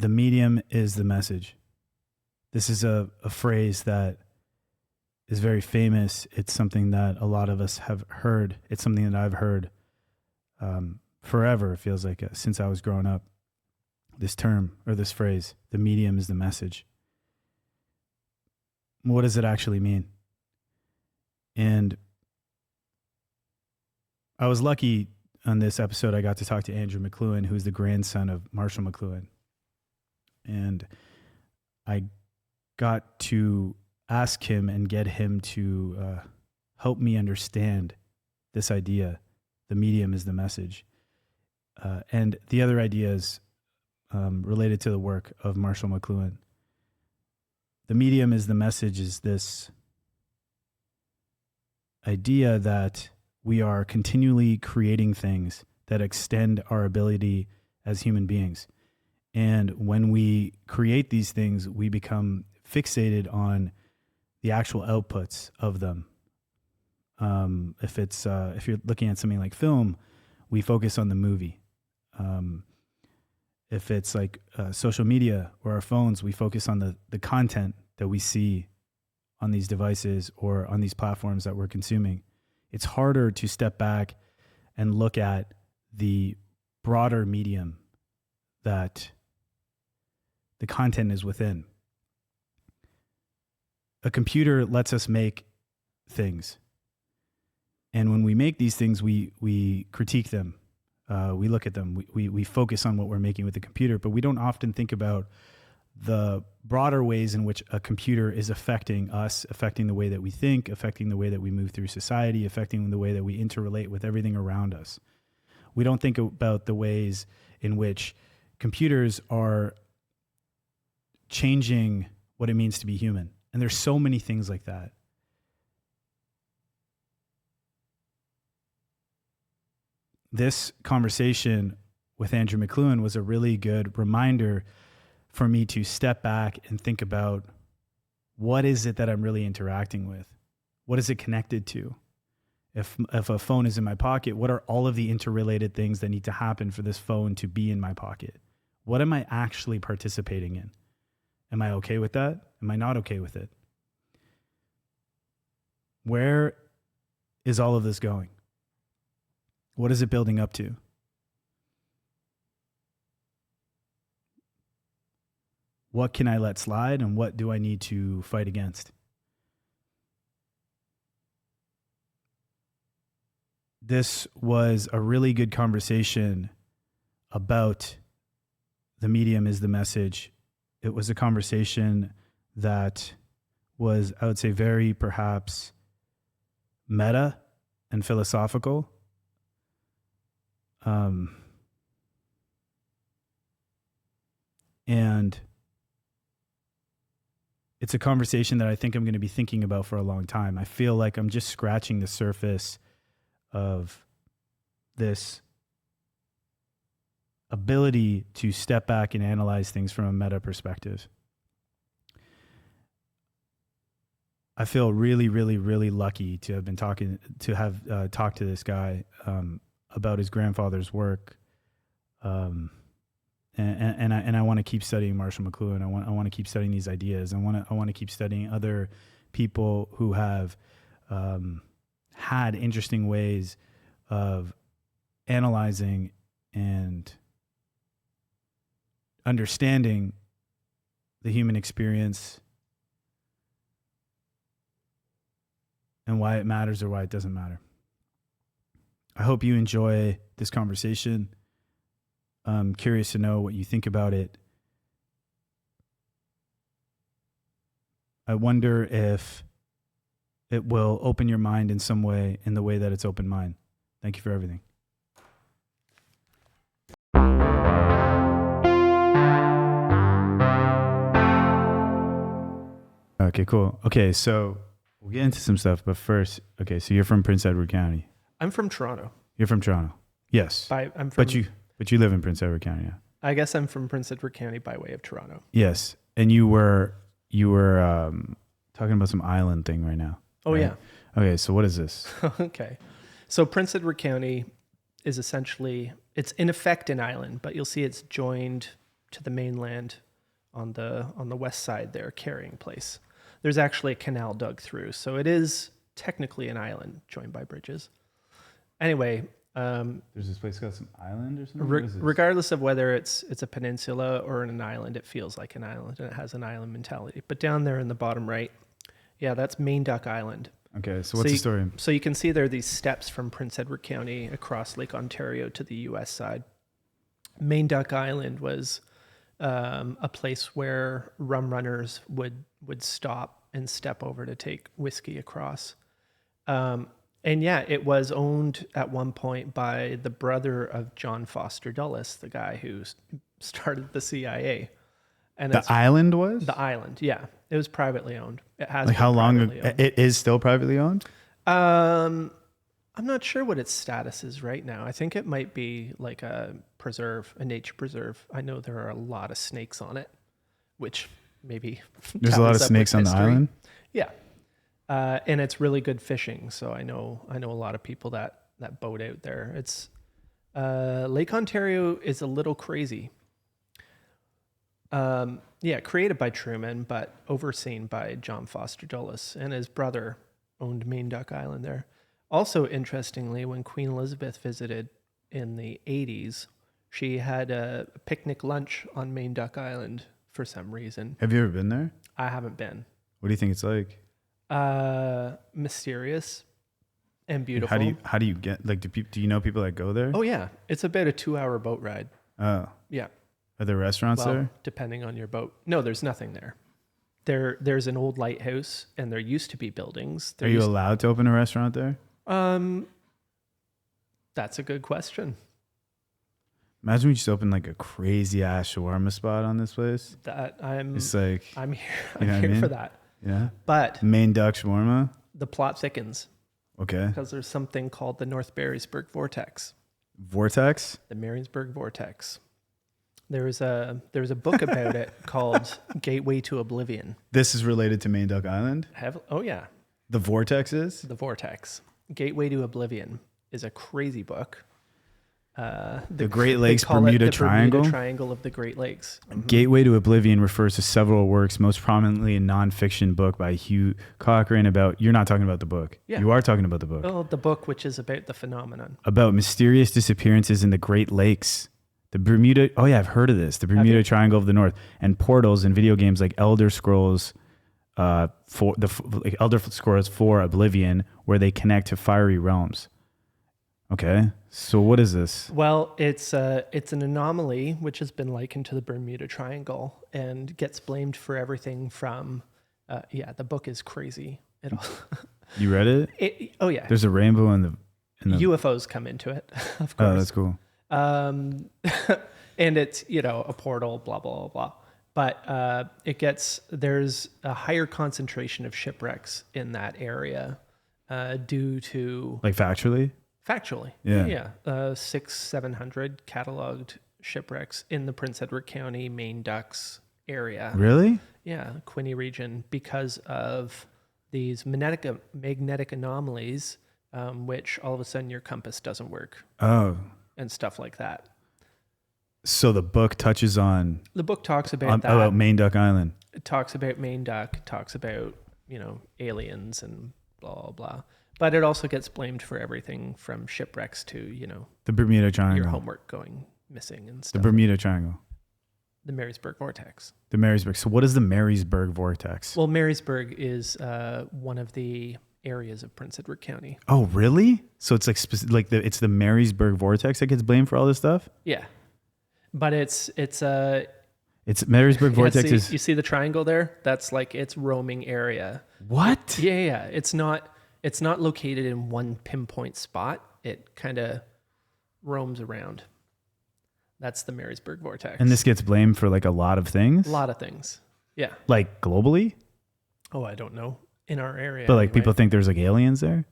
the medium is the message. This is a phrase that is very famous. It's something that a lot of us have heard. It's something that I've heard forever. It feels like since I was growing up. This term or this phrase, the medium is the message. What does it actually mean? And I was lucky on this episode, I got to talk to Andrew McLuhan, who's the grandson of Marshall McLuhan. And I got to ask him and get him to help me understand this idea. The medium is the message. And the other ideas related to the work of Marshall McLuhan. The medium is the message is this idea that we are continually creating things that extend our ability as human beings. And when we create these things, we become fixated on the actual outputs of them. If you're looking at something like film, we focus on the movie. If it's like social media or our phones, we focus on the content that we see on these devices or on these platforms that we're consuming. It's harder to step back and look at the broader medium that the content is within. A computer lets us make things. And when we make these things, we critique them. We look at them. We focus on what we're making with the computer, but we don't often think about the broader ways in which a computer is affecting us, affecting the way that we think, affecting the way that we move through society, affecting the way that we interrelate with everything around us. We don't think about the ways in which computers are changing what it means to be human. And there's so many things like that. This conversation with Andrew McLuhan was a really good reminder for me to step back and think about what is it that I'm really interacting with? What is it connected to? If a phone is in my pocket, what are all of the interrelated things that need to happen for this phone to be in my pocket? What am I actually participating in? Am I okay with that? Am I not okay with it? Where is all of this going? What is it building up to? What can I let slide and what do I need to fight against? This was a really good conversation about the medium is the message. It was a conversation that was, I would say, very perhaps meta and philosophical. And it's a conversation that I think I'm going to be thinking about for a long time. I feel like I'm just scratching the surface of this ability to step back and analyze things from a meta perspective. I feel really, really, really lucky to have been talked to this guy about his grandfather's work, and I want to keep studying Marshall McLuhan. I want to keep studying these ideas. I want to keep studying other people who have had interesting ways of analyzing and understanding the human experience and why it matters or why it doesn't matter. I hope you enjoy this conversation. I'm curious to know what you think about it. I wonder if it will open your mind in some way, in the way that it's opened mine. Thank you for everything. Okay, cool. Okay, so we'll get into some stuff, but first, okay, so you're from Prince Edward County. I'm from Toronto. You're from Toronto. Yes. But you live in Prince Edward County now. I guess I'm from Prince Edward County by way of Toronto. Yes. And you were talking about some island thing right now. Oh, right? Yeah. Okay, so what is this? Okay. So Prince Edward County is essentially, it's in effect an island, but you'll see it's joined to the mainland on the west side there, carrying place. There's actually a canal dug through, so it is technically an island joined by bridges. Anyway, there's this place called some island or something. Regardless of whether it's a peninsula or an island, it feels like an island and it has an island mentality. But down there in the bottom right, yeah, that's Main Duck Island. Okay, so what's the story? So you can see there are these steps from Prince Edward County across Lake Ontario to the U.S. side. Main Duck Island was a place where rum runners would stop and step over to take whiskey across. And yeah, it was owned at one point by the brother of John Foster Dulles, the guy who started the CIA. And the island was? The island, yeah. It was privately owned. It has like how long ago? It is still privately owned? I'm not sure what its status is right now. I think it might be like a preserve, a nature preserve. I know there are a lot of snakes on it, which maybe there's a lot of snakes on the island. Yeah, and it's really good fishing. So I know a lot of people that boat out there. It's Lake Ontario is a little crazy. Yeah, created by Truman, but overseen by John Foster Dulles, and his brother owned Main Duck Island there. Also, interestingly, when Queen Elizabeth visited in the 80s, she had a picnic lunch on Main Duck Island for some reason. Have you ever been there? I haven't been. What do you think it's like? Mysterious and beautiful. How do you get, like, do you know people that go there? Oh yeah, it's about a 2-hour boat ride. Oh. Yeah. Are there restaurants there? Depending on your boat. No, there's nothing there. There's an old lighthouse, and there used to be buildings. Are you allowed to open a restaurant there? That's a good question. Imagine we just opened like a crazy ass shawarma spot on this place. It's like I'm here. I'm here for that. Yeah. But Main Duck shawarma. The plot thickens. Okay. Because there's something called the North Marysburg Vortex. Vortex? The Marysburg Vortex. There's a book about it called Gateway to Oblivion. This is related to Main Duck Island? Oh yeah. The Vortex is? The Vortex. Gateway to Oblivion is a crazy book. The Great Lakes Bermuda Triangle? Bermuda Triangle of the Great Lakes. Mm-hmm. Gateway to Oblivion refers to several works, most prominently a nonfiction book by Hugh Cochrane about, you're not talking about the book. Yeah. You are talking about the book. Oh, the book which is about the phenomenon. About mysterious disappearances in the Great Lakes. The Bermuda, oh yeah, I've heard of this. The Bermuda Triangle of the North, and portals in video games like Elder Scrolls, Elder Scrolls 4 Oblivion, where they connect to fiery realms. Okay, so what is this? Well, it's an anomaly which has been likened to the Bermuda Triangle and gets blamed for everything from, the book is crazy. You read it? Oh yeah. There's a rainbow in the UFOs come into it, of course. Oh, that's cool. And it's, a portal, blah, blah, blah. But there's a higher concentration of shipwrecks in that area due to... Like factually? Factually. Yeah. 600-700 cataloged shipwrecks in the Prince Edward County, Main Ducks area. Really? Yeah, Quinney region, because of these magnetic anomalies, which all of a sudden your compass doesn't work. Oh. And stuff like that. So the book touches on... The book talks about that. About Main Duck Island. It talks about Main Duck, talks about, aliens and blah, blah, blah. But it also gets blamed for everything from shipwrecks to, the Bermuda Triangle. Your homework going missing and stuff. The Bermuda Triangle. The Marysburg Vortex. The Marysburg. So what is the Marysburg Vortex? Well, Marysburg is one of the areas of Prince Edward County. Oh, really? So it's it's the Marysburg Vortex that gets blamed for all this stuff? Yeah. But it's Marysburg Vortex see, is... You see the triangle there? That's like its roaming area. What? Yeah. It's not located in one pinpoint spot. It kind of roams around. That's the Marysburg Vortex. And this gets blamed for like a lot of things? A lot of things. Yeah. Like globally? Oh, I don't know. In our area. But like people think there's like aliens there?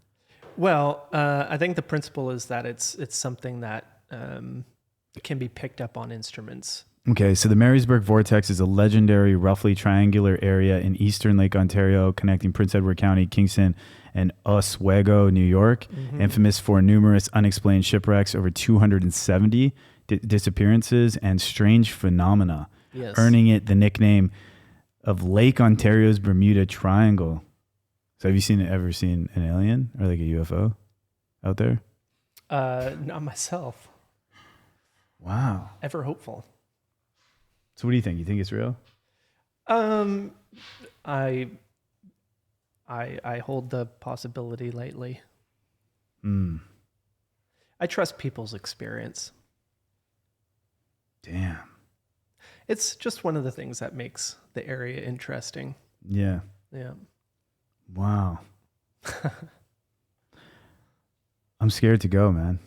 Well, I think the principle is that it's something that can be picked up on instruments. Okay, so the Marysburg Vortex is a legendary, roughly triangular area in eastern Lake Ontario connecting Prince Edward County, Kingston, and Oswego, New York, infamous for numerous unexplained shipwrecks, over 270 disappearances and strange phenomena, Yes. earning it the nickname of Lake Ontario's Bermuda Triangle. So have you ever seen an alien or like a UFO out there? Not myself. Wow. Ever hopeful. So what do you think? You think it's real? I hold the possibility lightly. I trust people's experience. Damn. It's just one of the things that makes the area interesting. Yeah. Yeah. Wow. I'm scared to go, man.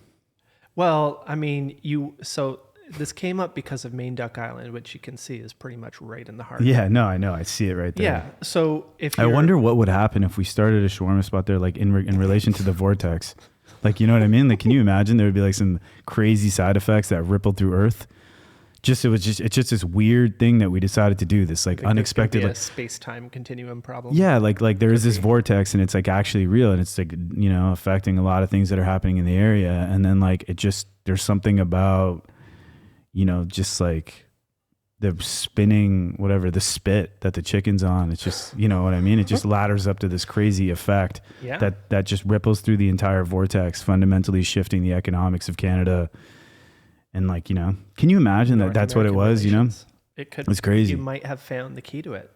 Well, I mean, so this came up because of Main Duck Island, which you can see is pretty much right in the heart. Yeah, no, I know. I see it right there. Yeah. So if I wonder what would happen if we started a shawarma spot there, like in relation to the vortex. Like, you know what I mean? Like, can you imagine there would be like some crazy side effects that rippled through Earth? It's just this weird thing that we decided to do. This like unexpected, like space-time continuum problem. Yeah, like there is this vortex, and it's like actually real, and it's like, you know, affecting a lot of things that are happening in the area. And then like there's something about, you know, just like the spinning, whatever, the spit that the chicken's on. It's just, you know what I mean? It just ladders up to this crazy effect that just ripples through the entire vortex, fundamentally shifting the economics of Canada. And like, you know, can you imagine that's what it was, you know? It's crazy. You might have found the key to it.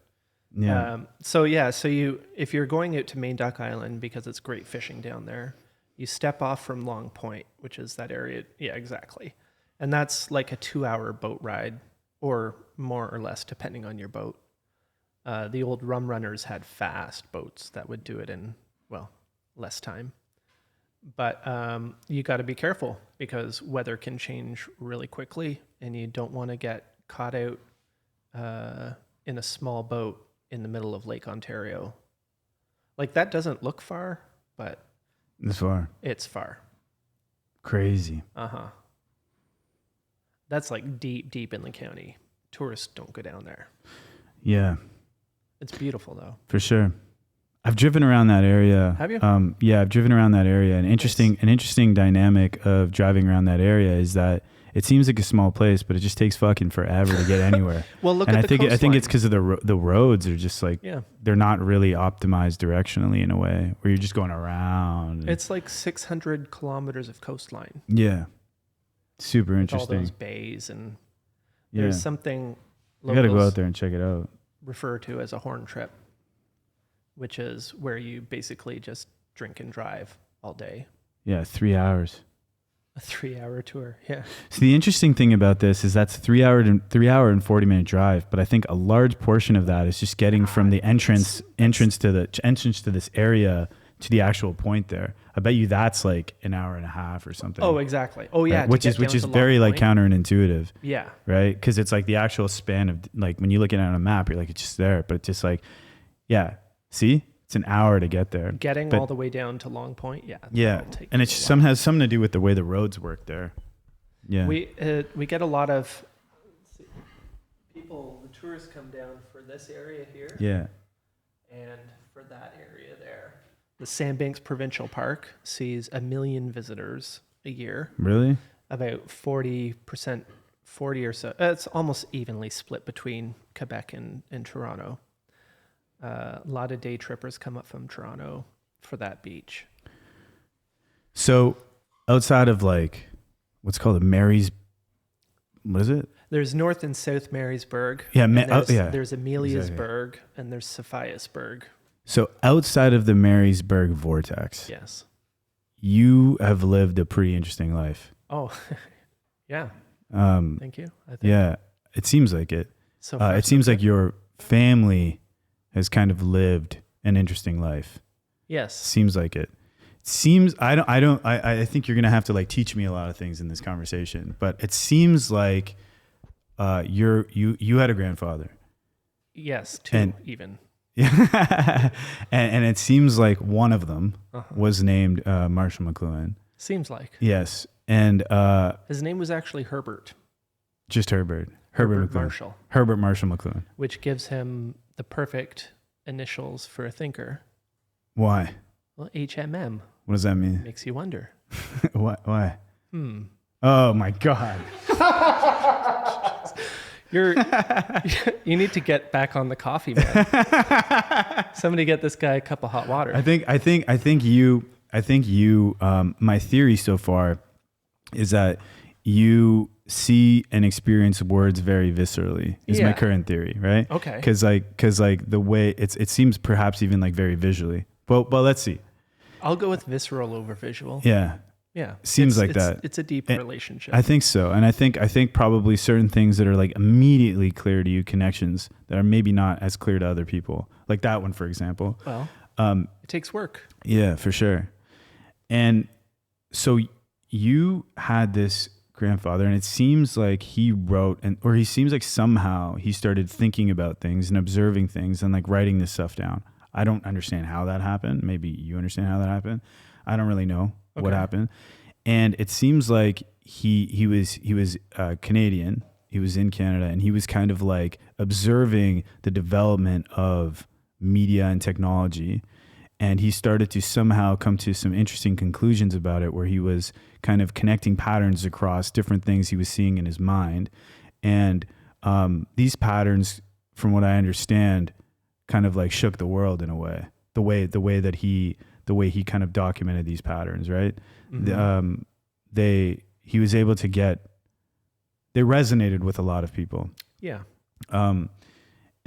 Yeah. So if you're going out to Main Duck Island, because it's great fishing down there, you step off from Long Point, which is that area. Yeah, exactly. And that's like a 2-hour boat ride, or more or less, depending on your boat. The old rum runners had fast boats that would do it in, well, less time. But you got to be careful because weather can change really quickly, and you don't want to get caught out in a small boat in the middle of Lake Ontario. Like, that doesn't look far, but it's far. Crazy. Uh-huh. That's like deep in the county. Tourists don't go down there. Yeah. It's beautiful though. For sure. I've driven around that area. Have you? Yeah, I've driven around that area. An interesting dynamic of driving around that area is that it seems like a small place, but it just takes fucking forever to get anywhere. Well, look at the coastline. I think it's because of the roads are just like, they're not really optimized directionally in a way where you're just going around. It's like 600 kilometers of coastline. Yeah. Super interesting. All those bays, and there's something you got to go out there and check it out. Refer to as a horn trip, which is where you basically just drink and drive all day. Yeah, 3 hours. A 3-hour tour. Yeah. So the interesting thing about this is that's 3 hour and 40-minute drive, but I think a large portion of that is just getting from the entrance to this area to the actual point there. I bet you that's like an hour and a half or something. Oh, exactly. Oh, yeah. Right? Which is very like counterintuitive. Yeah. Right? Because it's like the actual span of, like, when you look at it on a map, you're like, it's just there, but it's just like, yeah. See, it's an hour to get there. All the way down to Long Point. Yeah. Yeah. And it has something to do with the way the roads work there. Yeah. We get a lot of people, the tourists come down for this area here. Yeah. And for that area there. The Sandbanks Provincial Park sees 1 million visitors a year. Really? About 40% or so. It's almost evenly split between Quebec and Toronto. A lot of day trippers come up from Toronto for that beach. So outside of like, what's called what is it? There's North and South Marysburg. Yeah. There's Ameliasburg and there's Sophiasburg. So outside of the Marysburg Vortex, yes, you have lived a pretty interesting life. Oh, yeah. Thank you. I think. Yeah, it seems like it. So far, it seems like your family has kind of lived an interesting life. Yes, seems like it. I think you're gonna have to like teach me a lot of things in this conversation. But it seems like you had a grandfather. Yes, two even. Yeah, and it seems like one of them was named Marshall McLuhan. Seems like. Yes, and his name was actually Herbert. Just Herbert. Herbert Marshall. Herbert Marshall McLuhan. Which gives him the perfect initials for a thinker. Why? Well, HMM. What does that mean? Makes you wonder. Why? Oh, Oh my God. You need to get back on the coffee, man. Somebody get this guy a cup of hot water. I think you, my theory so far is that you see and experience words very viscerally is my current theory, right? Okay. Cause like the way it seems perhaps even like very visually, but let's see. I'll go with visceral over visual. Yeah. Yeah. Seems like that. It's a deep relationship. I think so. And I think probably certain things that are like immediately clear to you, connections that are maybe not as clear to other people. Like that one, for example. Well, it takes work. Yeah, for sure. And so you had this grandfather, and it seems like he wrote, or he seems like somehow he started thinking about things and observing things and like writing this stuff down. I don't understand how that happened. Maybe you understand how that happened. I don't really know what happened. And it seems like he was Canadian. He was in Canada, and he was kind of like observing the development of media and technology. And he started to somehow come to some interesting conclusions about it, where he was kind of connecting patterns across different things he was seeing in his mind. And these patterns, from what I understand, kind of like shook the world in a way. The way he kind of documented these patterns, right? Mm-hmm. He was able to they resonated with a lot of people. Yeah.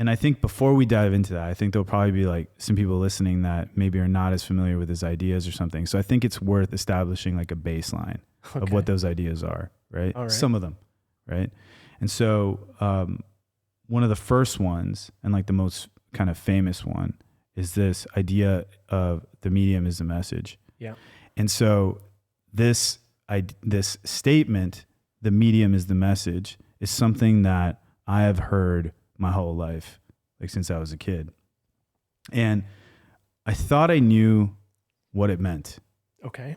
And I think before we dive into that, I think there'll probably be like some people listening that maybe are not as familiar with his ideas or something. So I think it's worth establishing like a baseline of what those ideas are, right? All right? Some of them, right? And so one of the first ones, and like the most kind of famous one, is this idea of the medium is the message. Yeah. And so this statement, the medium is the message, is something that I have heard my whole life, like since I was a kid. And I thought I knew what it meant. Okay.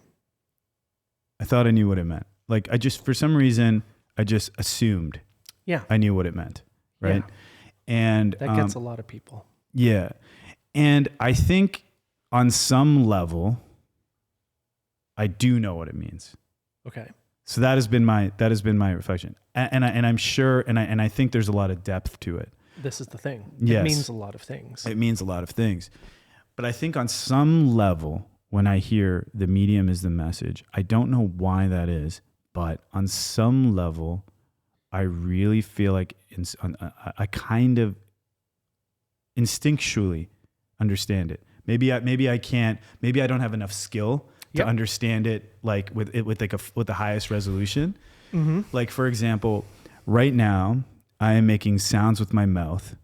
I thought I knew what it meant. Like for some reason, I just assumed I knew what it meant. Right. Yeah. And that gets a lot of people. Yeah. And I think on some level, I do know what it means. Okay. So that has been my reflection, and I'm sure, and I think there's a lot of depth to it. This is the thing. Yes. It means a lot of things. It means a lot of things, but I think on some level, when I hear the medium is the message, I don't know why that is, but on some level, I really feel like I kind of instinctually understand it. Maybe I can't. Maybe I don't have enough skill to understand it like with the highest resolution. Mm-hmm. Like for example, right now I am making sounds with my mouth,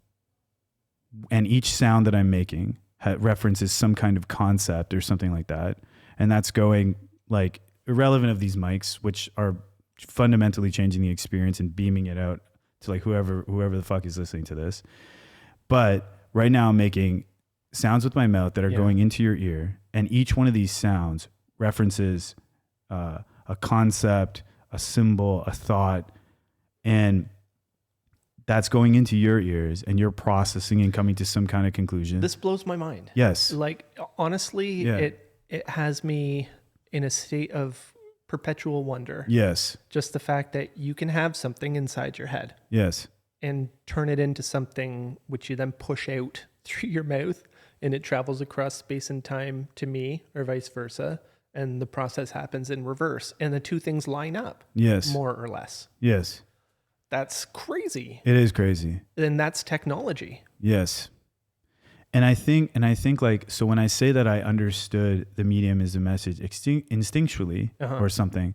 and each sound that I'm making references some kind of concept or something like that, and that's going like irrelevant of these mics, which are fundamentally changing the experience and beaming it out to like whoever the fuck is listening to this. But right now I'm making sounds with my mouth that are going into your ear, and each one of these sounds references a concept, a symbol, a thought, and that's going into your ears, and you're processing and coming to some kind of conclusion. This blows my mind. Yes. Like honestly, it has me in a state of perpetual wonder. Yes. Just the fact that you can have something inside your head. Yes. And turn it into something which you then push out through your mouth, and it travels across space and time to me, or vice versa. And the process happens in reverse, and the two things line up. Yes. More or less. Yes. That's crazy. It is crazy. And that's technology. Yes. And I think like, so when I say that I understood the medium is a message instinctually or something,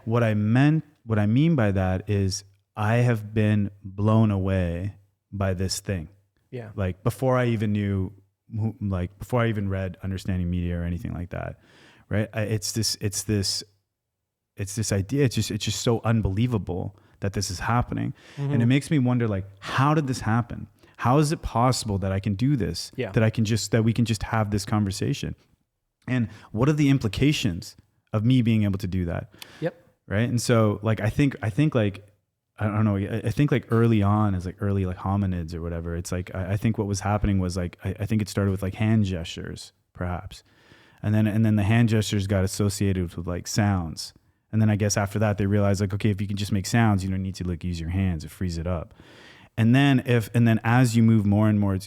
what I mean by that is I have been blown away by this thing. Yeah. Like before I even knew, before I even read Understanding Media or anything like that. Right. It's this idea. It's just so unbelievable that this is happening. Mm-hmm. And it makes me wonder, like, how did this happen? How is it possible that I can do this? Yeah. That we can just have this conversation? And what are the implications of me being able to do that? Yep. Right. And so like, I think like, I don't know. I think like early on as like early like hominids or whatever, it's like, I think what was happening was like, I think it started with like hand gestures perhaps. And then the hand gestures got associated with like sounds. And then I guess after that, they realize like, okay, if you can just make sounds, you don't need to like use your hands. It frees it up. And then as you move more and more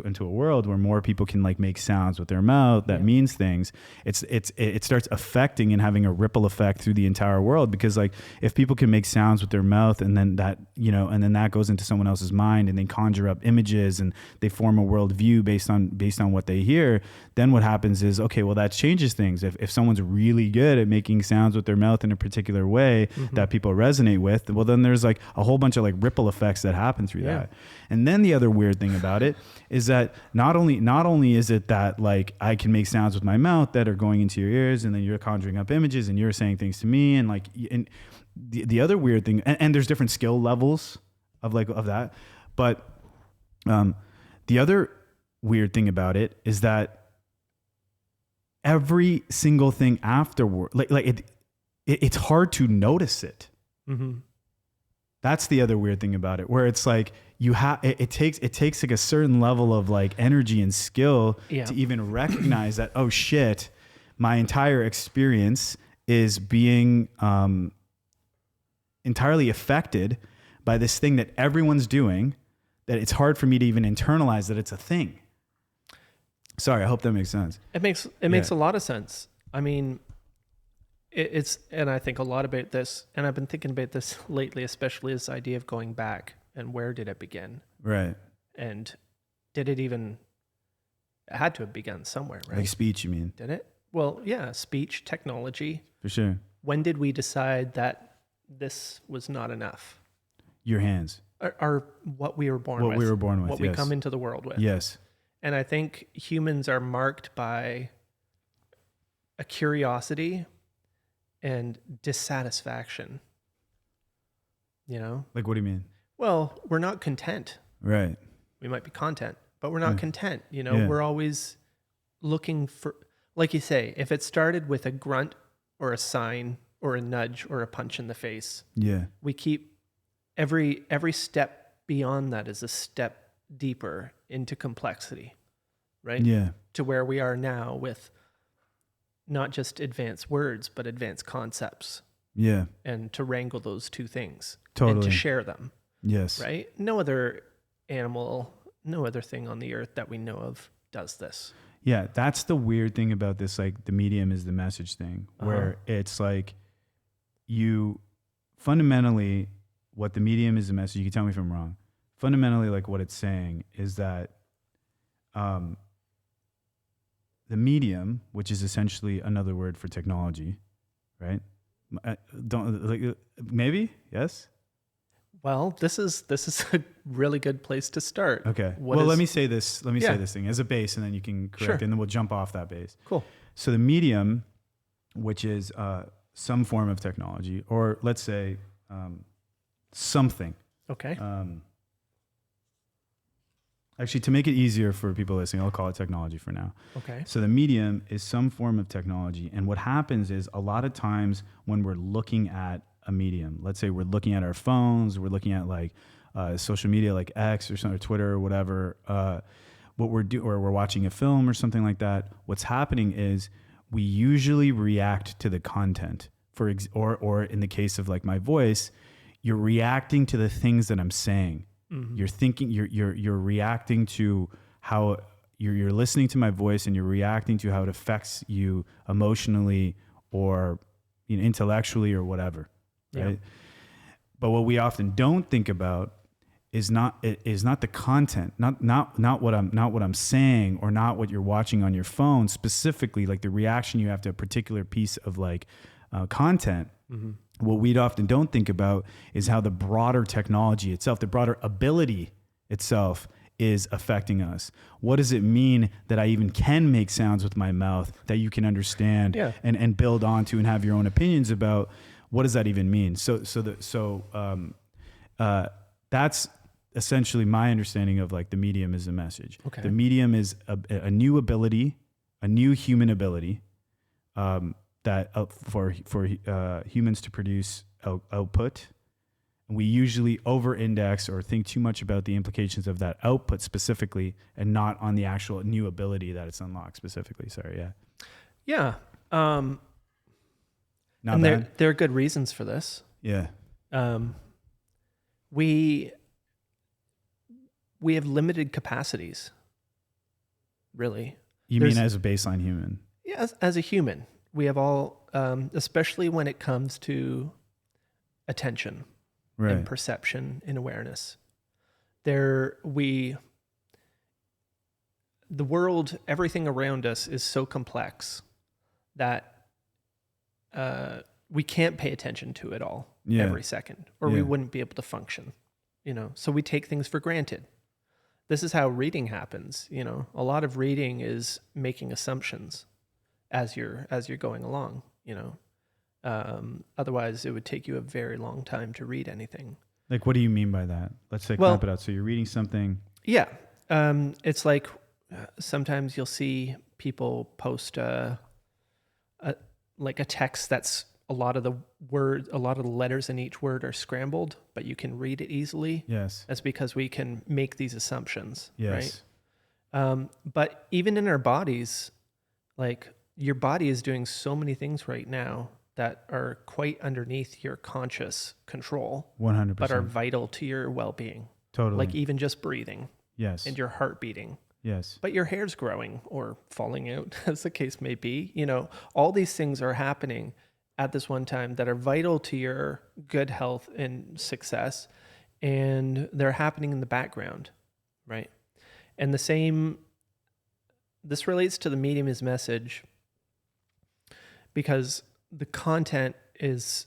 into a world where more people can like make sounds with their mouth, that means things, it starts affecting and having a ripple effect through the entire world. Because like if people can make sounds with their mouth and then that, and then that goes into someone else's mind and they conjure up images and they form a worldview based on what they hear, then what happens is, okay, well that changes things. If someone's really good at making sounds with their mouth in a particular way that people resonate with, well then there's like a whole bunch of like ripple effects that happen through that. And then the other weird thing about it is that not only is it that like I can make sounds with my mouth that are going into your ears and then you're conjuring up images and you're saying things to me, and like, and the other weird thing, and there's different skill levels of that, but the other weird thing about it is that every single thing afterward, it's hard to notice it. That's the other weird thing about it, where it's like it takes like a certain level of like energy and skill to even recognize that, oh shit, my entire experience is being entirely affected by this thing that everyone's doing, that it's hard for me to even internalize that it's a thing. Sorry, I hope that makes sense. It makes a lot of sense. I mean, and I think a lot about this, and I've been thinking about this lately, especially this idea of going back and where did it begin? Right. And it had to have begun somewhere, right? Like speech, you mean? Did it? Well, yeah, speech, technology. For sure. When did we decide that this was not enough? Your hands. Or what we were born with. What we were born with, what we come into the world with. Yes. And I think humans are marked by a curiosity and dissatisfaction. Like, what do you mean? Well, we're not content. Right. We might be content, but we're not content. We're always looking for, like you say, if it started with a grunt or a sign or a nudge or a punch in the face, we keep every step beyond that is a step deeper into complexity, right? Yeah. To where we are now with not just advanced words, but advanced concepts. Yeah. And to wrangle those two things. Totally. And to share them. Yes. Right? No other animal, no other thing on the earth that we know of does this. Yeah. That's the weird thing about this, like the medium is the message thing, where it's like you fundamentally, what the medium is the message, you can tell me if I'm wrong. Fundamentally, like what it's saying is that the medium, which is essentially another word for technology, right? Maybe? Yes? Well, this is a really good place to start. Okay. Let me say this thing as a base, and then you can correct it, and then we'll jump off that base. Cool. So the medium, which is some form of technology, or let's say something. Okay. Actually, to make it easier for people listening, I'll call it technology for now. Okay. So the medium is some form of technology. And what happens is a lot of times when we're looking at a medium, let's say we're looking at our phones, we're looking at like social media like X or something, or Twitter or whatever, or we're watching a film or something like that, what's happening is we usually react to the content. Or in the case of like my voice, you're reacting to the things that I'm saying. Mm-hmm. You're thinking, you're reacting to how you're listening to my voice, and you're reacting to how it affects you emotionally or intellectually or whatever, right? Yeah. But what we often don't think about is not the content, not what I'm saying, or not what you're watching on your phone specifically, like the reaction you have to a particular piece of like content. Mm-hmm. What we often don't think about is how the broader technology itself, the broader ability itself, is affecting us. What does it mean that I even can make sounds with my mouth that you can understand and build onto and have your own opinions about? What does that even mean? So that's essentially my understanding of like the medium is a message. Okay. The medium is a new ability, a new human ability, that for humans to produce output. We usually over-index or think too much about the implications of that output specifically, and not on the actual new ability that it's unlocked specifically. Sorry, yeah. Yeah. Not and bad. there are good reasons for this. Yeah. We have limited capacities, really. You mean as a baseline human? Yeah, as a human, we have all, especially when it comes to attention and perception and awareness. The world, everything around us is so complex that we can't pay attention to it all every second, or we wouldn't be able to function, so we take things for granted. This is how reading happens. A lot of reading is making assumptions as you're going along, otherwise it would take you a very long time to read anything. Like, what do you mean by that? Let's say, clamp it out. So you're reading something. Yeah. It's like sometimes you'll see people post a text that's a lot of the letters in each word are scrambled, but you can read it easily. Yes. That's because we can make these assumptions. Yes. Right. But even in our bodies, like your body is doing so many things right now that are quite underneath your conscious control. 100%. But are vital to your well-being. Totally. Like even just breathing. Yes. And your heart beating. Yes. But your hair's growing or falling out, as the case may be. All these things are happening at this one time that are vital to your good health and success. And they're happening in the background, right? And this relates to the medium is message, because the content is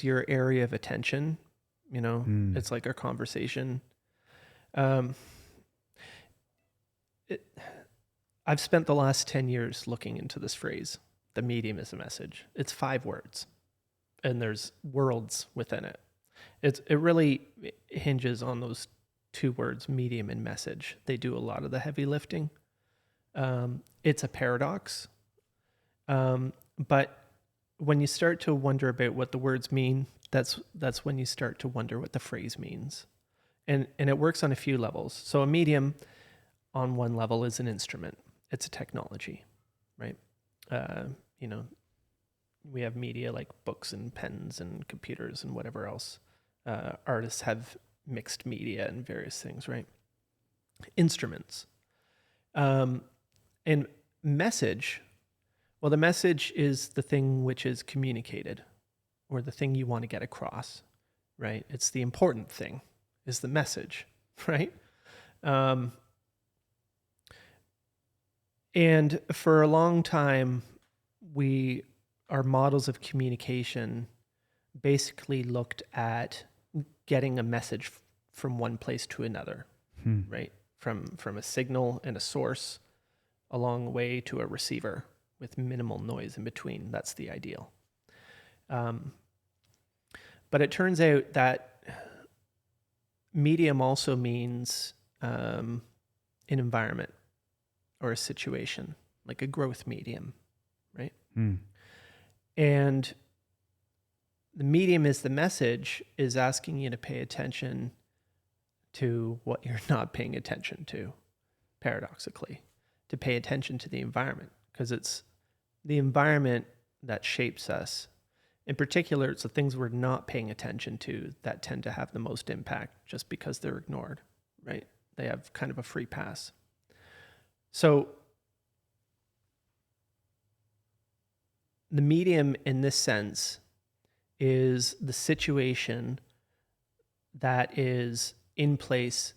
your area of attention. It's like our conversation. I've spent the last 10 years looking into this phrase, the medium is a message. It's 5 words, and there's worlds within it. It really hinges on those 2 words, medium and message. They do a lot of the heavy lifting. It's a paradox. But when you start to wonder about what the words mean, that's when you start to wonder what the phrase means. And it works on a few levels. So a medium on one level is an instrument. It's a technology, right? We have media like books and pens and computers and whatever else. Artists have mixed media and various things, right? Instruments. And message, well, the message is the thing which is communicated, or the thing you want to get across, right? It's the important thing, is the message, right? And for a long time, our models of communication basically looked at getting a message from one place to another, right? From a signal and a source along the way to a receiver with minimal noise in between. That's the ideal. But it turns out that medium also means an environment or a situation, like a growth medium, right? And the medium is the message, is asking you to pay attention to what you're not paying attention to, paradoxically, to pay attention to the environment, because it's the environment that shapes us. In particular, it's the things we're not paying attention to that tend to have the most impact just because they're ignored, right? They have kind of a free pass. So the medium in this sense is the situation that is in place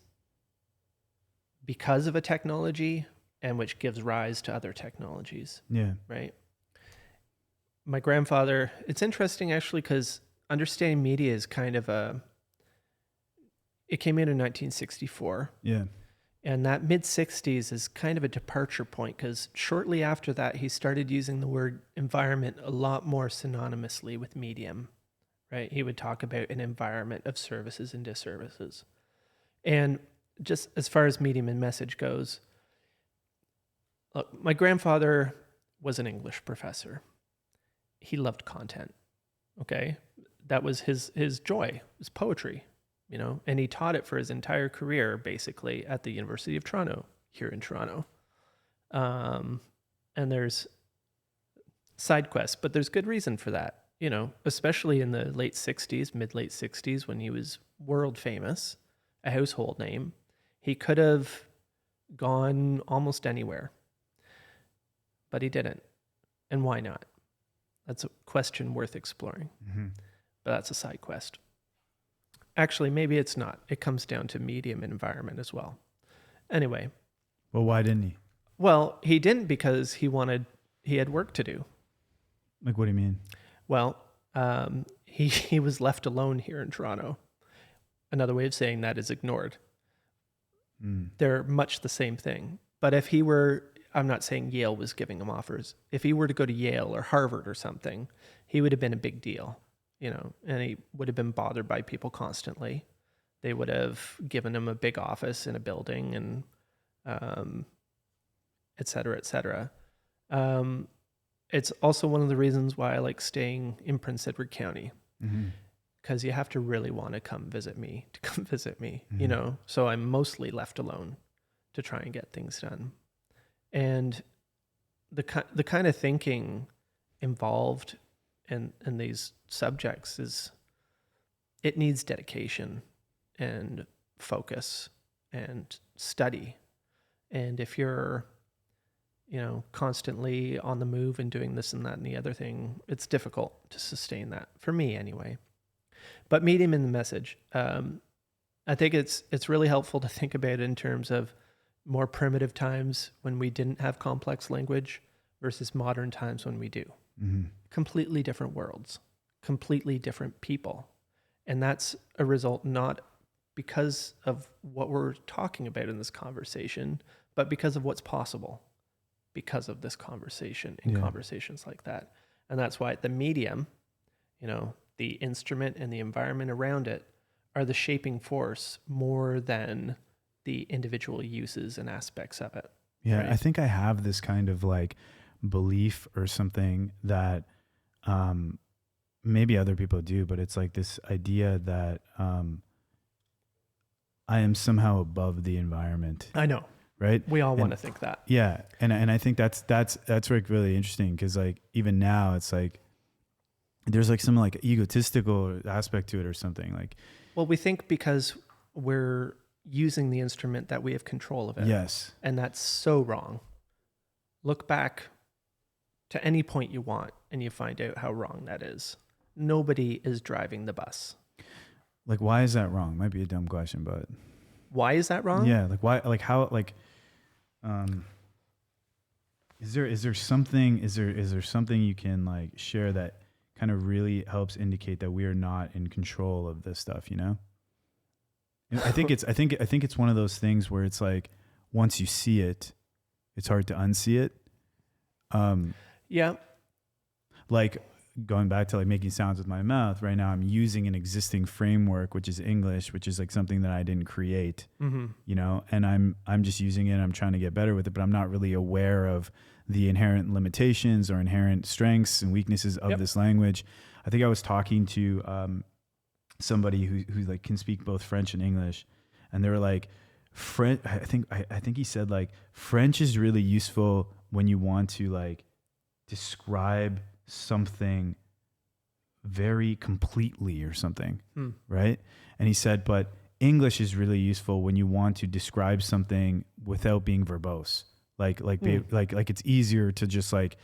because of a technology and which gives rise to other technologies. Yeah. Right. My grandfather, it's interesting actually, because understanding media is kind of it came in 1964. Yeah. And that mid-60s is kind of a departure point, because shortly after that, he started using the word environment a lot more synonymously with medium, right? He would talk about an environment of services and disservices. And just as far as medium and message goes, look, my grandfather was an English professor. He loved content, okay? That was his joy, his poetry. And he taught it for his entire career, basically, at the University of Toronto, here in Toronto. And there's side quest, but there's good reason for that. Especially in the late 60s, mid-late 60s, when he was world famous, a household name, he could have gone almost anywhere, but he didn't. And why not? That's a question worth exploring. Mm-hmm. But that's a side quest. Actually, maybe it's not. It comes down to medium and environment as well. Anyway. Well, why didn't he? Well, he didn't because he had work to do. Like, what do you mean? Well, he was left alone here in Toronto. Another way of saying that is ignored. They're much the same thing. But if he were, I'm not saying Yale was giving him offers. If he were to go to Yale or Harvard or something, he would have been a big deal, and he would have been bothered by people constantly. They would have given him a big office in a building and et cetera, et cetera. It's also one of the reasons why I like staying in Prince Edward County, because you have to really want to come visit me, So I'm mostly left alone to try and get things done. And the kind of thinking involved in these subjects it needs dedication and focus and study. And if you're constantly on the move and doing this and that and the other thing, it's difficult to sustain that, for me anyway. But medium in the message, I think it's really helpful to think about it in terms of more primitive times when we didn't have complex language versus modern times when we do. Mm-hmm. Completely different worlds, completely different people. And that's a result not because of what we're talking about in this conversation, but because of what's possible because of this conversation and conversations like that. And that's why the medium, the instrument and the environment around it are the shaping force more than the individual uses and aspects of it. Yeah, right? I think I have this kind of like belief or something that maybe other people do, but it's like this idea that I am somehow above the environment. I know. Right? We all want to think that. Yeah. And I think that's like really interesting, because like even now it's like there's like some like egotistical aspect to it or something. Like, well, we think because we're using the instrument that we have control of it. Yes. And that's so wrong. Look back to any point you want and you find out how wrong that is. Nobody is driving the bus. Like, why is that wrong? Might be a dumb question, but why is that wrong? Yeah. Like why, like how, like, is there something you can like share that kind of really helps indicate that we are not in control of this stuff, I think it's one of those things where it's like, once you see it, it's hard to unsee it. Yeah. Like going back to like making sounds with my mouth right now, I'm using an existing framework, which is English, which is like something that I didn't create, and I'm just using it. I'm trying to get better with it, but I'm not really aware of the inherent limitations or inherent strengths and weaknesses of this language. I think I was talking to somebody who like can speak both French and English, and they were like, French. I think he said like French is really useful when you want to like describe something very completely or something, right? And he said, but English is really useful when you want to describe something without being verbose. Like it's easier to just like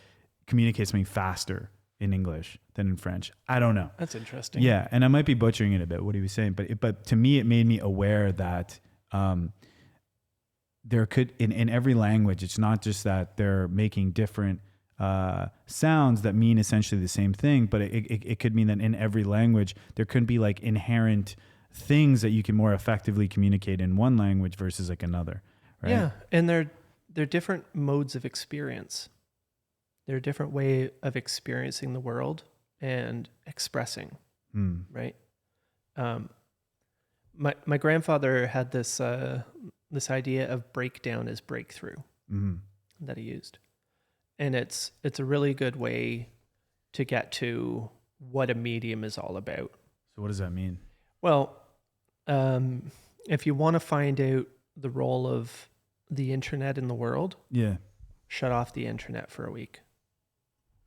communicate something faster in English than in French. I don't know. That's interesting. Yeah, and I might be butchering it a bit, what he was saying, but to me, it made me aware that there could, in every language, it's not just that they're making different sounds that mean essentially the same thing, but it could mean that in every language, there could be like inherent things that you can more effectively communicate in one language versus like another, right? Yeah, and they're different modes of experience. They're a different way of experiencing the world and expressing, right? My grandfather had this idea of breakdown as breakthrough that he used. And it's a really good way to get to what a medium is all about. So what does that mean? Well, if you want to find out the role of the internet in the world, Yeah, shut off the internet for a week.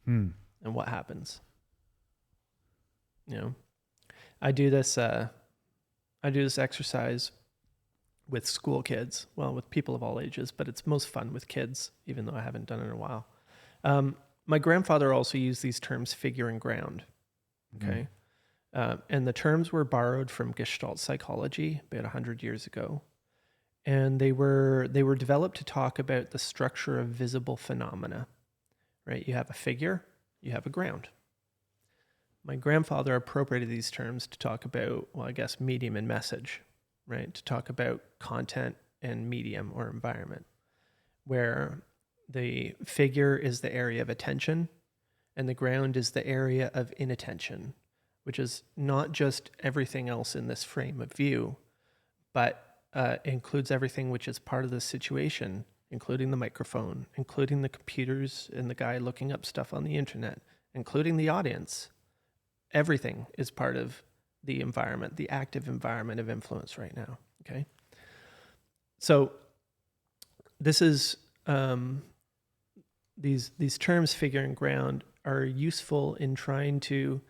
And what happens? I do this exercise with school kids, well, with people of all ages, but it's most fun with kids, even though I haven't done it in a while. My grandfather also used these terms figure and ground. Okay. And the terms were borrowed from Gestalt psychology about 100 years ago. And they were developed to talk about the structure of visible phenomena, right? You have a figure, you have a ground. My grandfather appropriated these terms to talk about, well, I guess, medium and message, right? To talk about content and medium or environment, where the figure is the area of attention and the ground is the area of inattention, which is not just everything else in this frame of view, but includes everything which is part of the situation, including the microphone, including the computers and the guy looking up stuff on the internet, including the audience. Everything is part of the environment, the active environment of influence right now. Okay. So this is, these terms, figure and ground, are useful in trying to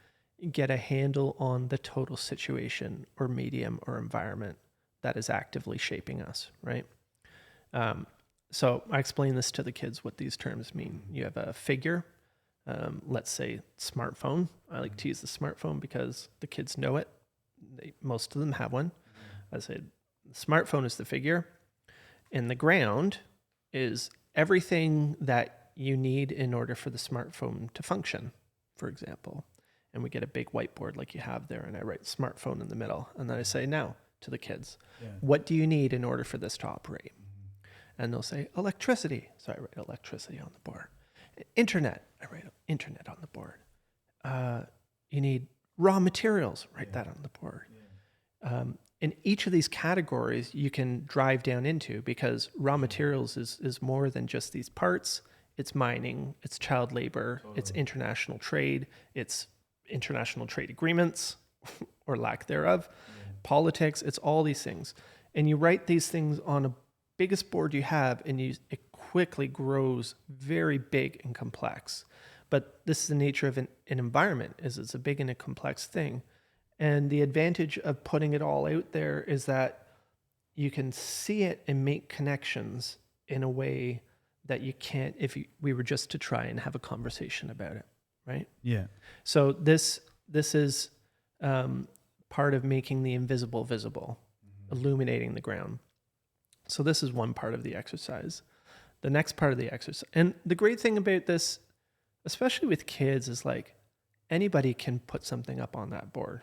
get a handle on the total situation or medium or environment that is actively shaping us, right? So I explain this to the kids, what these terms mean. You have a figure, let's say smartphone. I like to use the smartphone because the kids know it. Most of them have one. I say the smartphone is the figure, and the ground is everything that you need in order for the smartphone to function, for example. And we get a big whiteboard like you have there, and I write smartphone in the middle. And then I say, now to the kids, what do you need in order for this to operate? And they'll say, electricity. So I write electricity on the board. Internet. I write internet on the board. You need raw materials. Write that on the board. In each of these categories, you can drive down into, because raw materials is more than just these parts. It's mining, it's child labor, it's international trade, it's international trade agreements or lack thereof, politics, it's all these things. And you write these things on a biggest board you have, and it quickly grows very big and complex. But this is the nature of an environment, is it's a big and a complex thing. And the advantage of putting it all out there is that you can see it and make connections in a way that you can't if we were just to try and have a conversation about it, right? Yeah. So this is part of making the invisible visible, illuminating the ground. So this is one part of the exercise. The next part of the exercise, and the great thing about this, especially with kids, is like anybody can put something up on that board.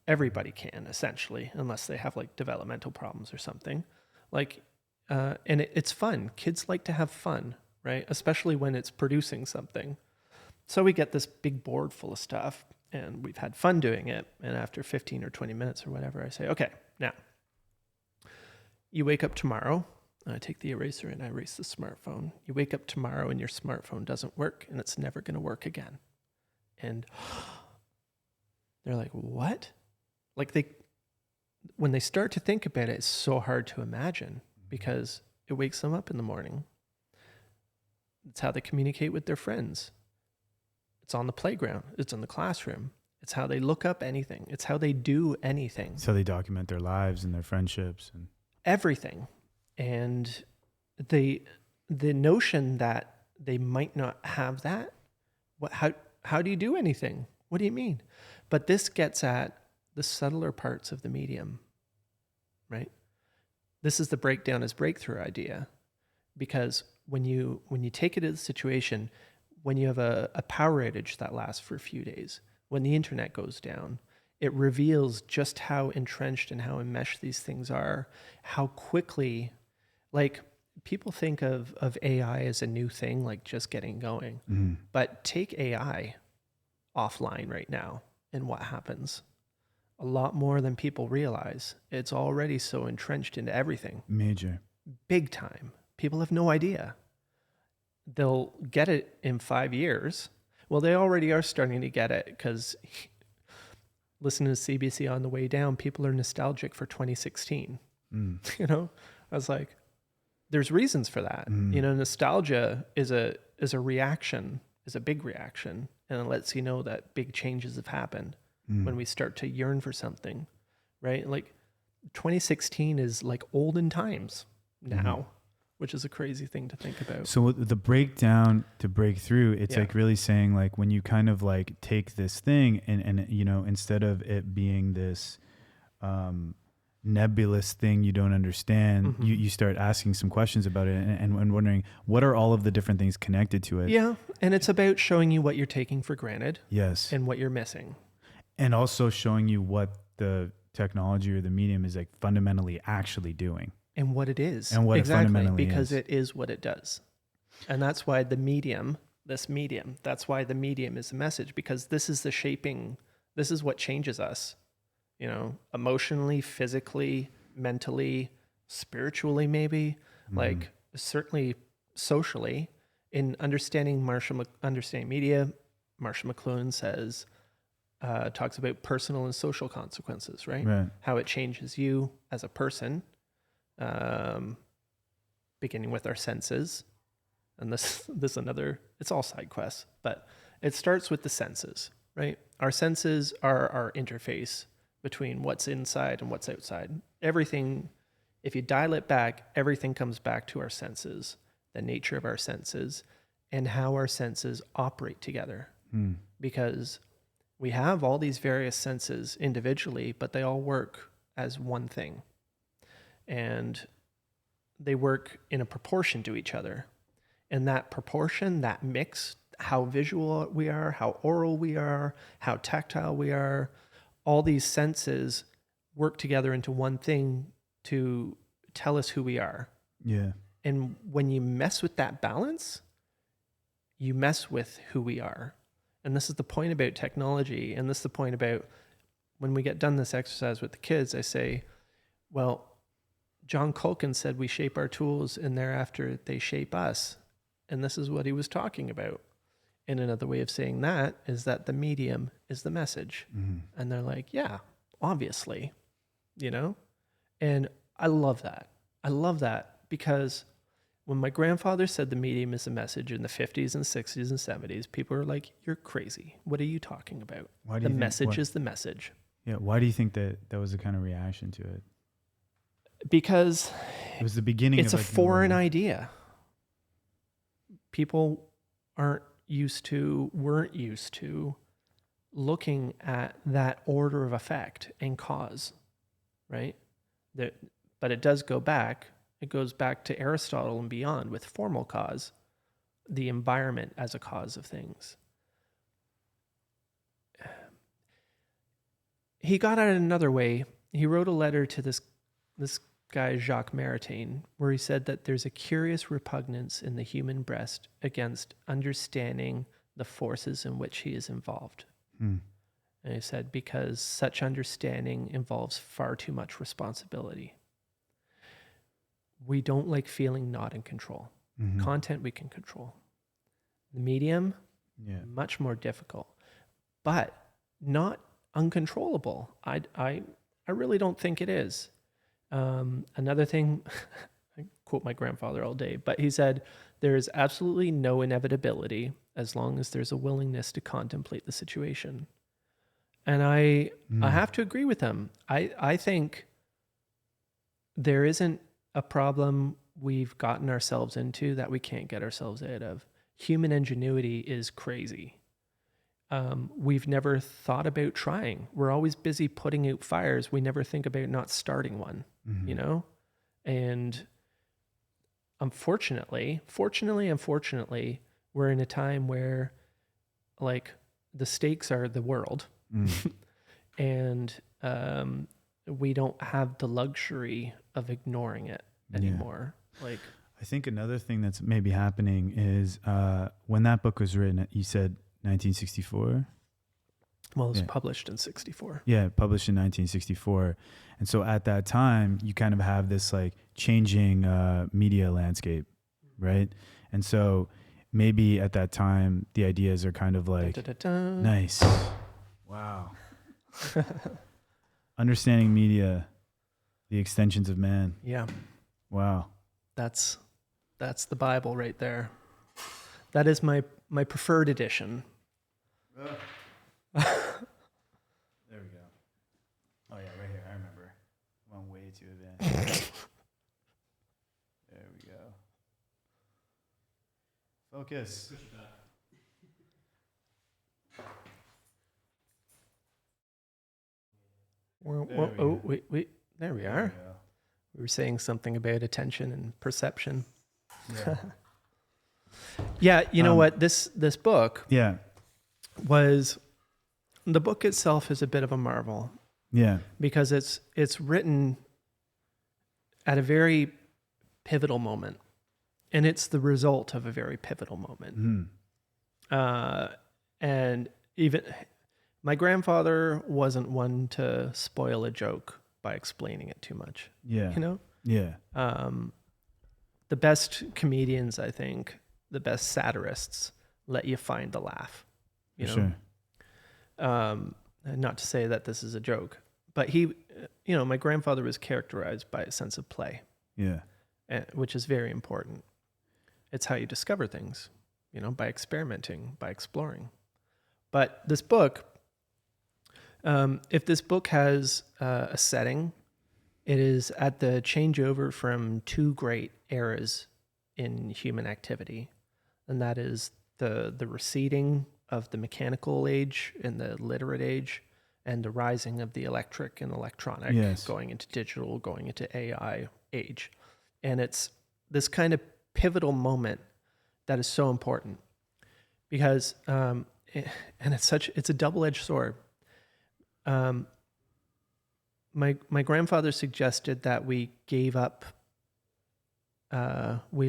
Everybody can, essentially, unless they have like developmental problems or something. And it's fun. Kids like to have fun, right? Especially when it's producing something. So we get this big board full of stuff, and we've had fun doing it. And after 15 or 20 minutes or whatever, I say, okay, now you wake up tomorrow. I take the eraser and I erase the smartphone. You wake up tomorrow and your smartphone doesn't work, and it's never going to work again. And they're like, what? When they start to think about it, it's so hard to imagine, because it wakes them up in the morning. It's how they communicate with their friends. It's on the playground. It's in the classroom. It's how they look up anything. It's how they do anything. So they document their lives and their friendships and everything. And the notion that they might not have that, how do you do anything? What do you mean? But this gets at the subtler parts of the medium, right? This is the breakdown as breakthrough idea, because when you take it as a situation, when you have a power outage that lasts for a few days, when the internet goes down, it reveals just how entrenched and how enmeshed these things are, how quickly, like people think of AI as a new thing, like just getting going, but take AI offline right now and what happens? A lot more than people realize. It's already so entrenched into everything. Major. Big time. People have no idea. They'll get it in 5 years. Well, they already are starting to get it, because listening to CBC on the way down, people are nostalgic for 2016. I was like, there's reasons for that. Nostalgia is a reaction is a big reaction, and it lets you know that big changes have happened when we start to yearn for something, right? Like 2016 is like olden times now, which is a crazy thing to think about. So the breakdown to break through, it's Yeah. like really saying like when you kind of like take this thing and you know, instead of it being this nebulous thing you don't understand, you start asking some questions about it and wondering what are all of the different things connected to it. Yeah. And it's about showing you what you're taking for granted Yes. and what you're missing. And also showing you what the technology or the medium is like fundamentally actually doing. And what it is. And what it fundamentally because is. it is what it does. And that's why the medium is a message, because this is the shaping, this is what changes us, you know, emotionally, physically, mentally, spiritually, maybe, like certainly socially. In understanding media, Marshall McLuhan says, talks about personal and social consequences, right? How it changes you as a person, beginning with our senses. And this another, it's all side quests, but it starts with the senses, right? Our senses are our interface between what's inside and what's outside. Everything, if you dial it back, everything comes back to our senses, the nature of our senses, and how our senses operate together. Because we have all these various senses individually, but they all work as one thing. And they work in a proportion to each other. And that proportion, that mix, how visual we are, how oral we are, how tactile we are, all these senses work together into one thing to tell us who we are. Yeah. And when you mess with that balance, you mess with who we are. And this is the point about technology. And this is the point about when we get done this exercise with the kids, I say, well, John Culkin said we shape our tools and thereafter they shape us. And this is what he was talking about. And another way of saying that is that the medium is the message. And they're like, yeah, obviously, you know? And I love that. I love that because when my grandfather said the medium is the message in the 50s and 60s and 70s, people were like, you're crazy. What are you talking about? The message is the message. Yeah. Why do you think that was the kind of reaction to it? Because it was the beginning it's of a foreign idea. People weren't used to looking at that order of effect and cause, right? But it does go back. It goes back to Aristotle and beyond with formal cause, the environment as a cause of things. He got at it another way. He wrote a letter to this guy, Jacques Maritain, where he said that there's a curious repugnance in the human breast against understanding the forces in which he is involved. And he said, because such understanding involves far too much responsibility. We don't like feeling not in control. Content we can control. The medium, much more difficult, but not uncontrollable. I really don't think it is. Another thing, I quote my grandfather all day, but he said, there is absolutely no inevitability as long as there's a willingness to contemplate the situation. And I have to agree with him. I think there isn't a problem we've gotten ourselves into that we can't get ourselves out of. Human ingenuity is crazy. We've never thought about trying. We're always busy putting out fires. We never think about not starting one, you know? And unfortunately, we're in a time where like the stakes are the world and we don't have the luxury of ignoring it anymore. Like, I think another thing that's maybe happening is when that book was written, you said 1964. Well, it was published in 64. Yeah, published in 1964. And so at that time, you kind of have this like changing media landscape, right? And so maybe at that time, the ideas are kind of like, nice. Wow. Understanding media, the extensions of man. Yeah. Wow. That's the Bible right there. That is my preferred edition. There we go. Oh yeah, right here. I remember. Went way too advanced. There we go. Focus. Wait. There we are. We were saying something about attention and perception. Yeah. Yeah, you know what? This book Yeah. was, the book itself is a bit of a marvel. Yeah. Because it's written at a very pivotal moment, and it's the result of a very pivotal moment. And even my grandfather wasn't one to spoil a joke by explaining it too much. Yeah. You know? Yeah. The best comedians, I think, the best satirists, let you find the laugh. You know? Sure. And not to say that this is a joke, but he, you know, my grandfather was characterized by a sense of play. Yeah. Which is very important. It's how you discover things, you know, by experimenting, by exploring. But this book, if this book has a setting, it is at the changeover from two great eras in human activity. And that is the receding of the mechanical age and the literate age, and the rising of the electric and electronic, Yes. going into digital, going into AI age. And it's this kind of pivotal moment that is so important because, and it's a double-edged sword. My grandfather suggested that we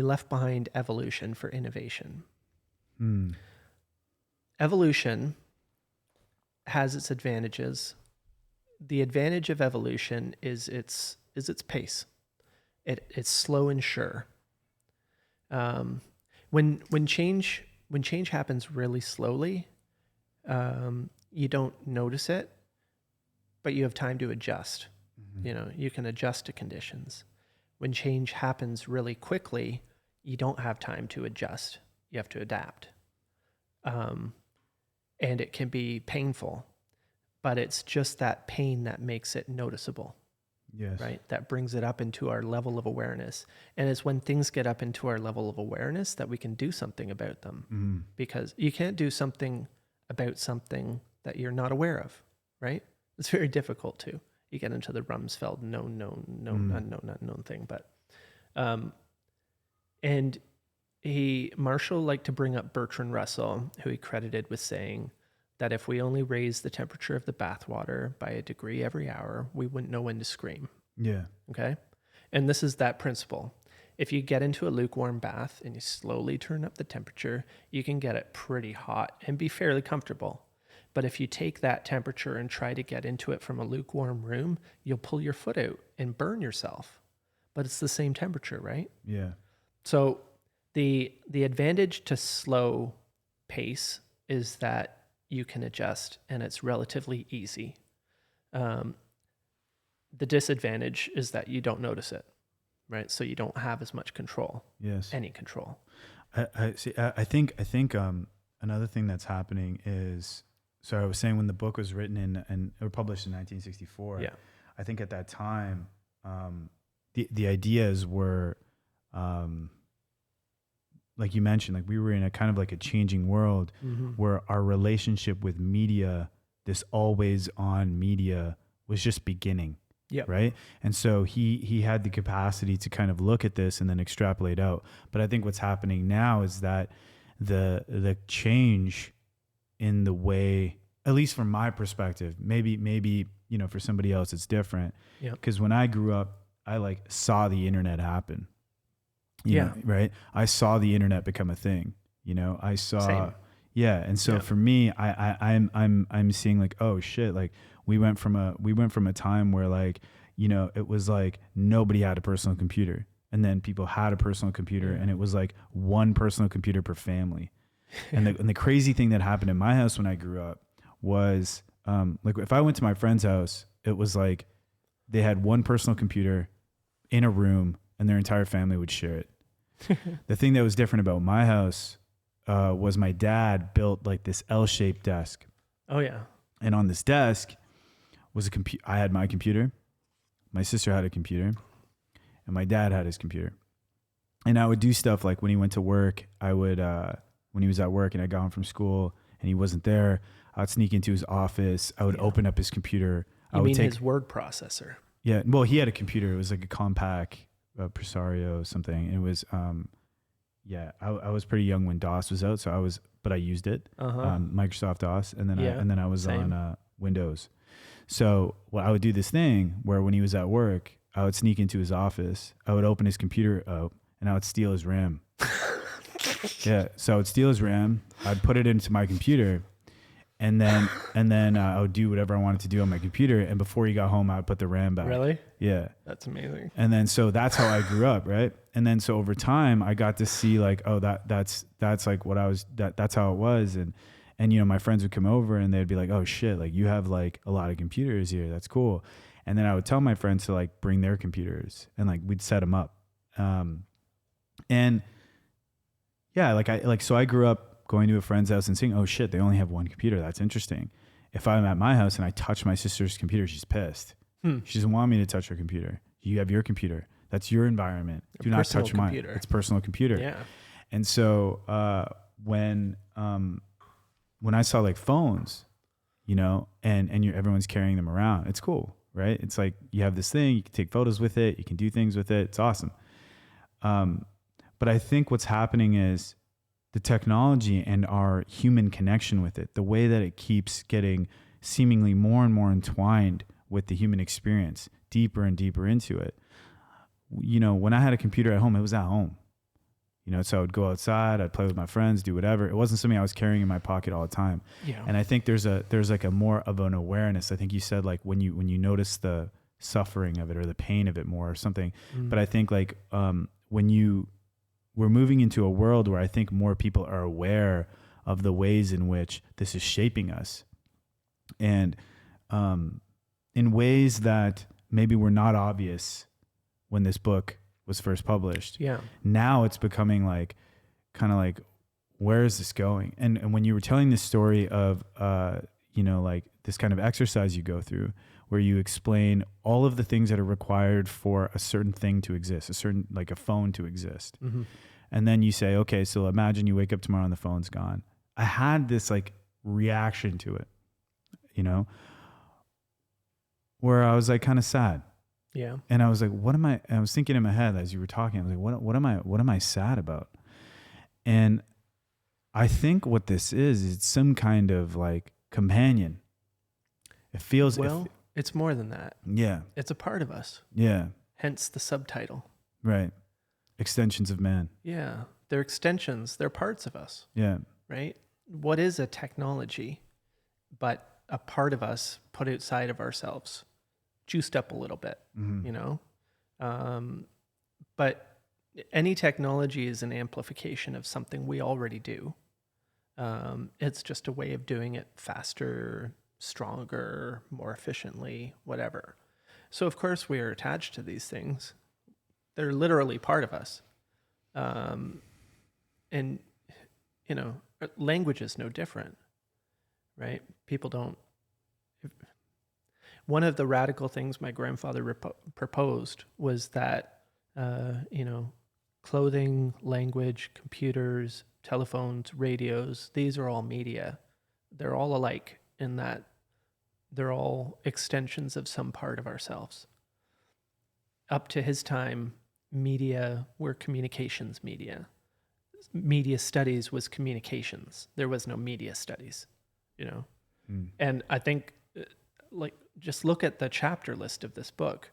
left behind evolution for innovation. Evolution has its advantages. The advantage of evolution is its pace. It's slow and sure. When change happens really slowly, you don't notice it, but you have time to adjust. You know, you can adjust to conditions. When change happens really quickly, you don't have time to adjust. You have to adapt. And it can be painful, but it's just that pain that makes it noticeable. Yes. Right? That brings it up into our level of awareness. And it's when things get up into our level of awareness that we can do something about them. Because you can't do something about something that you're not aware of, right? It's very difficult to. You get into the Rumsfeld unknown thing. But and Marshall liked to bring up Bertrand Russell, who he credited with saying that if we only raise the temperature of the bathwater by a degree every hour, we wouldn't know when to scream. Yeah. Okay? And this is that principle. If you get into a lukewarm bath and you slowly turn up the temperature, you can get it pretty hot and be fairly comfortable. But if you take that temperature and try to get into it from a lukewarm room, you'll pull your foot out and burn yourself. But it's the same temperature, right? Yeah. So the advantage to slow pace is that you can adjust and it's relatively easy. The disadvantage is that you don't notice it, right? So you don't have as much control. Yes. Any control. I see. I think another thing that's happening is, so I was saying when the book was written and it was published in 1964. Yeah. I think at that time, the ideas were, like you mentioned, like we were in a kind of like a changing world where our relationship with media, this always on media, was just beginning. Yeah. Right. And so he had the capacity to kind of look at this and then extrapolate out. But I think what's happening now is that the change in the way, at least from my perspective, maybe, you know, for somebody else, it's different. Yeah. Because when I grew up, I like saw the internet happen. You know, right. I saw the internet become a thing, you know, I saw, Same. yeah. And so for me, I'm seeing like, oh shit, like we went from a time where like, you know, it was like nobody had a personal computer, and then people had a personal computer and it was like one personal computer per family. And the crazy thing that happened in my house when I grew up was, like if I went to my friend's house, it was like they had one personal computer in a room and their entire family would share it. The thing that was different about my house was my dad built like this L-shaped desk. Oh yeah. And on this desk was a computer. I had my computer. My sister had a computer. And my dad had his computer. And I would do stuff like when he went to work, I would, when he was at work and I got home from school and he wasn't there, I would sneak into his office. I would open up his computer. You mean his word processor? Yeah. Well, he had a computer. It was like a Compaq Presario something. And it was, I was pretty young when DOS was out. But I used it, Microsoft DOS. And then I was on Windows. So I would do this thing where when he was at work, I would sneak into his office. I would open his computer up and I would steal his RAM. So I would steal his RAM. I'd put it into my computer, and then I would do whatever I wanted to do on my computer. And before he got home, I would put the RAM back. Really? Yeah. That's amazing. And then so that's how I grew up, right? And then so over time, I got to see like, oh, that's like what I was. That's how it was. And you know, my friends would come over and they'd be like, oh shit, like you have like a lot of computers here. That's cool. And then I would tell my friends to like bring their computers and like we'd set them up. And yeah, so I grew up going to a friend's house and saying, oh shit, they only have one computer. That's interesting. If I'm at my house and I touch my sister's computer, she's pissed. She doesn't want me to touch her computer. You have your computer. That's your environment. Do not touch mine. It's personal computer. Yeah. And so when I saw like phones, you know, and everyone's carrying them around, it's cool, right? It's like you have this thing, you can take photos with it, you can do things with it. It's awesome. But I think what's happening is the technology and our human connection with it, the way that it keeps getting seemingly more and more entwined with the human experience, deeper and deeper into it. You know, when I had a computer at home, it was at home. You know, so I would go outside, I'd play with my friends, do whatever. It wasn't something I was carrying in my pocket all the time. Yeah. And I think there's like a more of an awareness. I think you said like when you notice the suffering of it or the pain of it more or something. But I think like we're moving into a world where I think more people are aware of the ways in which this is shaping us. And in ways that maybe were not obvious when this book was first published. Yeah. Now it's becoming like, kind of like, where is this going? And when you were telling this story of, you know, like this kind of exercise you go through where you explain all of the things that are required for a certain thing to exist, like a phone to exist. Mm-hmm. And then you say, okay, so imagine you wake up tomorrow and the phone's gone. I had this like reaction to it, you know, where I was like kind of sad. Yeah. And I was like, I was thinking in my head as you were talking, I was like, what am I sad about? And I think what this is, it's some kind of like companion. It feels, it's more than that. Yeah. It's a part of us. Yeah. Hence the subtitle. Right. Extensions of man. Yeah. They're extensions. They're parts of us. Yeah. Right? What is a technology but a part of us put outside of ourselves, juiced up a little bit, you know? But any technology is an amplification of something we already do. It's just a way of doing it faster, stronger, more efficiently, whatever. So of course we are attached to these things. They're literally part of us. And, you know, language is no different, right? People don't. One of the radical things my grandfather proposed was that, you know, clothing, language, computers, telephones, radios, these are all media. They're all alike in that they're all extensions of some part of ourselves. Up to his time, media were communications media. Media studies was communications. There was no media studies, you know? And I think, like, just look at the chapter list of this book.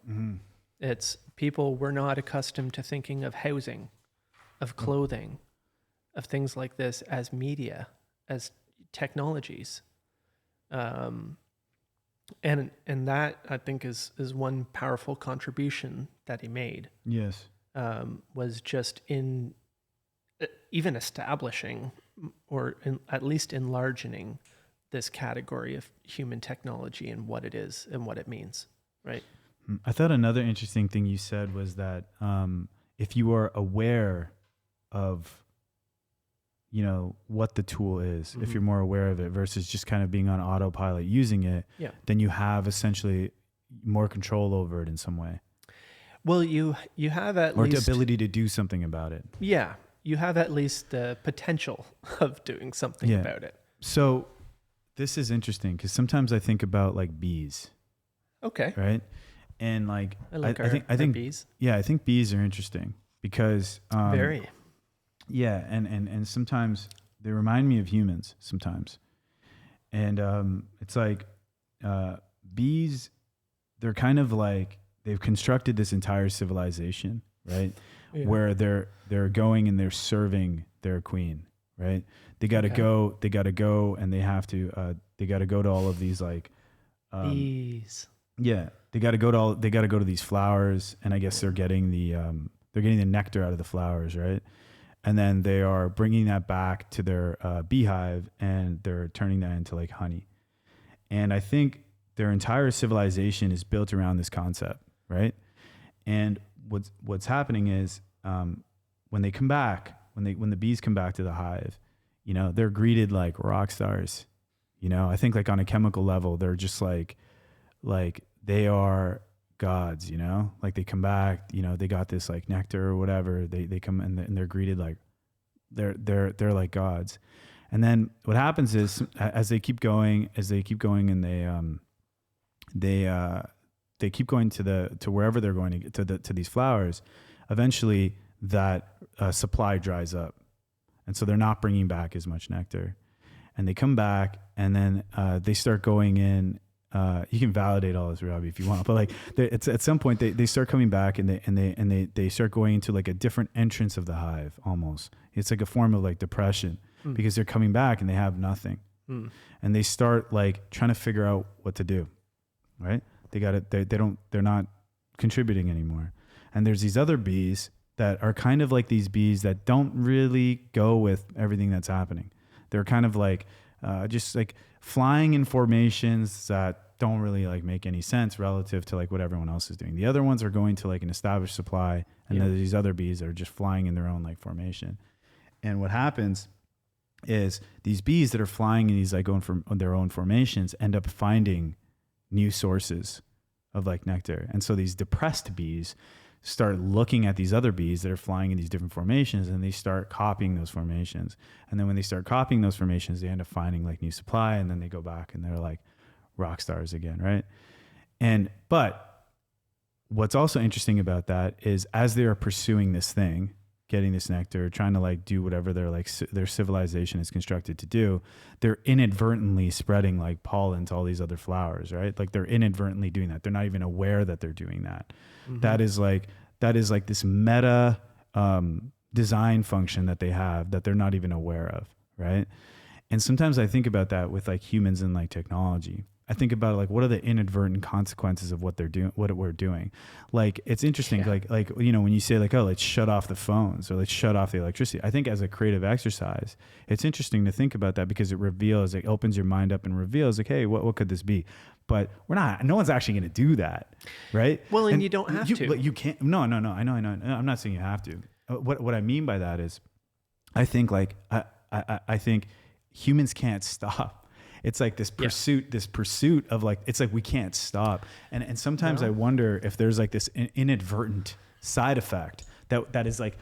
It's people were not accustomed to thinking of housing, of clothing, of things like this as media, as technologies. And that, I think, is one powerful contribution that he made. Yes. Was just in even establishing or at least enlarging this category of human technology and what it is and what it means, right? I thought another interesting thing you said was that if you are aware of you know, what the tool is, if you're more aware of it versus just kind of being on autopilot using it, then you have essentially more control over it in some way. Well, you have at or least the ability to do something about it. Yeah, you have at least the potential of doing something about it. So this is interesting because sometimes I think about like bees. Okay. Right. And like, I think bees. Yeah, I think bees are interesting because, Very. Yeah. And sometimes they remind me of humans sometimes. And, it's like, bees, they're kind of like, they've constructed this entire civilization, right? Where they're going and they're serving their queen, right? They got to go and they have to, they got to go to all of these like, bees. Yeah. They got to go to these flowers, and I guess they're getting the nectar out of the flowers, right? And then they are bringing that back to their beehive, and they're turning that into like honey. And I think their entire civilization is built around this concept, right? And what's happening is when they come back, when the bees come back to the hive, you know, they're greeted like rock stars. You know, I think like on a chemical level, they're just like they are gods, you know, like they come back, you know, they got this like nectar or whatever. They come and they're greeted like they're like gods. And then what happens is as they keep going and they keep going to wherever they're going to these flowers, eventually that supply dries up. And so they're not bringing back as much nectar, and they come back and then they start going in. You can validate all this, Robbie, if you want, but like it's at some point they start coming back and they start going into like a different entrance of the hive. Almost, it's like a form of like depression because they're coming back and they have nothing, and they start like trying to figure out what to do. Right? They're not contributing anymore, and there's these other bees that are kind of like these bees that don't really go with everything that's happening. They're kind of like just like flying in formations that don't really like make any sense relative to like what everyone else is doing. The other ones are going to like an established supply, and then these other bees are just flying in their own like formation. And what happens is these bees that are flying in these like going from their own formations end up finding new sources of like nectar. And so these depressed bees start looking at these other bees that are flying in these different formations, and they start copying those formations. And then when they start copying those formations, they end up finding like new supply, and then they go back and they're like rock stars again, right? But what's also interesting about that is as they are pursuing this thing, getting this nectar, trying to like do whatever their civilization is constructed to do, they're inadvertently spreading like pollen to all these other flowers, right? Like they're inadvertently doing that. They're not even aware that they're doing that. That is like this meta design function that they have that they're not even aware of, right? And sometimes I think about that with like humans and like technology. I think about like what are the inadvertent consequences of what they're doing, what we're doing. Like it's interesting, like you know, when you say like, oh, let's shut off the phones or let's shut off the electricity. I think as a creative exercise, it's interesting to think about that because it opens your mind up and reveals like, hey, what could this be? But no one's actually going to do that, right? Well, and you don't have to. But you can't. No. I know. I'm not saying you have to. What I mean by that is, I think like I think humans can't stop. It's like this pursuit of like, it's like we can't stop. And sometimes I wonder if there's like this inadvertent side effect that is like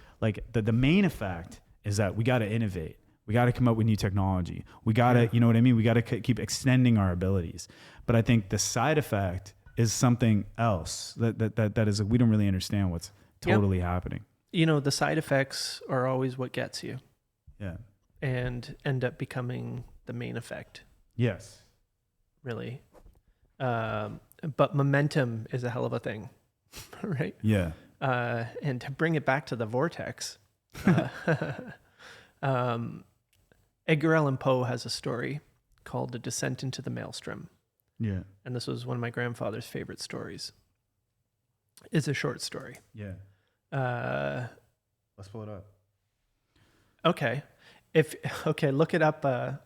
the main effect is that we got to innovate. We got to come up with new technology. We got to, you know what I mean? We got to keep extending our abilities. But I think the side effect is something else that is, we don't really understand what's totally happening. You know, the side effects are always what gets you. Yeah. And end up becoming the main effect. Yes. Really. But momentum is a hell of a thing, right? Yeah. And to bring it back to the vortex, Edgar Allan Poe has a story called The Descent into the Maelstrom. Yeah. And this was one of my grandfather's favorite stories. It's a short story. Yeah. Let's pull it up. Okay. Look it up.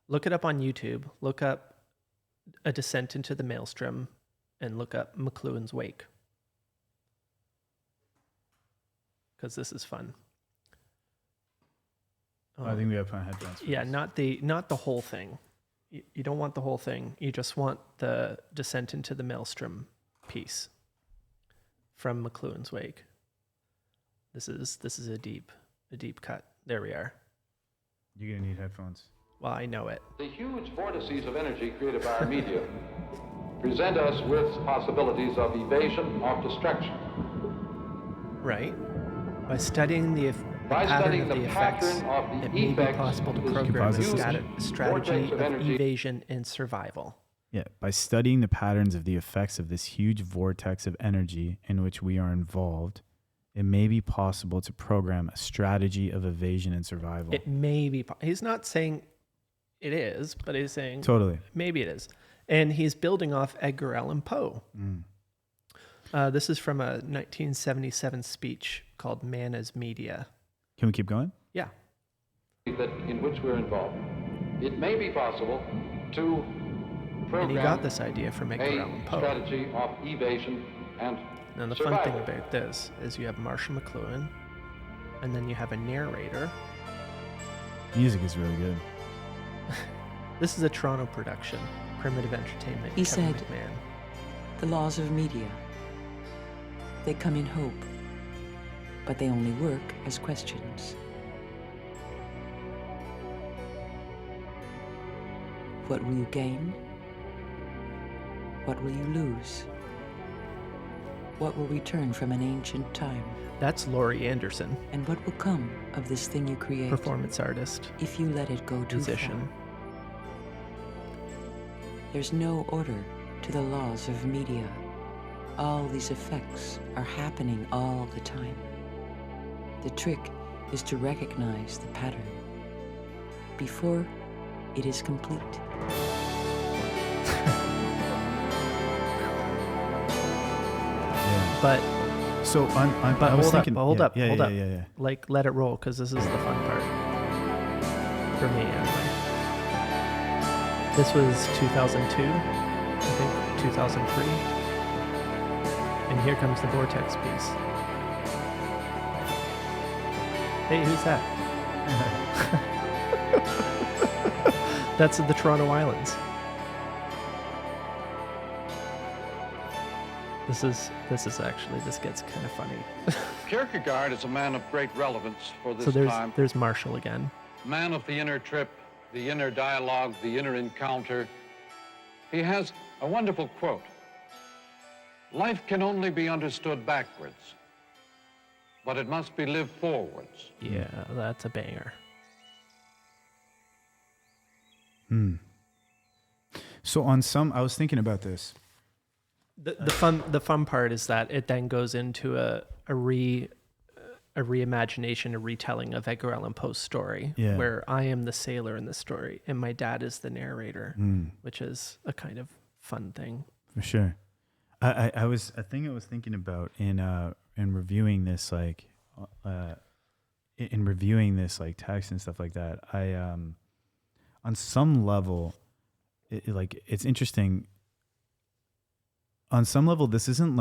Look it up on YouTube. Look up A Descent into the Maelstrom and look up McLuhan's Wake. Because this is fun. I think we have to put on headphones. For Yeah, this. not the whole thing. You don't want the whole thing. You just want the descent into the maelstrom piece from McLuhan's Wake. This is a deep cut. There we are. You're gonna need headphones. Well, I know it. The huge vortices of energy created by our media present us with possibilities of evasion, of destruction. Right. By studying the pattern of the effects, it may be possible to program a strategy of evasion and survival. Yeah, by studying the patterns of the effects of this huge vortex of energy in which we are involved, it may be possible to program a strategy of evasion and survival. It may be. He's not saying it is, but he's saying Totally. maybe it is. And he's building off Edgar Allan Poe. This is from a 1977 speech called Man as Media. Can we keep going? Yeah. That in which we're involved. It may be possible to program And he got this idea from Edgar Allan a Poe. strategy of evasion and And the survival. fun thing about this is you have Marshall McLuhan, and then you have a narrator. Music is really good. This is a Toronto production, Primitive Entertainment. He Kevin said, McMahon. The laws of media. They come in hope, but they only work as questions. What will you gain? What will you lose? What will return from an ancient time? That's Laurie Anderson, And what will come of this thing you create performance artist, if you let it go too musician. far? There's no order to the laws of media. All these effects are happening all the time. The trick is to recognize the pattern before it is complete. But So But I was hold up, thinking, hold yeah, up, yeah, hold yeah, up. yeah, yeah. Like, let it roll, because this is the fun part. For me, anyway. This was 2002, I think, 2003. And here comes the Vortex piece. Hey, who's that? That's the Toronto Islands. This gets kind of funny. Kierkegaard is a man of great relevance for this So time. there's Marshall again. Man of the inner trip, the inner dialogue, the inner encounter. He has a wonderful quote. Life can only be understood backwards, but it must be lived forwards. Yeah, that's a banger. So I was thinking about this. The fun part is that it then goes into a reimagination, a retelling of Edgar Allan Poe's story, Yeah. where I am the sailor in the story and my dad is the narrator, which is a kind of fun thing. For sure. I was thinking about in reviewing this like text and stuff like that. I on some level it's interesting. On some level, this isn't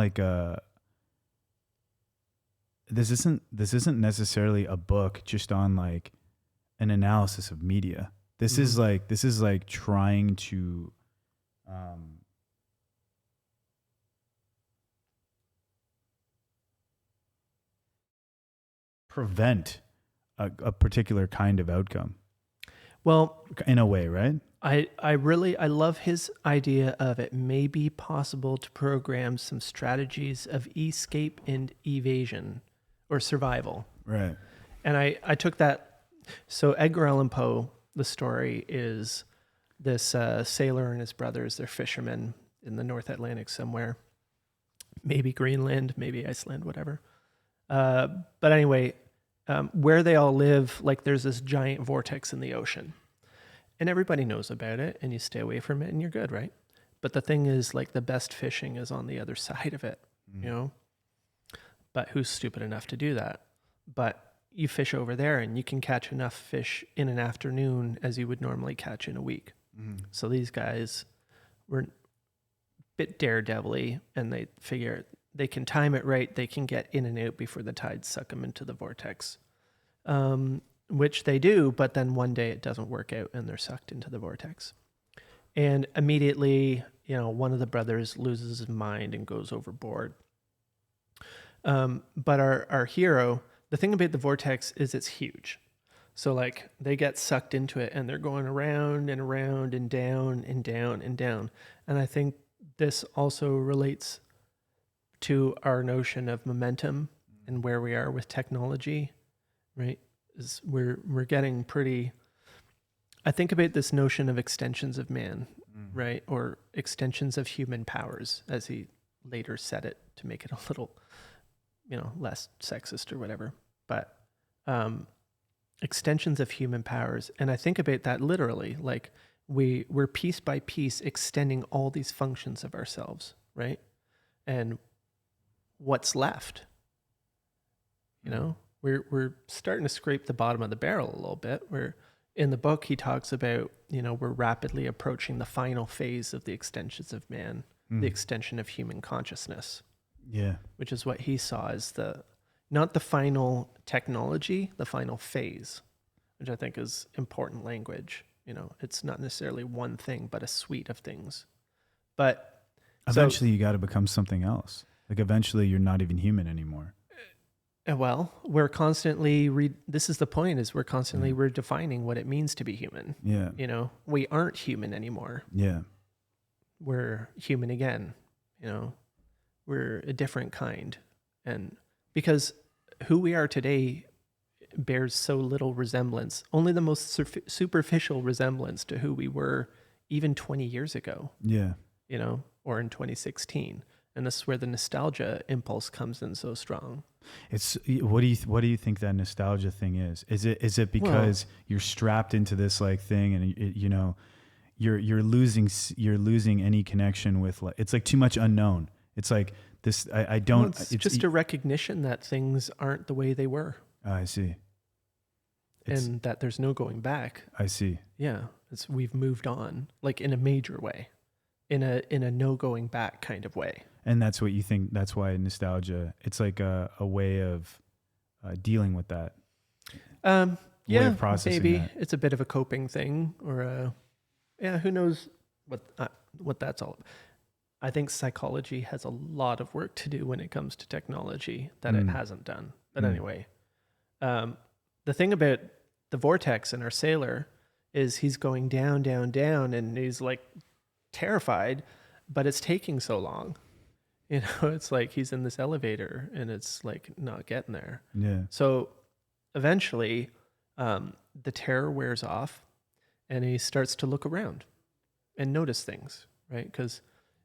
necessarily a book just on like an analysis of media. This is like trying to prevent a particular kind of outcome. Well, In a way, right? I love his idea of it may be possible to program some strategies of escape and evasion or survival. Right. And I took that. So Edgar Allan Poe, the story is this sailor and his brothers, they're fishermen in the North Atlantic somewhere, maybe Greenland, maybe Iceland, whatever. But anyway, where they all live, like there's this giant vortex in the ocean. And everybody knows about it, and you stay away from it, and you're good, right? But the thing is, like, the best fishing is on the other side of it, you know? But who's stupid enough to do that? But you fish over there, and you can catch enough fish in an afternoon as you would normally catch in a week. So these guys were a bit daredevil-y, and they figure they can time it right. They can get in and out before the tides suck them into the vortex. which they do, but then one day it doesn't work out and they're sucked into the vortex. And immediately, one of the brothers loses his mind and goes overboard. But our hero, the thing about the vortex is it's huge. So like they get sucked into it and they're going around and around and down and down and down. And I think this also relates to our notion of momentum and where we are with technology, right? Is we're getting pretty, I think about this notion of extensions of man, right? Or extensions of human powers, as he later said it to make it a little, less sexist or whatever. But extensions of human powers. And I think about that literally, like we're piece by piece extending all these functions of ourselves, right? And what's left? We're starting to scrape the bottom of the barrel a little bit. Where in the book he talks about, we're rapidly approaching the final phase of the extensions of man, the extension of human consciousness. Yeah. Which is what he saw as not the final technology, the final phase, which I think is important language. It's not necessarily one thing, but a suite of things. But eventually you got to become something else. Like eventually you're not even human anymore. Well, we're constantly, this is the point, is we're constantly redefining what it means to be human. Yeah. We aren't human anymore. Yeah. We're human again. We're a different kind. And because who we are today bears so little resemblance, only the most superficial resemblance to who we were even 20 years ago. Yeah. Or in 2016. And this is where the nostalgia impulse comes in so strong. It's what do you think that nostalgia thing is? Is it because you're strapped into this like thing and you're losing any connection with it's like too much unknown. It's like this I don't it's just a recognition that things aren't the way they were. I see. And that there's no going back. I see. Yeah, we've moved on, like in a major way, in a no going back kind of way. And that's what you think. That's why nostalgia. It's like a way of dealing with that. Yeah, of processing maybe that. It's a bit of a coping thing, or who knows what that's all about. I think psychology has a lot of work to do when it comes to technology that it hasn't done. But anyway, the thing about the vortex and our sailor is he's going down, down, down, and he's like terrified, but it's taking so long. It's like he's in this elevator and it's like not getting there. Yeah. So eventually the terror wears off and he starts to look around and notice things, right? Because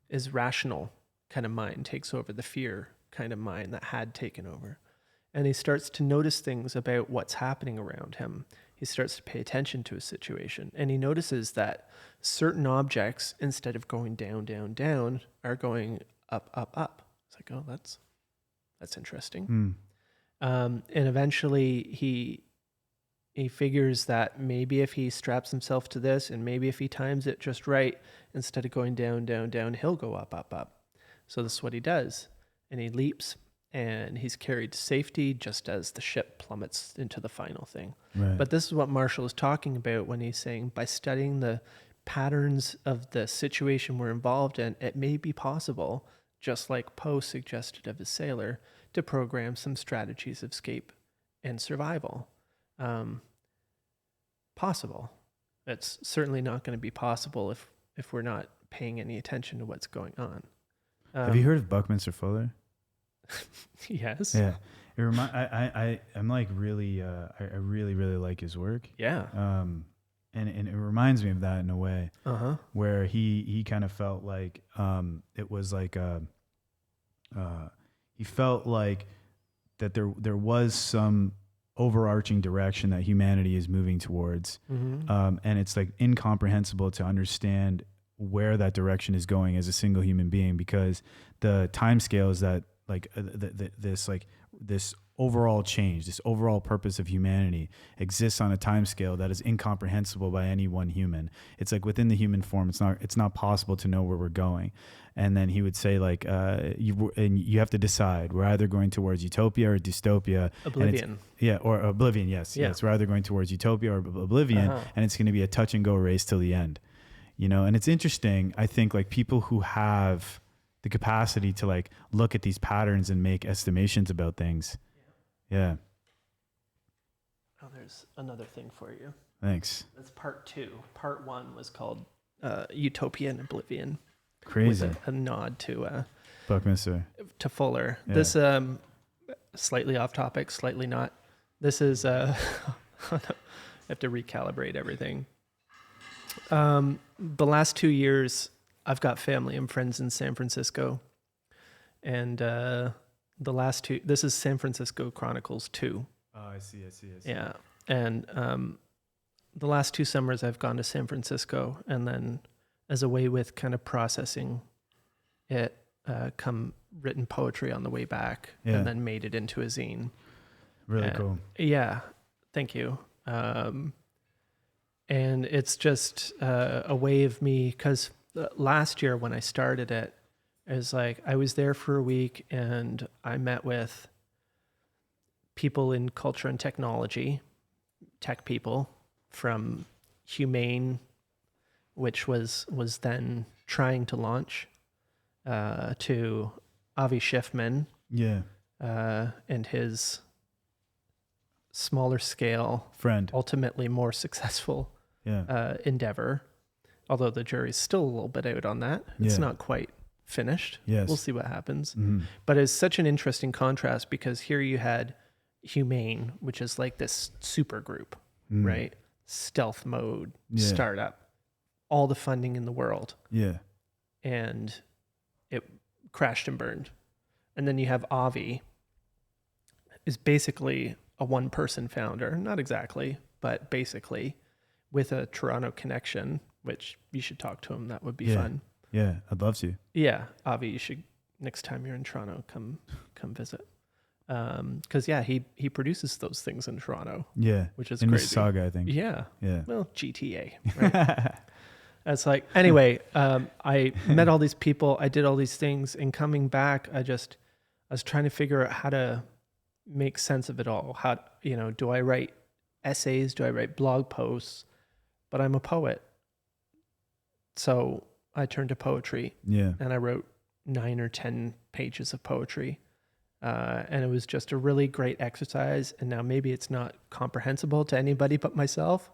his rational kind of mind takes over the fear kind of mind that had taken over. And he starts to notice things about what's happening around him. He starts to pay attention to a situation and he notices that certain objects, instead of going down, down, down, are going up, up, up. It's like, oh, that's interesting. And eventually he figures that maybe if he straps himself to this and maybe if he times it just right, instead of going down, down, down, he'll go up, up, up. So this is what he does. And he leaps and he's carried to safety just as the ship plummets into the final thing. Right. But this is what Marshall is talking about when he's saying by studying the patterns of the situation we're involved in, it may be possible, just like Poe suggested of his sailor, to program some strategies of escape and survival. Possible. It's certainly not going to be possible if we're not paying any attention to what's going on. Have you heard of Buckminster Fuller? Yes. Yeah. I'm like really, I really, really like his work. Yeah. And it reminds me of that in a way, where he kind of felt like it was like he felt like that there was some overarching direction that humanity is moving towards, and it's like incomprehensible to understand where that direction is going as a single human being, because the timescales that like this like this overall change, this overall purpose of humanity exists on a time scale that is incomprehensible by any one human. It's like within the human form, it's not possible to know where we're going. And then he would say like, you have to decide, we're either going towards utopia or dystopia. Oblivion. Or oblivion. Yes. Yeah. Yes. We're either going towards utopia or oblivion, and it's going to be a touch and go race till the end, you know? And it's interesting. I think like people who have the capacity to like look at these patterns and make estimations about things. Yeah. Oh, there's another thing for you. Thanks. That's part 2. Part 1 was called Utopia and Oblivion. Crazy. With a nod to Buckminster. To Fuller. Yeah. This slightly off topic, slightly not. This is I have to recalibrate everything. The last 2 years, I've got family and friends in San Francisco, and the last 2. This is San Francisco Chronicles 2. Oh, I see. Yeah, and the last 2 summers I've gone to San Francisco, and then as a way with kind of processing it, come written poetry on the way back, and then made it into a zine. Really cool. Yeah, thank you. And it's just a way of me, because last year when I started it, it was like I was there for a week and I met with people in culture and technology, tech people from Humane, which was then trying to launch, to Avi Schiffman, and his smaller scale, friend, ultimately more successful endeavor. Although the jury's still a little bit out on that. It's not quite finished. Yes. We'll see what happens. Mm-hmm. But it's such an interesting contrast because here you had Humane, which is like this super group, right? Stealth mode, startup, all the funding in the world. Yeah. And it crashed and burned. And then you have Avi, is basically a one-person founder. Not exactly, but basically with a Toronto connection, which you should talk to him. That would be fun. Yeah, I'd love to. Yeah, Avi, you should, next time you're in Toronto, come visit. Because he produces those things in Toronto. Yeah, which is in crazy. Mississauga, I think. Yeah. Well, GTA. Right? It's like, anyway, I met all these people. I did all these things, and coming back, I was trying to figure out how to make sense of it all. How, do I write essays? Do I write blog posts? But I'm a poet, so I turned to poetry. Yeah, and I wrote 9 or 10 pages of poetry. And it was just a really great exercise. And now maybe it's not comprehensible to anybody but myself.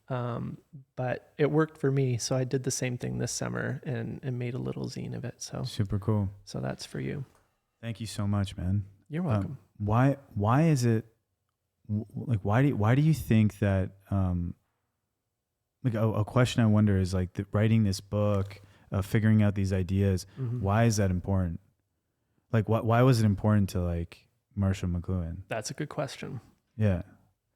But it worked for me. So I did the same thing this summer and made a little zine of it. So super cool. So that's for you. Thank you so much, man. You're welcome. Why is it like, why do you think that, like a question I wonder is like writing this book, figuring out these ideas, why is that important? Like, why was it important to like Marshall McLuhan? That's a good question. Yeah,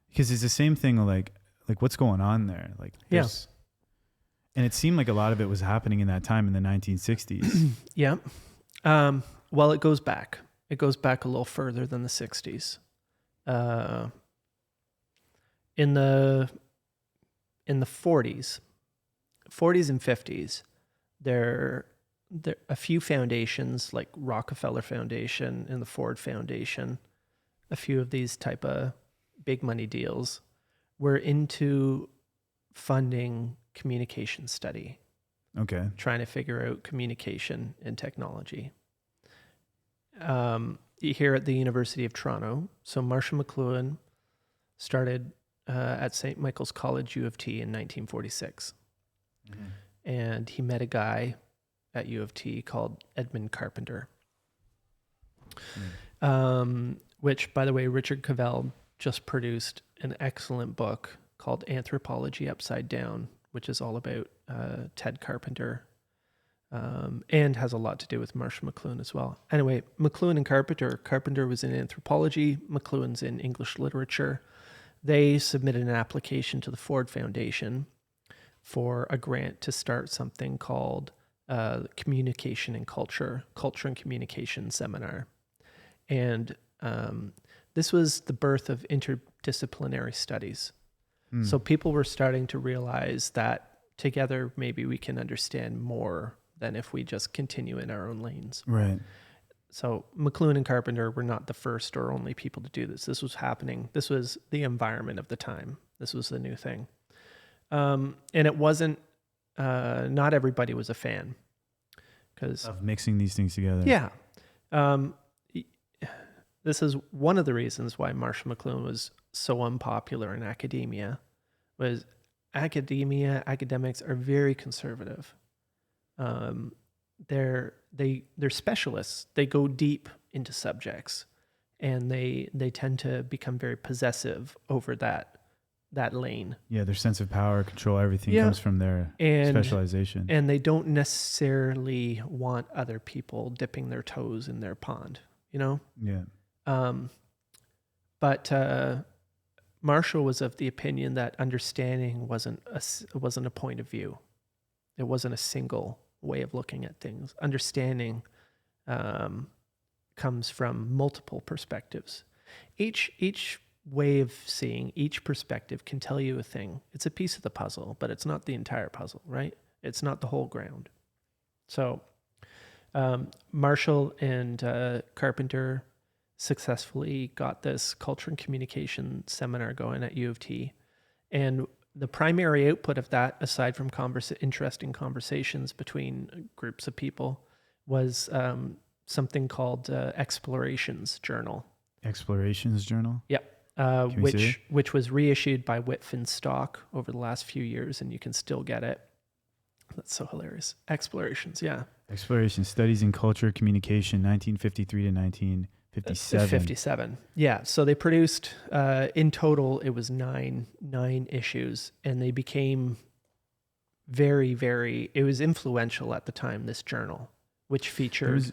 because it's the same thing. Like what's going on there? Like, and it seemed like a lot of it was happening in that time in the 1960s. Yeah. Well, it goes back. It goes back a little further than the 60s. In the 40s and 50s, there a few foundations like Rockefeller Foundation and the Ford Foundation, a few of these type of big money deals were into funding communication study. Okay. Trying to figure out communication and technology. Here at the University of Toronto, so Marshall McLuhan started at St. Michael's College, U of T in 1946. And he met a guy at U of T called Edmund Carpenter, which, by the way, Richard Cavell just produced an excellent book called Anthropology Upside Down, which is all about Ted Carpenter, and has a lot to do with Marshall McLuhan as well. Anyway, McLuhan and Carpenter was in anthropology, McLuhan's in English literature. They submitted an application to the Ford Foundation for a grant to start something called Communication and Culture and Communication Seminar. And this was the birth of interdisciplinary studies. So people were starting to realize that together maybe we can understand more than if we just continue in our own lanes. Right. So McLuhan and Carpenter were not the first or only people to do this. This was happening. This was the environment of the time. This was the new thing. And it wasn't, not everybody was a fan. Of mixing these things together. Yeah. This is one of the reasons why Marshall McLuhan was so unpopular in academia, was academics are very conservative. They're specialists. They go deep into subjects, and they tend to become very possessive over that lane. Yeah, their sense of power, control, everything comes from their specialization. And they don't necessarily want other people dipping their toes in their pond, you know? Yeah. But Marshall was of the opinion that understanding wasn't a point of view. It wasn't a single way of looking at things. Understanding comes from multiple perspectives. Each way of seeing, each perspective can tell you a thing. It's a piece of the puzzle, but it's not the entire puzzle, right? It's not the whole ground. So Marshall and Carpenter successfully got this culture and communication seminar going at U of T. And the primary output of that, aside from interesting conversations between groups of people, was something called Explorations Journal. Explorations Journal? Yep. Which was reissued by Whitfin Stock over the last few years, and you can still get it. That's so hilarious. Explorations, yeah. Explorations, Studies in Culture, Communication, 1953 to 1957. 57. Yeah. So they produced, in total, it was nine issues, and they became very, very, it was influential at the time, this journal, which featured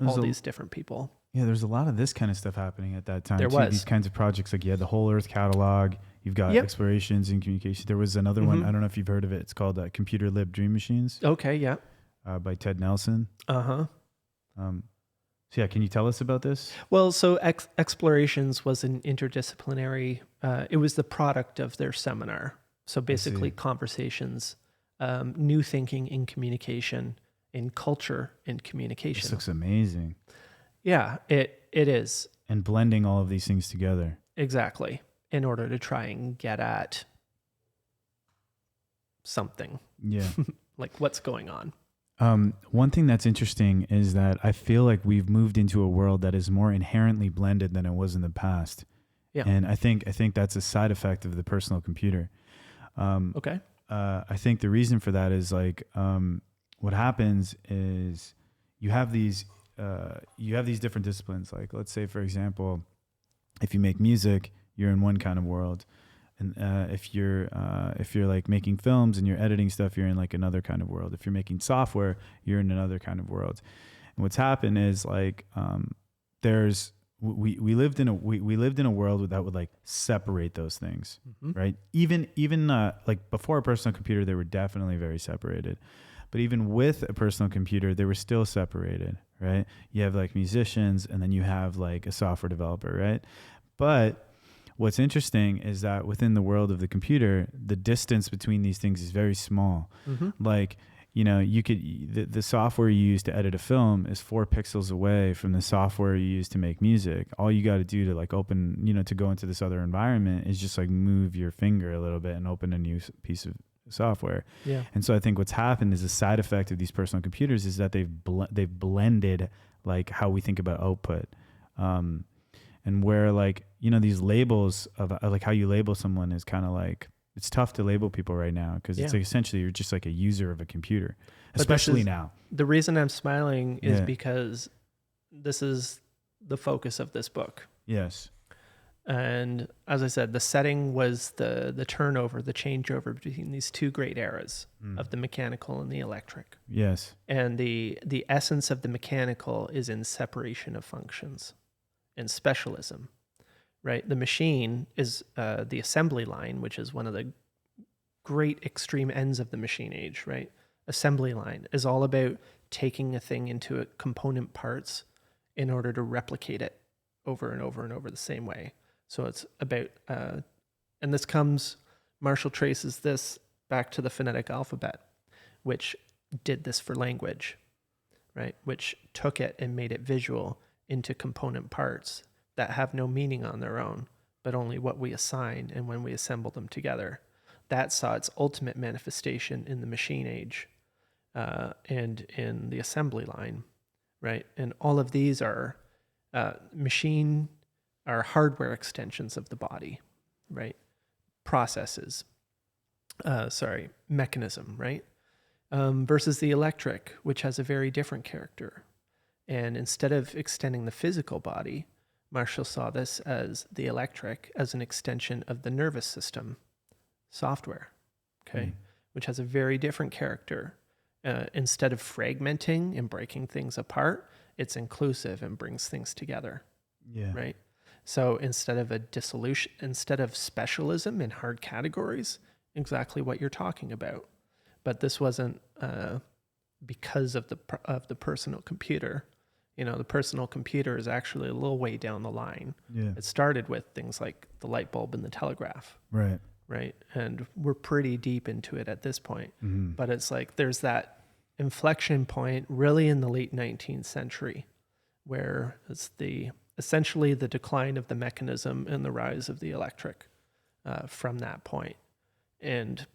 all these different people. Yeah, there's a lot of this kind of stuff happening at that time. There was. These kinds of projects, like you had the Whole Earth Catalog, you've got Explorations in Communication. There was another one, I don't know if you've heard of it. It's called Computer Lib Dream Machines. Okay, yeah. By Ted Nelson. Uh-huh. So yeah, can you tell us about this? Well, so Explorations was an interdisciplinary, it was the product of their seminar. So basically conversations, new thinking in communication, in culture and communication. This looks amazing. Yeah, it is. And blending all of these things together. Exactly. In order to try and get at something. Yeah. Like what's going on. One thing that's interesting is that I feel like we've moved into a world that is more inherently blended than it was in the past. Yeah. And I think that's a side effect of the personal computer. Okay. I think the reason for that is like, what happens is you have these different disciplines. Like, let's say, for example, if you make music, you're in one kind of world. And if you're like making films and you're editing stuff, you're in like another kind of world. If you're making software, you're in another kind of world. And what's happened is like we lived in a world that would like separate those things, right? Even like before a personal computer, they were definitely very separated. But even with a personal computer, they were still separated, right? You have like musicians, and then you have like a software developer, right? But what's interesting is that within the world of the computer, the distance between these things is very small. Like, you know, the software you use to edit a film is 4 pixels away from the software you use to make music. All you got to do to like open, you know, to go into this other environment is just like move your finger a little bit and open a new piece of software. Yeah. And so I think what's happened is a side effect of these personal computers is that they've blended like how we think about output. And where like, you know, these labels of like how you label someone is kind of like, it's tough to label people right now because it's like essentially you're just like a user of a computer, especially now. The reason I'm smiling is because this is the focus of this book. Yes. And as I said, the setting was the turnover, the changeover between these two great eras of the mechanical and the electric. Yes. And the essence of the mechanical is in separation of functions and specialism, right? The machine is the assembly line, which is one of the great extreme ends of the machine age, right? Assembly line is all about taking a thing into component parts in order to replicate it over and over and over the same way. So it's about, and Marshall traces this back to the phonetic alphabet, which did this for language, right? Which took it and made it visual into component parts that have no meaning on their own, but only what we assign and when we assemble them together. That saw its ultimate manifestation in the machine age and in the assembly line, right? And all of these are hardware extensions of the body, right? Mechanism, right? Versus the electric, which has a very different character. And instead of extending the physical body, Marshall saw this as the electric as an extension of the nervous system software, okay, which has a very different character. Instead of fragmenting and breaking things apart, it's inclusive and brings things together. Yeah. Right. So instead of instead of specialism in hard categories, exactly what you're talking about. But this wasn't because of the personal computer. You know, the personal computer is actually a little way down the line. Yeah. It started with things like the light bulb and the telegraph. Right. Right. And we're pretty deep into it at this point. Mm-hmm. But it's like there's that inflection point really in the late 19th century where it's essentially the decline of the mechanism and the rise of the electric from that point. And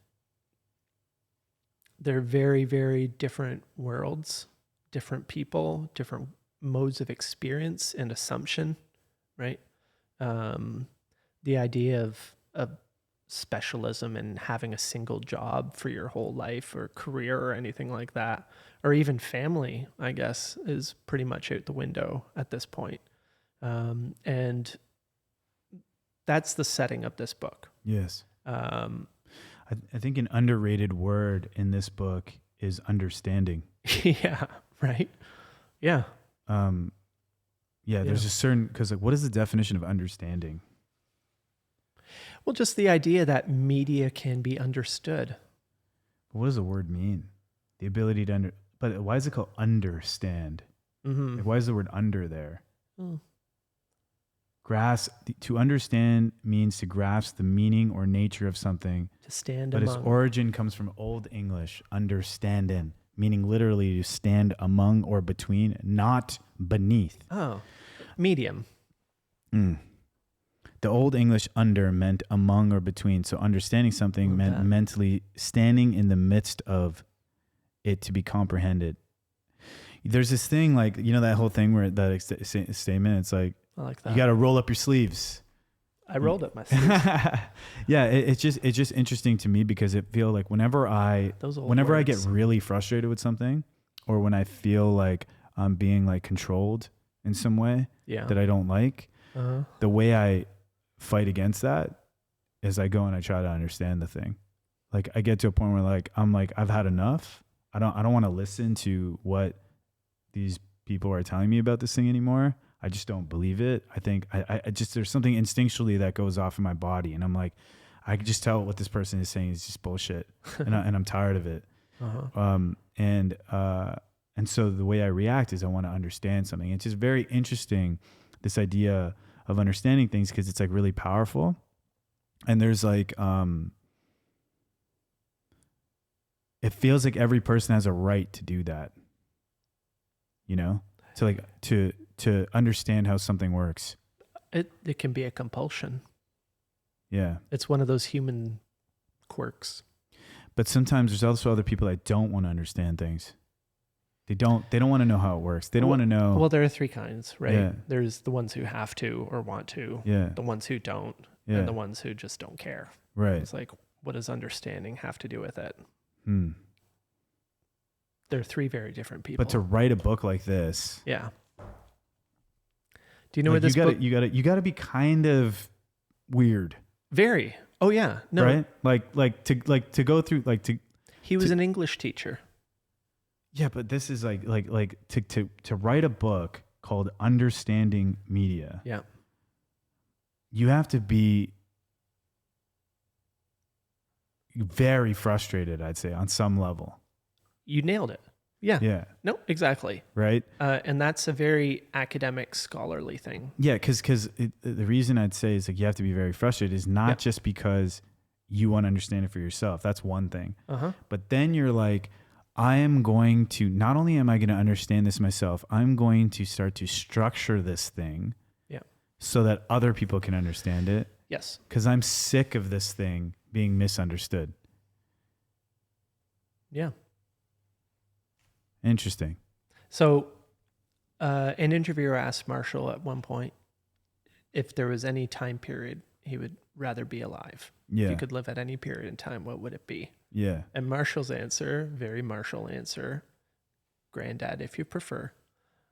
they're very, very different worlds, different people, different modes of experience and assumption, right? The idea of specialism and having a single job for your whole life or career or anything like that, or even family, I guess, is pretty much out the window at this point. And that's the setting of this book. Yes. I think an underrated word in this book is understanding. Yeah. Right. Yeah. There's a certain, because like, what is the definition of understanding? Well, just the idea that media can be understood. What does the word mean? The ability to but why is it called understand? Mm-hmm. Like, why is the word under there? To understand means to grasp the meaning or nature of something. To stand but among. Its origin comes from Old English, understanding, meaning literally to stand among or between, not beneath. Oh, medium. The Old English under meant among or between. So understanding something meant mentally standing in the midst of it to be comprehended. There's this thing like, you know, that whole thing where that statement, it's like, I like that. You got to roll up your sleeves. I rolled up my sleeves. Yeah. It's just interesting to me because it feels like whenever I get really frustrated with something, or when I feel like I'm being like controlled in some way that I don't like, the way I fight against that is I go and I try to understand the thing. Like I get to a point where like I'm like I've had enough. I don't want to listen to what these people are telling me about this thing anymore. I just don't believe it. I think I just there's something instinctually that goes off in my body, and I'm like, I can just tell what this person is saying is just bullshit, and I'm tired of it. And so the way I react is I want to understand something. It's just very interesting, this idea of understanding things, because it's like really powerful. And there's like, it feels like every person has a right to do that, you know, to understand how something works. It can be a compulsion. Yeah. It's one of those human quirks. But sometimes there's also other people that don't want to understand things. They don't want to know how it works. They don't want to know. Well, there are three kinds, right? Yeah. There's the ones who have to or want to. Yeah. The ones who don't. Yeah. And the ones who just don't care. Right. It's like, what does understanding have to do with it? They're three very different people. But to write a book like this. Yeah. Do you know like where this book? You gotta be kind of weird. Very. Oh yeah. No. Right? To go through He was an English teacher. Yeah, but this is like to write a book called Understanding Media. Yeah. You have to be very frustrated, I'd say, on some level. You nailed it. Yeah. Yeah. No, exactly. Right. And that's a very academic, scholarly thing. Yeah. Because the reason I'd say is like you have to be very frustrated is not just because you want to understand it for yourself. That's one thing. But then you're like, I am going to, not only am I going to understand this myself, I'm going to start to structure this thing so that other people can understand it. Yes. Because I'm sick of this thing being misunderstood. Yeah. Interesting. So an interviewer asked Marshall at one point if there was any time period he would rather be alive. Yeah. If you could live at any period in time, what would it be? Yeah. And Marshall's answer, very Marshall answer, granddad if you prefer,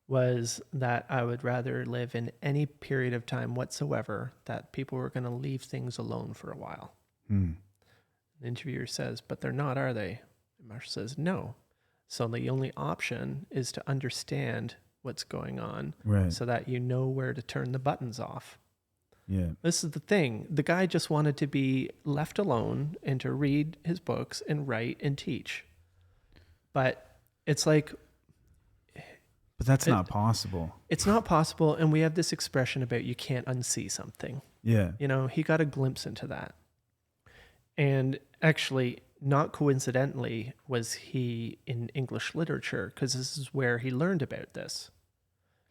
was that I would rather live in any period of time whatsoever that people were going to leave things alone for a while. The interviewer says, but they're not, are they? And Marshall says, no. So the only option is to understand what's going on so that you know where to turn the buttons off. Yeah. This is the thing. The guy just wanted to be left alone and to read his books and write and teach. But it's like... But that's not possible. It's not possible. And we have this expression about you can't unsee something. Yeah. You know, he got a glimpse into that. And actually, not coincidentally, was he in English literature, because this is where he learned about this.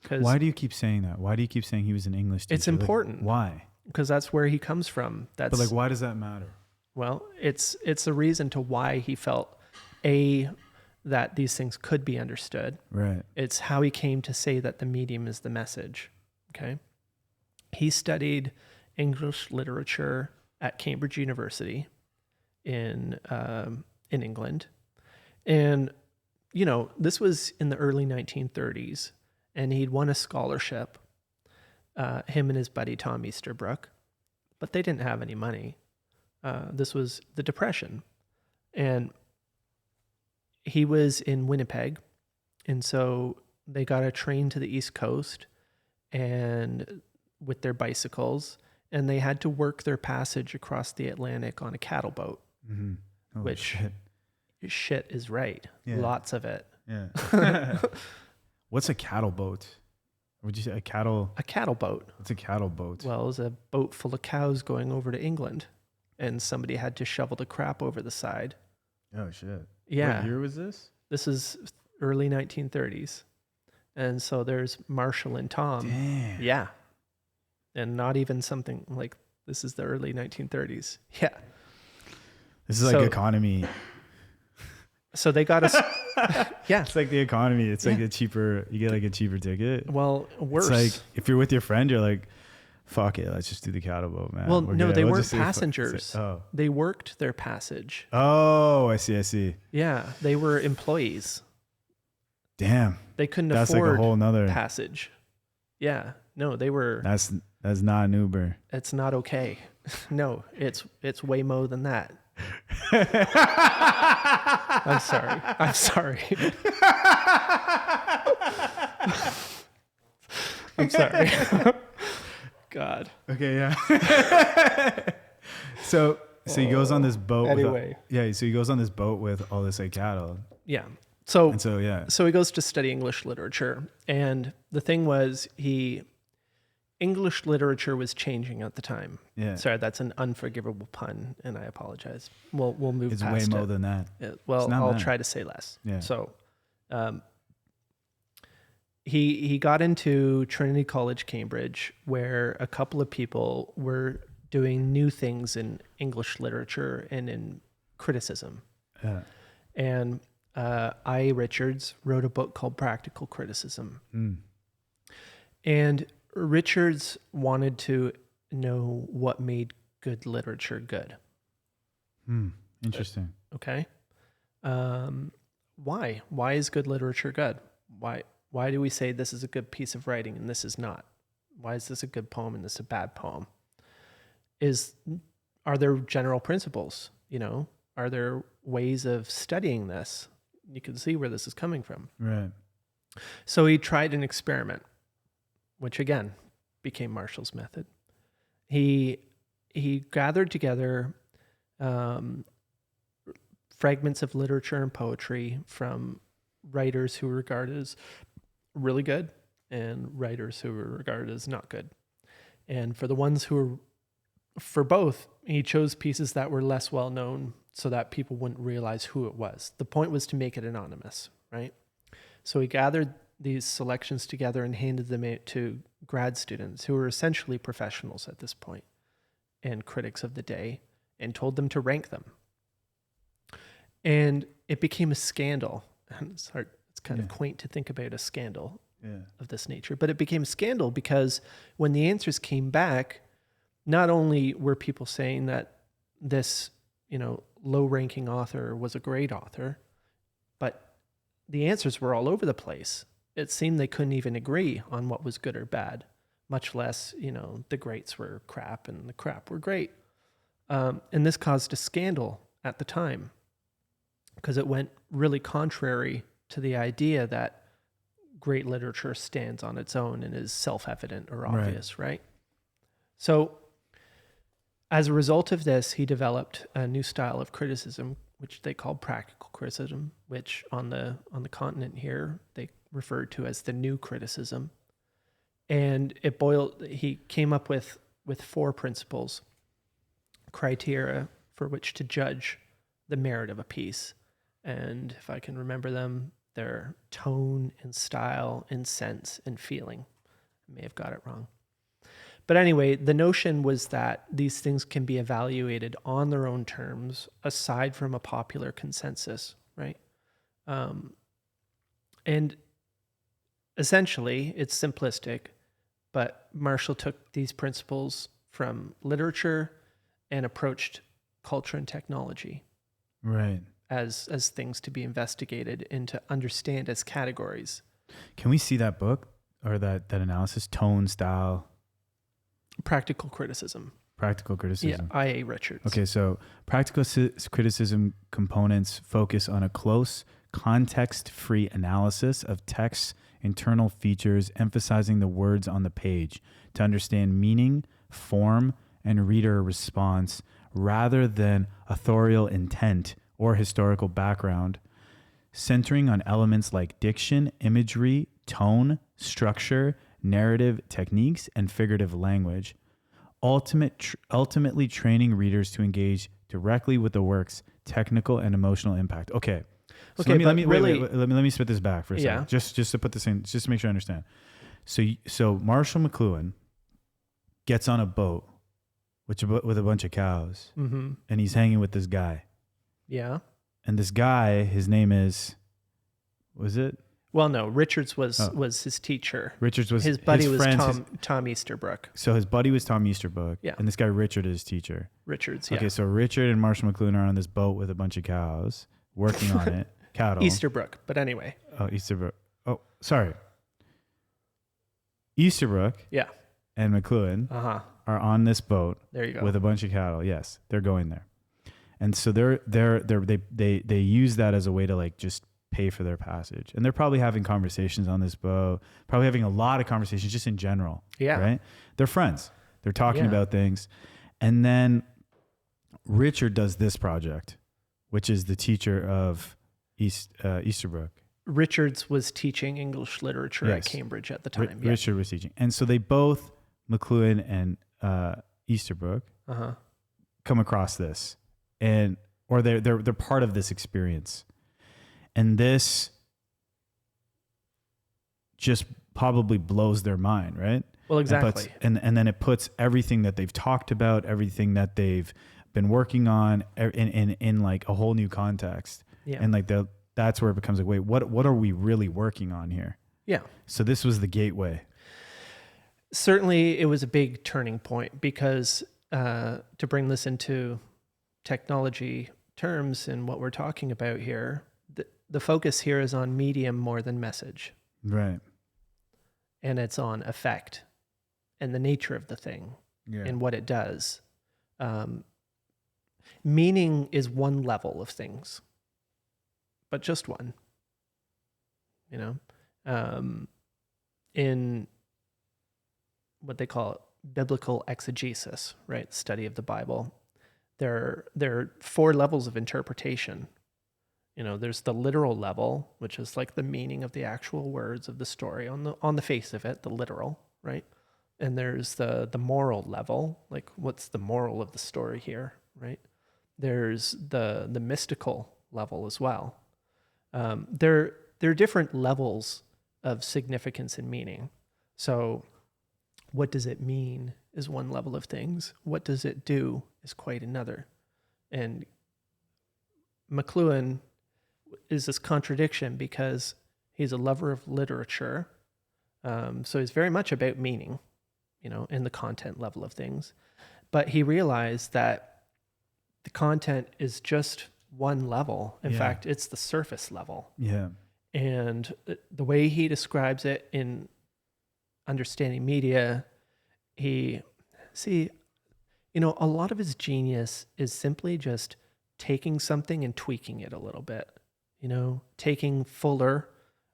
Why do you keep saying that? Why do you keep saying he was an English teacher? It's important. Like, why? Because that's where he comes from. But like, why does that matter? Well, it's a reason to why he felt, that these things could be understood. Right. It's how he came to say that the medium is the message. Okay. He studied English literature at Cambridge University in England. And, you know, this was in the early 1930s, and he'd won a scholarship, him and his buddy Tom Easterbrook, but they didn't have any money. This was the Depression. And he was in Winnipeg, and so they got a train to the East Coast and with their bicycles, and they had to work their passage across the Atlantic on a cattle boat, which shit is right. Yeah. Lots of it. Yeah. What's a cattle boat? Would you say a cattle boat? What's a cattle boat? Well, it was a boat full of cows going over to England, and somebody had to shovel the crap over the side. Oh, shit. Yeah. What year was this? This is early 1930s. And so there's Marshall and Tom. Damn. Yeah. And not even something like this is the early 1930s. Yeah. This is like economy. So they got us. Yeah. It's like the economy. It's like you get like a cheaper ticket. Well, worse. It's like if you're with your friend, you're like, fuck it, let's just do the cattle boat, man. Well, no, they weren't passengers. They worked their passage. Oh, I see. Yeah, they were employees. Damn. They couldn't That's afford like a whole nother passage. Yeah, no, they were. That's not an Uber. It's not okay. No, it's way more than that. I'm sorry. I'm sorry. God. Okay, yeah. So he goes on this boat. Anyway. So he goes on this boat with all this like cattle. Yeah. So he goes to study English literature, and the thing was English literature was changing at the time. Yeah. Sorry, that's an unforgivable pun, and I apologize. We'll move it's past it. It's way more than that. Well, I'll try to say less. Yeah. So, he got into Trinity College, Cambridge, where a couple of people were doing new things in English literature and in criticism. Yeah. And I. Richards wrote a book called Practical Criticism. And Richards wanted to know what made good literature good. Interesting. Okay. Why? Why is good literature good? Why do we say this is a good piece of writing and this is not? Why is this a good poem and this a bad poem? Are there general principles? You know, are there ways of studying this? You can see where this is coming from. Right. So he tried an experiment, which again became Marshall's method. He gathered together fragments of literature and poetry from writers who were regarded as really good and writers who were regarded as not good. And for the ones who were, for both, he chose pieces that were less well known so that people wouldn't realize who it was. The point was to make it anonymous, right? So he gathered these selections together and handed them out to grad students who were essentially professionals at this point and critics of the day, and told them to rank them. And it became a scandal. It's hard, it's kind of quaint to think about a scandal of this nature, but it became a scandal because when the answers came back, not only were people saying that this, low-ranking author was a great author, but the answers were all over the place. It seemed they couldn't even agree on what was good or bad, much less, the greats were crap and the crap were great. And this caused a scandal at the time because it went really contrary to the idea that great literature stands on its own and is self-evident or obvious, right? So as a result of this, he developed a new style of criticism, which they called practical criticism, which on the continent here, they referred to as the new criticism. And he came up with 4 principles, criteria for which to judge the merit of a piece. And if I can remember them, they're tone and style and sense and feeling. I may have got it wrong. But anyway, the notion was that these things can be evaluated on their own terms, aside from a popular consensus, right? And essentially, it's simplistic, but Marshall took these principles from literature and approached culture and technology, right, as things to be investigated and to understand as categories. Can we see that book or that analysis? Tone, style, practical criticism. Practical criticism. Yeah, I.A. Richards. Okay, so practical criticism components focus on a close, context-free analysis of text's internal features, emphasizing the words on the page to understand meaning, form, and reader response rather than authorial intent or historical background, centering on elements like diction, imagery, tone, structure, narrative techniques, and figurative language, ultimately training readers to engage directly with the work's technical and emotional impact. Okay. So let me spit this back for a second. Just to put this in, just to make sure I understand. So Marshall McLuhan gets on a boat with a bunch of cows, and he's hanging with this guy. Yeah. And this guy, his name is, was it? Well, no, Richards was his teacher. Richards was his buddy. Was Tom Easterbrook. So his buddy was Tom Easterbrook. Yeah. And this guy Richard is his teacher. Richards. Yeah. Okay, so Richard and Marshall McLuhan are on this boat with a bunch of cows, working on it. Cattle. Easterbrook, but anyway. Oh, Easterbrook. Oh, sorry. Easterbrook. Yeah. And McLuhan are on this boat. There you go. With a bunch of cattle. Yes, they're going there, and so they use that as a way to like just pay for their passage, and they're probably having conversations on this boat. Probably having a lot of conversations just in general. Yeah. Right. They're friends. They're talking about things, and then Richard does this project, which is the teacher of Easterbrook. Richards was teaching English literature at Cambridge at the time. Richard was teaching. And so they both, McLuhan and Easterbrook, come across this, or they're part of this experience. And this just probably blows their mind, right? Well, exactly. And then it puts everything that they've talked about, everything that they've been working on in like a whole new context. Yeah. And like that's where it becomes like, wait, what are we really working on here? Yeah. So this was the gateway. Certainly it was a big turning point because to bring this into technology terms and what we're talking about here, the focus here is on medium more than message. Right. And it's on effect and the nature of the thing and what it does. Meaning is one level of things, but just one, in what they call biblical exegesis, right? Study of the Bible. There are 4 levels of interpretation. There's the literal level, which is like the meaning of the actual words of the story on the face of it, the literal, right? And there's the moral level, like what's the moral of the story here, right? There's the mystical level as well. There are different levels of significance and meaning. So what does it mean is one level of things. What does it do is quite another. And McLuhan is this contradiction because he's a lover of literature. So he's very much about meaning, in the content level of things. But he realized that the content is just one level. In fact, it's the surface level. Yeah. And the way he describes it in Understanding Media, a lot of his genius is simply just taking something and tweaking it a little bit. Taking Fuller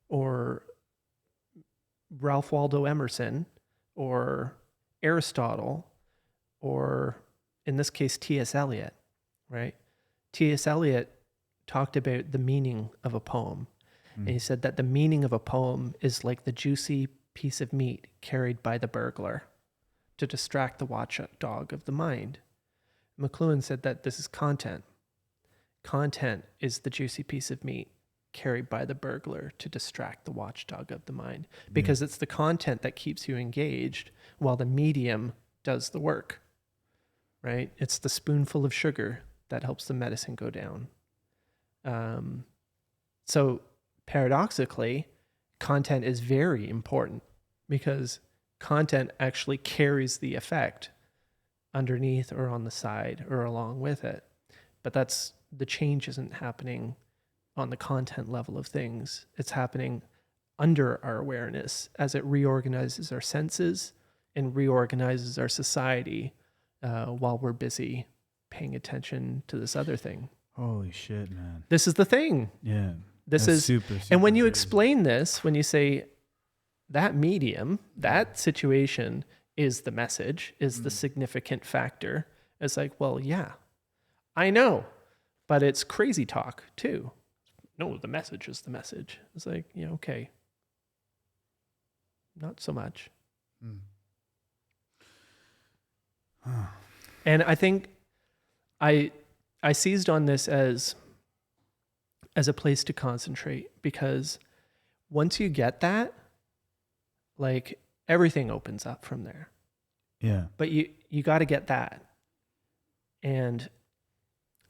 or Ralph Waldo Emerson or Aristotle or, in this case, T.S. Eliot, right? T.S. Eliot talked about the meaning of a poem. And he said that the meaning of a poem is like the juicy piece of meat carried by the burglar to distract the watchdog of the mind. McLuhan said that this is content. Content is the juicy piece of meat carried by the burglar to distract the watchdog of the mind, because it's the content that keeps you engaged while the medium does the work, right? It's the spoonful of sugar that helps the medicine go down. So paradoxically, content is very important because content actually carries the effect underneath or on the side or along with it. But the change isn't happening on the content level of things. It's happening under our awareness as it reorganizes our senses and reorganizes our society while we're busy paying attention to this other thing. Holy shit, man. This is the thing. Yeah. This is super, and when you explain this, when you say that medium, that situation is the message, is the significant factor, it's like, well, yeah, I know, but it's crazy talk too. No, the message is the message. It's like, okay. Not so much. And I think I seized on this as a place to concentrate, because once you get that, like, everything opens up from there. Yeah. But you got to get that. And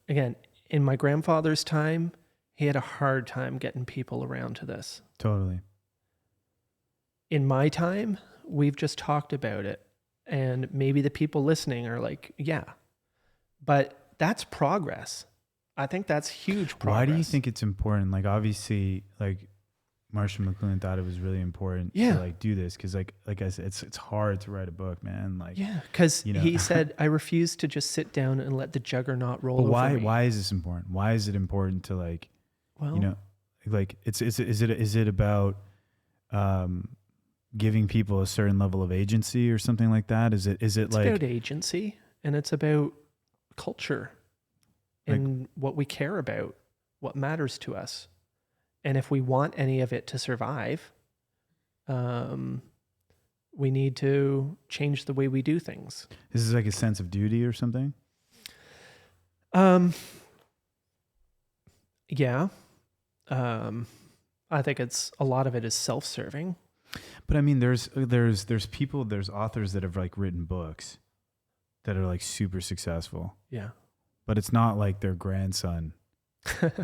again, in my grandfather's time, he had a hard time getting people around to this. Totally. In my time, we've just talked about it, and maybe the people listening are like, yeah, but that's progress. I think that's huge progress. Why do you think it's important? Like, obviously, like, Marshall McLuhan thought it was really important to like do this, because like I said, it's hard to write a book, man. Like, because he said, I refuse to just sit down and let the juggernaut roll over me. Why is this important? Why is it important to like, like is it about giving people a certain level of agency or something like that? It's like about agency, and it's about culture and what we care about, what matters to us. And if we want any of it to survive, we need to change the way we do things. This is like a sense of duty or something? Yeah. I think a lot of it is self-serving. But I mean, there's authors that have like written books that are like super successful. Yeah. But it's not like their grandson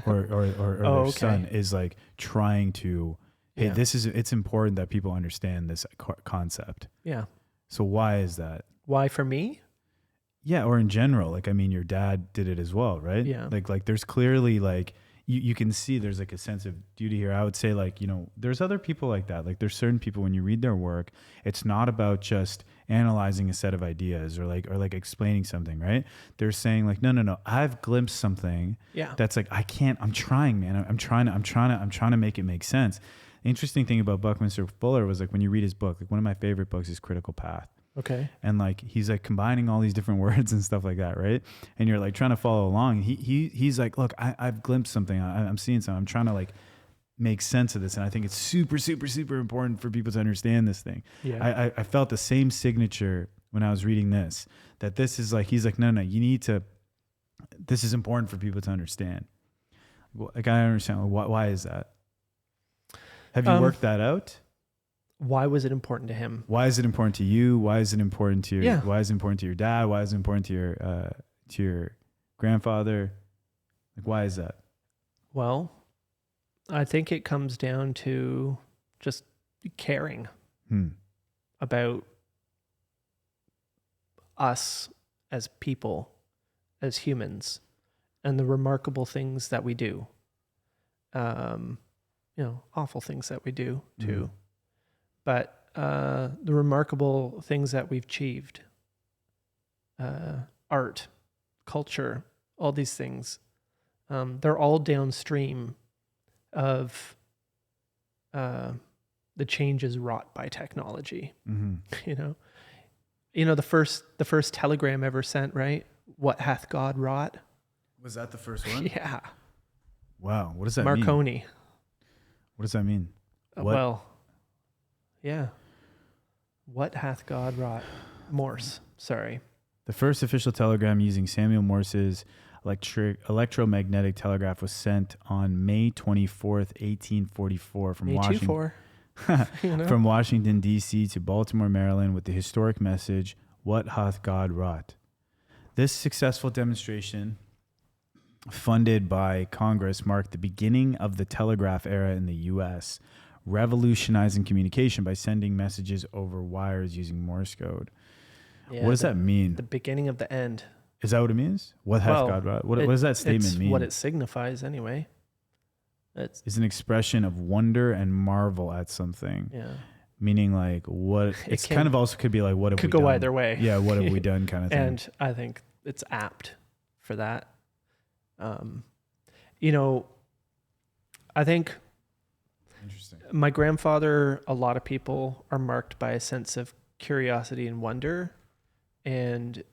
or their son is like trying to, hey, it's important that people understand this concept. Yeah. So why is that? Why for me? Yeah. Or in general, like, I mean, your dad did it as well, right? Yeah. Like there's clearly like, you can see there's like a sense of duty here. I would say like, there's other people like that. Like there's certain people, when you read their work, it's not about just analyzing a set of ideas or like explaining something, right? They're saying like, no, I've glimpsed something that's like, I'm trying, man. I'm trying to make it make sense. The interesting thing about Buckminster Fuller was like, when you read his book, like one of my favorite books is Critical Path. Okay. And like he's like combining all these different words and stuff like that, right? And you're like trying to follow along. He's like, look, I've glimpsed something. I'm seeing something. I'm trying to like make sense of this, and I think it's super, super, super important for people to understand this thing. Yeah. I felt the same signature when I was reading this. That this is like, he's like, no, you need to. This is important for people to understand. Like I understand why is that? Have you worked that out? Why was it important to him? Why is it important to you? Why is it important to your? Yeah. Why is it important to your dad? Why is it important to your grandfather? Like why is that? Well, I think it comes down to just caring about us as people, as humans, and the remarkable things that we do. Awful things that we do too. But the remarkable things that we've achieved, art, culture, all these things, they're all downstream of the changes wrought by technology. The first telegram ever sent, right? What hath God wrought? Was that the first one? Yeah. Wow. What does that Marconi. mean? What does that mean? Well, yeah. What hath God wrought? Morse. Sorry. The first official telegram using Samuel Morse's electromagnetic telegraph was sent on May 24th, 1844 from Washington. From Washington, D.C. to Baltimore, Maryland with the historic message, "What hath God wrought?" This successful demonstration, funded by Congress, marked the beginning of the telegraph era in the U.S., revolutionizing communication by sending messages over wires using Morse code. Yeah, what does that mean? The beginning of the end. Is that what it means? What hath God wrought? What does that statement mean? What it signifies anyway. It's an expression of wonder and marvel at something. Yeah. Meaning like what it's kind of also could be like what have we done? Could go either way. Yeah, what have we done kind of thing. And I think it's apt for that. I think Interesting. My grandfather, a lot of people are marked by a sense of curiosity and wonder, and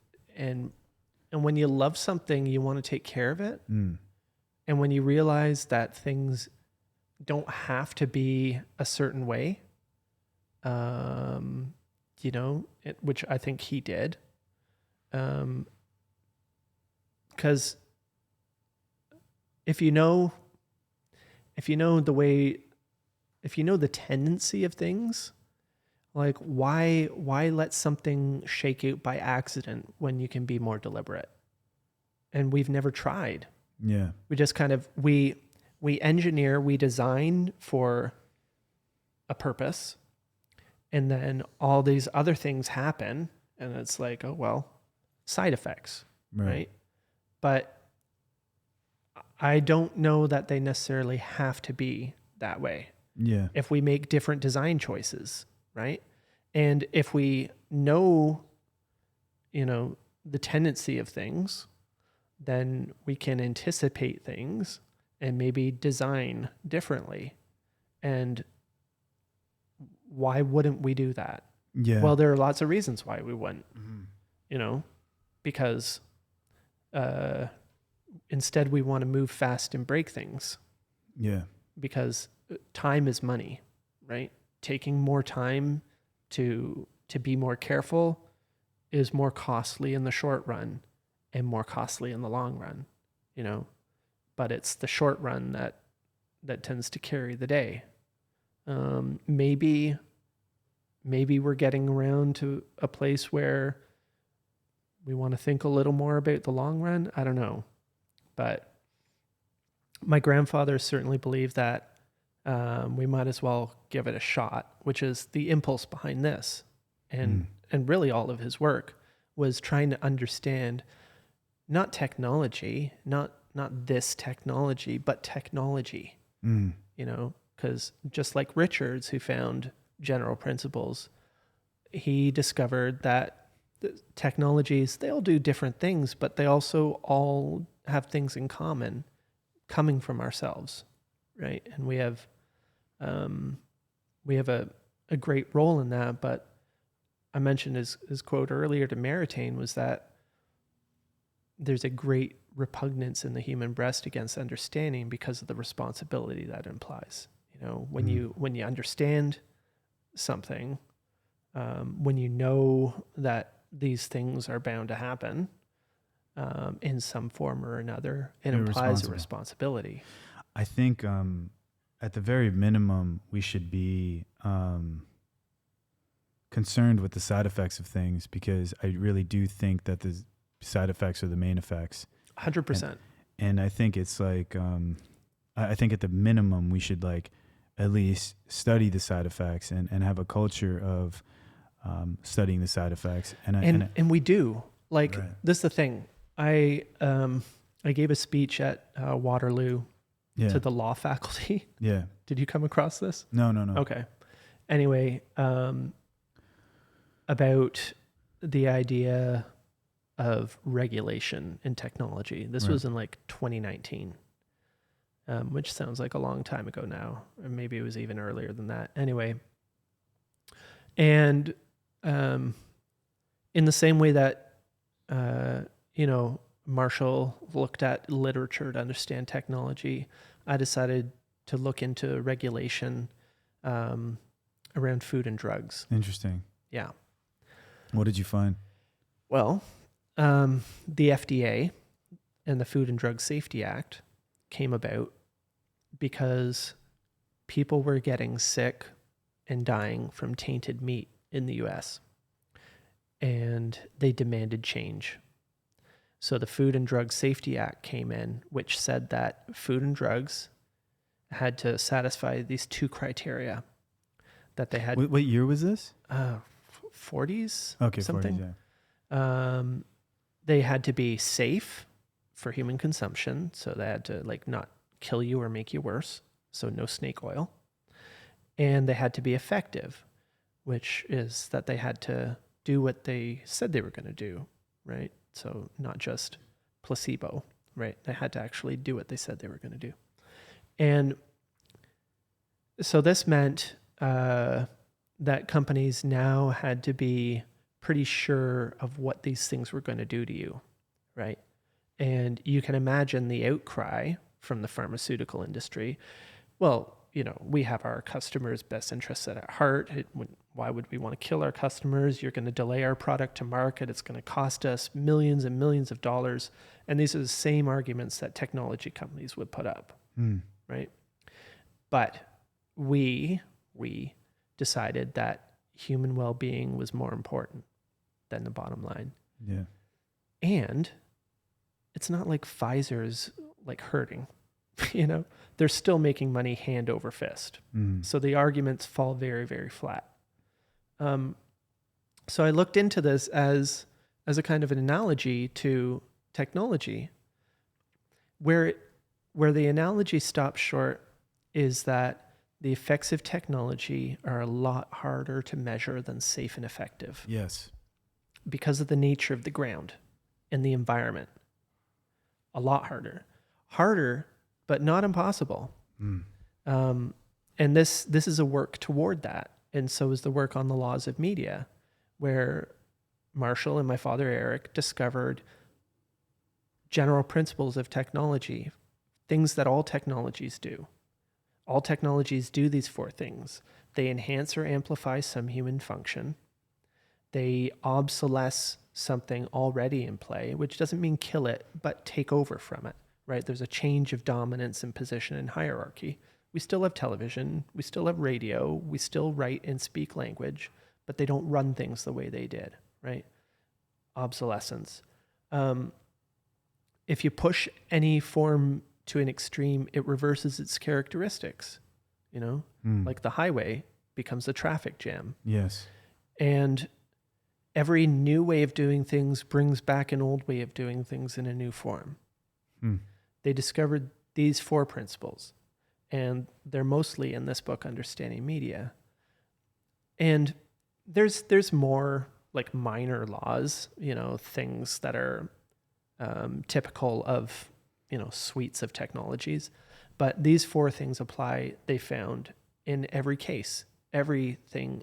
when you love something, you want to take care of it. And when you realize that things don't have to be a certain way, which I think he did, because if you know the tendency of things, like why let something shake out by accident when you can be more deliberate? And we've never tried. Yeah. We just kind of, we engineer, we design for a purpose, and then all these other things happen, and it's like, oh, well, side effects, right? But I don't know that they necessarily have to be that way. Yeah. If we make different design choices, right? And if we know, the tendency of things, then we can anticipate things and maybe design differently. And why wouldn't we do that? Yeah. Well, there are lots of reasons why we wouldn't, because instead we want to move fast and break things. Yeah. Because time is money, right? Taking more time to be more careful is more costly in the short run and more costly in the long run, but it's the short run that tends to carry the day. Maybe we're getting around to a place where we want to think a little more about the long run. I don't know, but my grandfather certainly believed that we might as well give it a shot, which is the impulse behind this. And really all of his work was trying to understand not technology, not this technology, but technology, because just like Richards, who found general principles, he discovered that the technologies, they all do different things, but they also all have things in common coming from ourselves, right? And we have a great role in that, but I mentioned his quote earlier to Maritain was that there's a great repugnance in the human breast against understanding because of the responsibility that implies. You know, when you understand something, when you know that these things are bound to happen in some form or another, it implies a responsibility. I think at the very minimum, we should be concerned with the side effects of things, because I really do think that the side effects are the main effects. 100%. And I think it's like, I think at the minimum, we should like at least study the side effects and have a culture of studying the side effects. And we do. Like, right. This is the thing. I gave a speech at Waterloo to the law faculty. Yeah. Did you come across this? No. Okay. Anyway, about the idea of regulation in technology. This was in like 2019, which sounds like a long time ago now, or maybe it was even earlier than that. Anyway, and in the same way that, Marshall looked at literature to understand technology, I decided to look into regulation around food and drugs. Interesting. Yeah. What did you find? Well, the FDA and the Food and Drug Safety Act came about because people were getting sick and dying from tainted meat in the US, and they demanded change. So the Food and Drug Safety Act came in, which said that food and drugs had to satisfy these two criteria that they had. What year was this? 40s. Okay, something. 40s, yeah. They had to be safe for human consumption, so they had to like not kill you or make you worse, so no snake oil. And they had to be effective, which is that they had to do what they said they were going to do, right? So not just placebo, right? They had to actually do what they said they were going to do. And so this meant that companies now had to be pretty sure of what these things were going to do to you, right? And you can imagine the outcry from the pharmaceutical industry. Well, we have our customers' best interests at heart. Why would we want to kill our customers? You're going to delay our product to market. It's going to cost us millions and millions of dollars. And these are the same arguments that technology companies would put up, right? But we decided that human well-being was more important than the bottom line. Yeah. And it's not like Pfizer's like hurting, they're still making money hand over fist. So the arguments fall very, very flat. So I looked into this as a kind of an analogy to technology. Where the analogy stops short is that the effects of technology are a lot harder to measure than safe and effective. Yes. Because of the nature of the ground and the environment. A lot harder. Harder, but not impossible. And this is a work toward that. And so is the work on the laws of media, where Marshall and my father Eric discovered general principles of technology, things that all technologies do. All technologies do these four things. They enhance or amplify some human function. They obsolesce something already in play, which doesn't mean kill it, but take over from it, right? There's a change of dominance and position and hierarchy. We still have television, we still have radio, we still write and speak language, but they don't run things the way they did, right? Obsolescence. If you push any form to an extreme, it reverses its characteristics, like the highway becomes a traffic jam. Yes. And every new way of doing things brings back an old way of doing things in a new form. They discovered these four principles, and they're mostly in this book, Understanding Media. And there's more like minor laws, things that are typical of, suites of technologies. But these four things apply, they found, in every case. Everything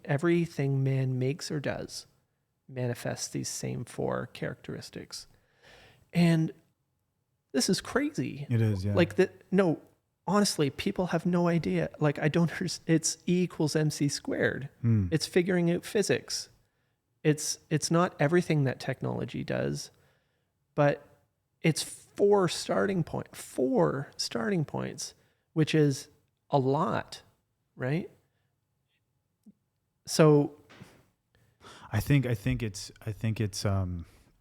man makes or does manifests these same 4 characteristics. And this is crazy. It is, yeah. Like no, honestly, people have no idea. Like, I don't understand. It's E equals MC squared. It's figuring out physics. It's not everything that technology does, but it's 4 starting points, which is a lot, right? So I think it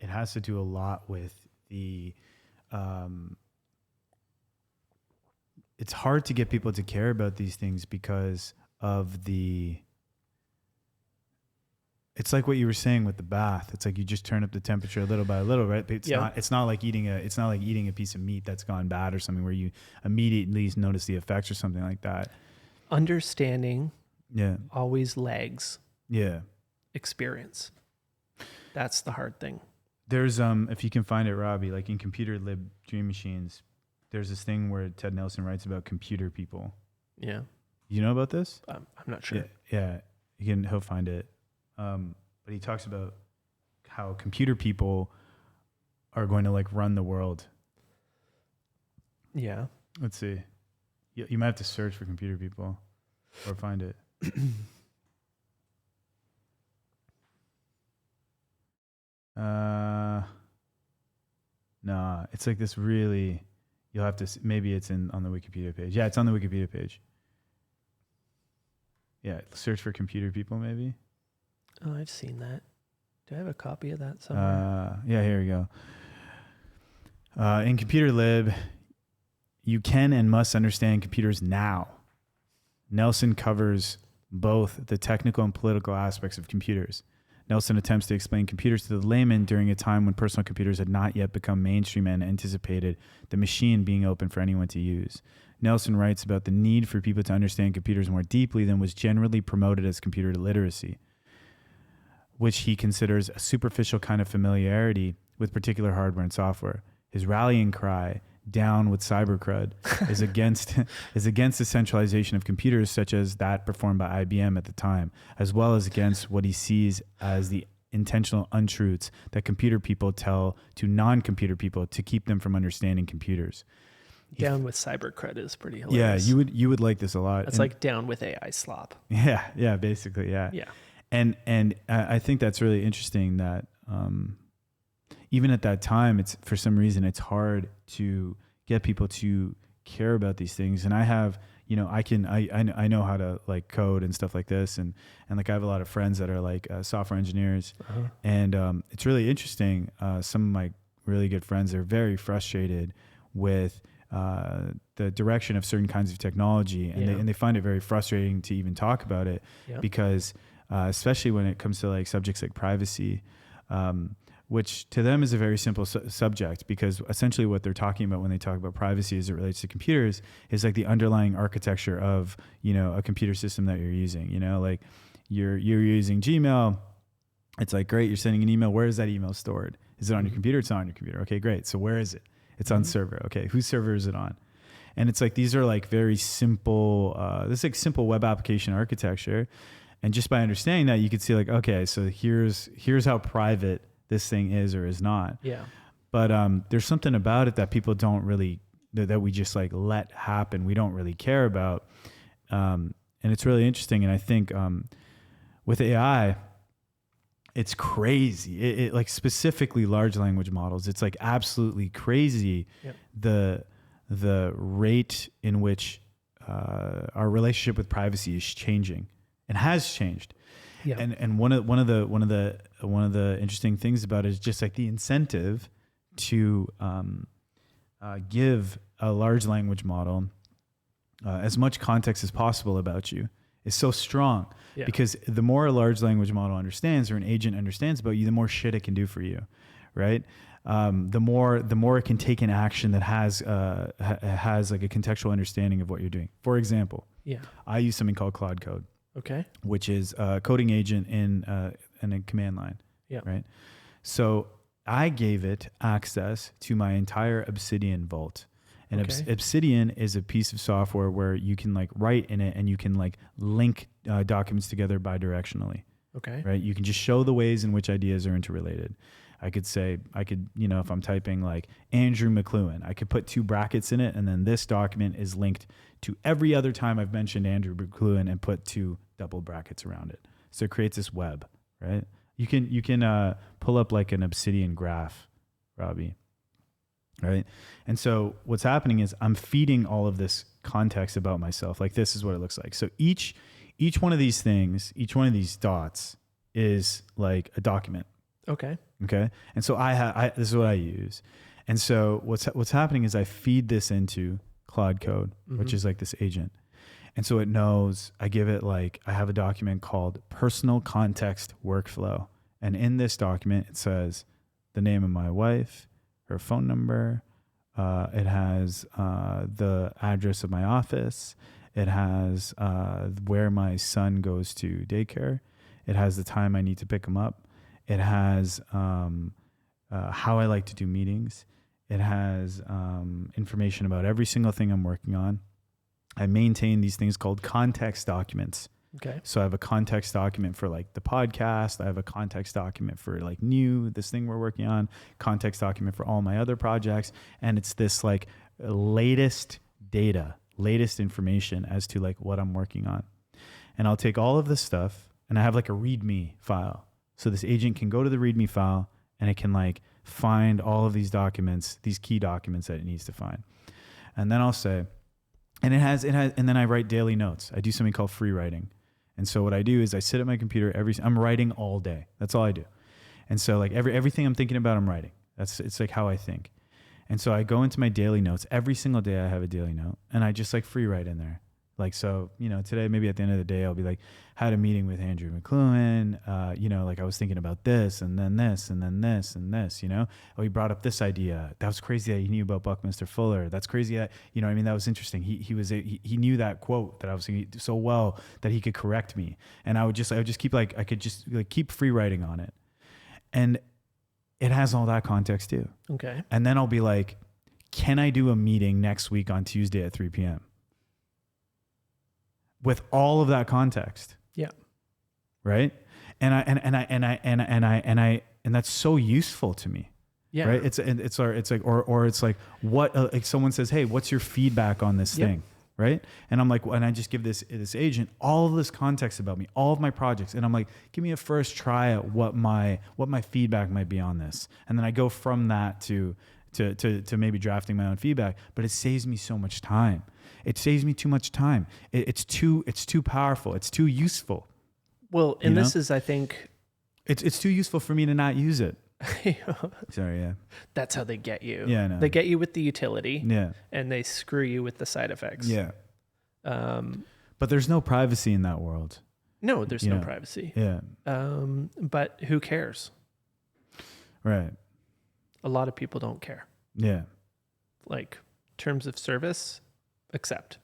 has to do a lot with the it's hard to get people to care about these things because of it's like what you were saying with the bath. It's like you just turn up the temperature little by little, right? But it's not like eating a piece of meat that's gone bad or something where you immediately notice the effects or something like that. Understanding always lags experience. That's the hard thing. There's if you can find it, Robbie, like in Computer Lib Dream Machines, there's this thing where Ted Nelson writes about computer people. Yeah. You know about this? I'm not sure. Yeah. He'll find it. But he talks about how computer people are going to like run the world. Yeah. Let's see. You might have to search for computer people or find it. Nah, it's like this really, you'll have to, maybe it's on the Wikipedia page. Yeah, it's on the Wikipedia page. Yeah, search for computer people maybe. Oh, I've seen that. Do I have a copy of that somewhere? Yeah, here we go. In Computer Lib, you can and must understand computers now. Nelson covers both the technical and political aspects of computers. Nelson attempts to explain computers to the layman during a time when personal computers had not yet become mainstream and anticipated the machine being open for anyone to use. Nelson writes about the need for people to understand computers more deeply than was generally promoted as computer literacy, which he considers a superficial kind of familiarity with particular hardware and software. His rallying cry, "Down with cybercrud," is against the centralization of computers such as that performed by IBM at the time, as well as against what he sees as the intentional untruths that computer people tell to non-computer people to keep them from understanding computers. Down with cybercrud is pretty hilarious. Yeah, you would like this a lot. It's like down with AI slop. Yeah, basically, yeah. Yeah. And I think that's really interesting that even at that time, it's for some reason it's hard to get people to care about these things. And I have, I know how to like code and stuff like this, and like I have a lot of friends that are like software engineers, and it's really interesting. Some of my really good friends are very frustrated with the direction of certain kinds of technology, and they find it very frustrating to even talk about it because. Especially when it comes to like subjects like privacy, which to them is a very simple subject, because essentially what they're talking about when they talk about privacy as it relates to computers is like the underlying architecture of, a computer system that you're using. Like you're using Gmail. It's like, great, you're sending an email. Where is that email stored? Is it on your computer? It's not on your computer. Okay, great. So where is it? It's on server. Okay, whose server is it on? And it's like, these are like very simple, this is like simple web application architecture. And just by understanding that, you could see like, okay, so here's how private this thing is or is not. Yeah. But there's something about it that people don't really, that we just like let happen. We don't really care about. And it's really interesting. And I think with AI, it's crazy. It like specifically large language models. It's like absolutely crazy. Yep. The rate in which our relationship with privacy is changing. And has changed, and one of the interesting things about it is just like the incentive to give a large language model as much context as possible about you is so strong, because the more a large language model understands or an agent understands about you, the more shit it can do for you, right? The more it can take an action that has like a contextual understanding of what you're doing. For example, I use something called Claude Code. Okay. Which is a coding agent in a command line. Yeah. Right. So I gave it access to my entire Obsidian vault. And Obsidian is a piece of software where you can like write in it and you can like link documents together bidirectionally. Okay. right? You can just show the ways in which ideas are interrelated. I could, if I'm typing like Andrew McLuhan, I could put 2 brackets in it, and then this document is linked to every other time I've mentioned Andrew McLuhan and put 2 double brackets around it. So it creates this web, right? You can pull up like an Obsidian graph, Robbie, right? And so what's happening is I'm feeding all of this context about myself. Like this is what it looks like. So each one of these things, each one of these dots is like a document. Okay. Okay. And so this is what I use. And so what's happening is I feed this into Claude Code, which is like this agent. And so it knows, I have a document called personal context workflow. And in this document, it says the name of my wife, her phone number. It has the address of my office. It has where my son goes to daycare. It has the time I need to pick him up. It has how I like to do meetings. It has information about every single thing I'm working on. I maintain these things called context documents. Okay. So I have a context document for like the podcast. I have a context document for like this thing we're working on, context document for all my other projects. And it's this like latest data, latest information as to like what I'm working on. And I'll take all of this stuff and I have like a README file. So this agent can go to the README file and it can like find all of these documents, these key documents that it needs to find. And then I'll say, and then I write daily notes. I do something called free writing. And so what I do is I sit at my computer I'm writing all day. That's all I do. And so like everything I'm thinking about, I'm writing. It's like how I think. And so I go into my daily notes. Every single day I have a daily note and I just like free write in there. Like, so, today, maybe at the end of the day, I'll be like, had a meeting with Andrew McLuhan. Like I was thinking about this and then this and then this and this, Oh, he brought up this idea. That was crazy that he knew about Buckminster Fuller. That's crazy that, that was interesting. He knew that quote that I was saying so well that he could correct me. And I would just keep I could just like keep free writing on it. And it has all that context too. Okay. And then I'll be like, can I do a meeting next week on Tuesday at 3 p.m.? With all of that context. Yeah. Right. And that's so useful to me. Yeah. Right. It's like what, like someone says, hey, what's your feedback on this thing? Right. And I'm like, and I just give this agent all of this context about me, all of my projects. And I'm like, give me a first try at what my feedback might be on this. And then I go from that to maybe drafting my own feedback, but it saves me so much time. It saves me too much time. It's too powerful. It's too useful. Well, and this is, I think, it's too useful for me to not use it. Sorry, yeah. That's how they get you. Yeah, I know. They get you with the utility. Yeah. And they screw you with the side effects. Yeah. But there's no privacy in that world. No, there's no privacy. Yeah. But who cares? Right. A lot of people don't care. Yeah. Like terms of service, accept.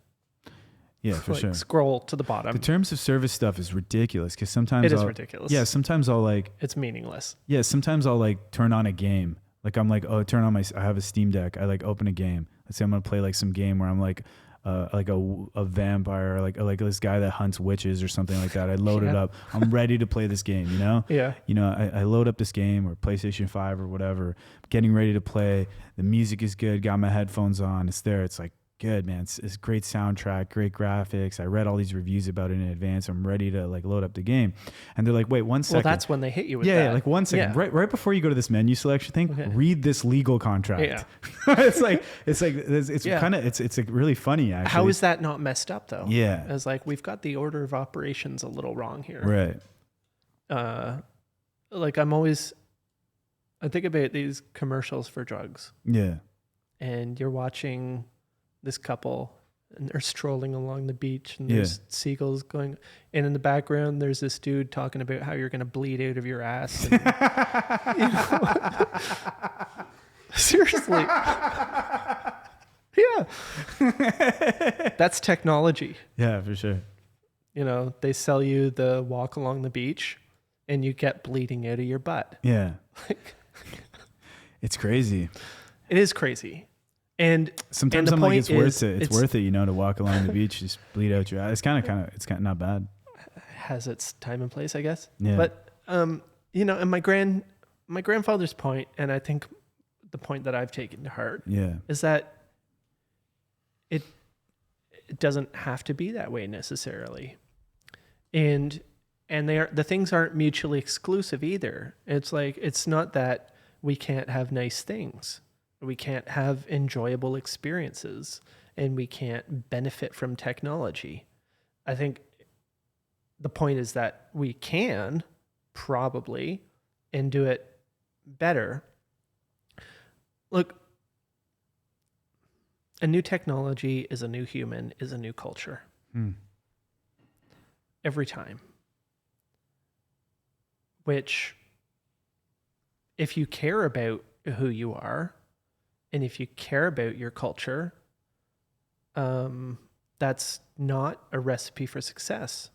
Yeah, for sure. Scroll to the bottom. The terms of service stuff is ridiculous because sometimes it is ridiculous. Yeah, sometimes I'll like it's meaningless. Yeah, sometimes I'll like turn on a game. Like I'm like, oh, I have a Steam Deck. I like open a game. Let's say I'm gonna play like some game where I'm like a vampire, or like this guy that hunts witches or something like that. I load it up. I'm ready to play this game. Yeah. I load up this game or PlayStation 5 or whatever. Getting ready to play. The music is good. Got my headphones on. It's there. It's like. Good, man. It's great soundtrack, great graphics. I read all these reviews about it in advance. I'm ready to like load up the game. And they're like, wait, 1 second. Well, that's when they hit you with that. Yeah, like 1 second. Yeah. Right before you go to this menu selection thing, read this legal contract. Yeah. it's kind of, it's like really funny actually. How is that not messed up though? Yeah. It's like, we've got the order of operations a little wrong here. Right. Like I think about these commercials for drugs. Yeah. And you're watching this couple and they're strolling along the beach and there's seagulls going, and in the background there's this dude talking about how you're going to bleed out of your ass. And, seriously. Yeah. That's technology. Yeah, for sure. They sell you the walk along the beach and you get bleeding out of your butt. Yeah. It's crazy. It is crazy. And sometimes I'm like, it's worth it, to walk along the beach, just bleed out your ass. It's kind of not bad. has its time and place, I guess. Yeah. But you know, and my grandfather's point, and I think the point that I've taken to heart, is that it doesn't have to be that way necessarily, and the things aren't mutually exclusive either. It's like, it's not that we can't have nice things, we can't have enjoyable experiences, and we can't benefit from technology. I think the point is that we can probably, and do it better. Look, a new technology is a new human, is a new culture. Every time. Which, if you care about who you are, and if you care about your culture, that's not a recipe for success.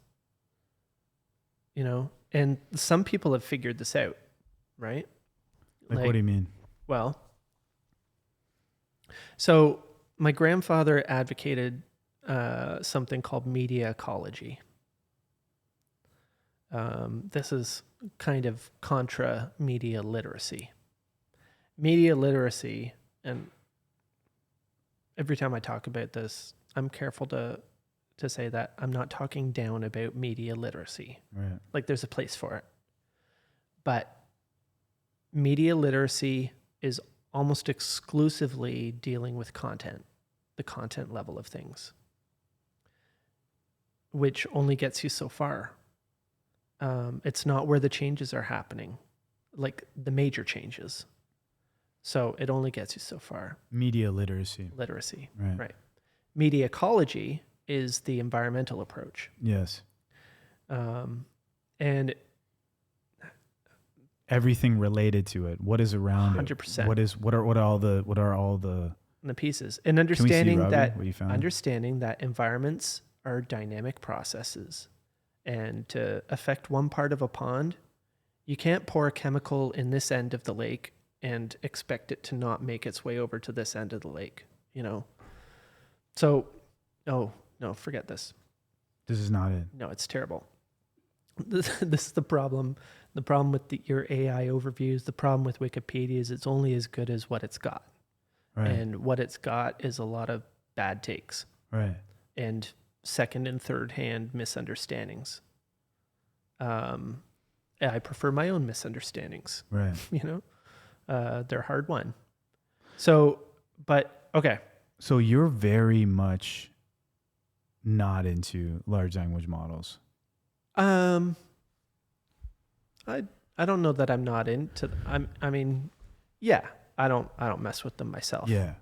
You know, and some people have figured this out, right? Like what do you mean? Well, so my grandfather advocated something called media ecology. This is kind of contra media literacy. Media literacy, and every time I talk about this, I'm careful to say that I'm not talking down about media literacy. Right. Like, there's a place for it. But media literacy is almost exclusively dealing with content, the content level of things, which only gets you so far. It's not where the changes are happening, like the major changes. So it only gets you so far. Media literacy. Right. Media ecology is the environmental approach. Yes. And everything related to it. What is around 100%. it? What are all the pieces, and understanding that environments are dynamic processes, and to affect one part of a pond, you can't pour a chemical in this end of the lake and expect it to not make its way over to this end of the lake, you know? So, no, forget this. This is not it. No, it's terrible. This is the problem. The problem with your AI overviews, the problem with Wikipedia is it's only as good as what it's got. Right. And what it's got is a lot of bad takes. Right. And second and third hand misunderstandings. I prefer my own misunderstandings. Right. You know, they're hard won. So, but okay. So you're very much not into large language models. I don't know that I'm not into. I mean, yeah. I don't mess with them myself. Yeah.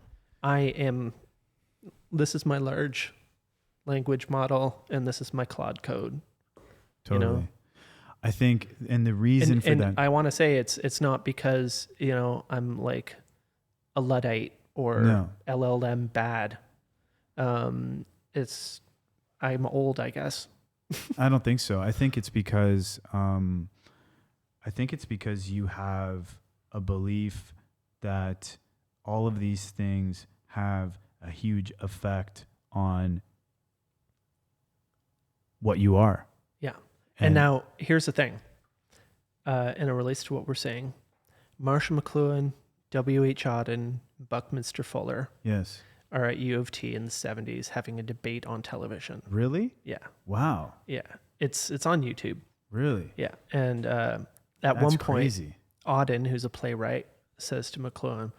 This is my large language model, and this is my Claude code. Totally. You know? I think, and the reason for that, I want to say it's not because, you know, I'm like a Luddite or LLM bad. I'm old, I guess. I don't think so. I think it's because you have a belief that all of these things have a huge effect on what you are. Yeah. And now here's the thing, and it relates to what we're saying. Marshall McLuhan, W.H. Auden, Buckminster Fuller, yes, are at U of T in the 70s having a debate on television. Really? Yeah. Wow. Yeah. It's on YouTube. Really? Yeah. And at That's one point, crazy. Auden, who's a playwright, says to McLuhan,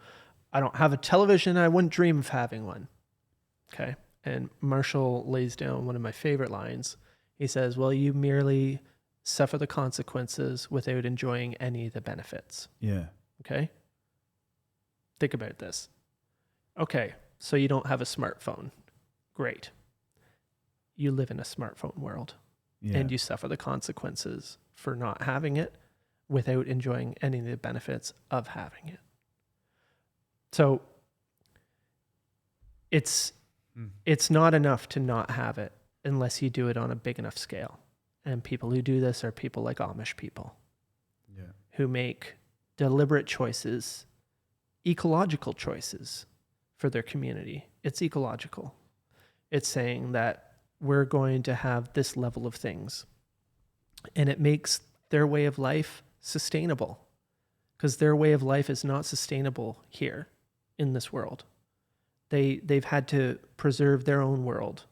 "I don't have a television. I wouldn't dream of having one." Okay. And Marshall lays down one of my favorite lines. He says, "Well, you merely suffer the consequences without enjoying any of the benefits." Yeah. Okay. Think about this. Okay. So you don't have a smartphone. Great. You live in a smartphone world, and you suffer the consequences for not having it without enjoying any of the benefits of having it. So it's not enough to not have it unless you do it on a big enough scale. And people who do this are people like Amish people, who make deliberate choices, ecological choices for their community. It's ecological. It's saying that we're going to have this level of things. and it makes their way of life sustainable, because their way of life is not sustainable here in this world. They've had to preserve their own world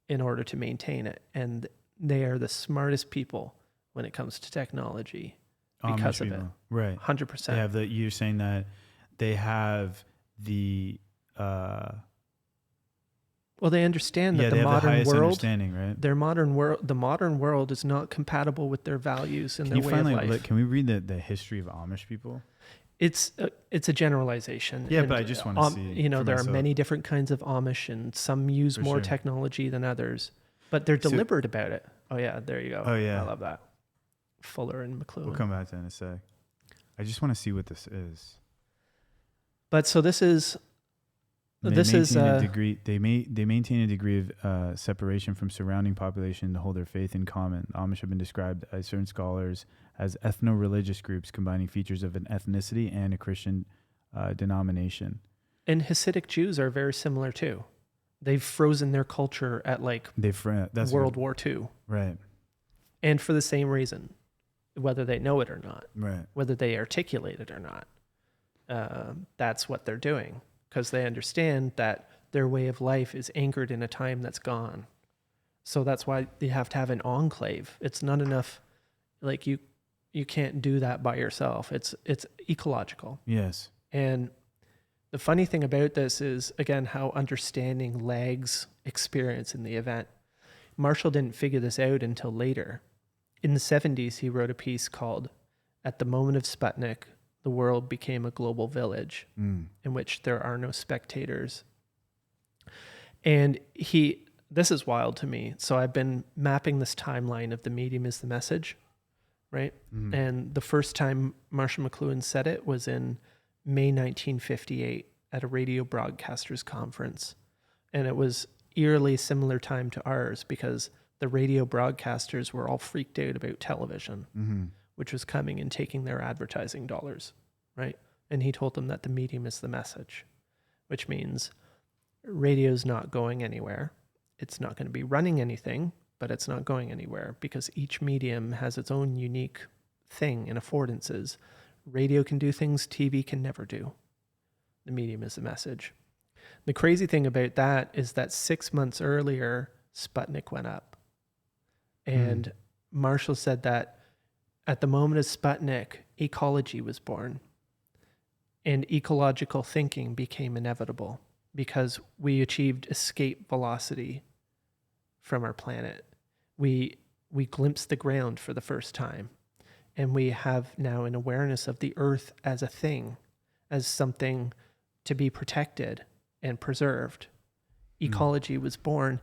in order to maintain it, and they are the smartest people when it comes to technology because Amish of people. it. Right. 100%. They have you're saying that they have the Well, they understand that they the have the modern highest world, understanding, right? the modern world is not compatible with their values and Can their you way of finally life. can we read the history of Amish people? It's a generalization. Yeah, And, but I just want to see. you know, for there myself. are many different kinds of Amish, and some use For more sure. technology than others, but they're So- deliberate about it. Oh yeah, there you go. Oh, yeah. I love that. Fuller and McLuhan. We'll come back to that in a sec. I just want to see what this is. But so this is They maintain a degree. They maintain a degree of separation from surrounding population to hold their faith in common. The Amish have been described by certain scholars as ethno-religious groups combining features of an ethnicity and a Christian denomination. and Hasidic Jews are very similar too. They've frozen their culture at like That's World War II, right, and for the same reason, whether they know it or not, right. whether they articulate it or not. That's what they're doing, because they understand that their way of life is anchored in a time that's gone. So that's why you have to have an enclave. It's not enough, like you can't do that by yourself. It's ecological. Yes. And the funny thing about this is, again, how understanding lags experience in the event. Marshall didn't figure this out until later. In the 70s, he wrote a piece called "At the Moment of Sputnik, the World Became a Global Village," in which there are no spectators. And this is wild to me. So I've been mapping this timeline of the medium is the message, right? And the first time Marshall McLuhan said it was in May 1958 at a radio broadcasters conference. And it was eerily similar time to ours, because the radio broadcasters were all freaked out about television, which was coming and taking their advertising dollars, right? And he told them that the medium is the message, which means radio's not going anywhere. It's not going to be running anything, but it's not going anywhere, because each medium has its own unique thing and affordances. Radio can do things TV can never do. The medium is the message. The crazy thing about that is that 6 months earlier, Sputnik went up. And Marshall said that at the moment of Sputnik, ecology was born. And ecological thinking became inevitable, because we achieved escape velocity from our planet. We glimpsed the ground for the first time. And we have now an awareness of the earth as a thing, as something to be protected and preserved. Ecology was born,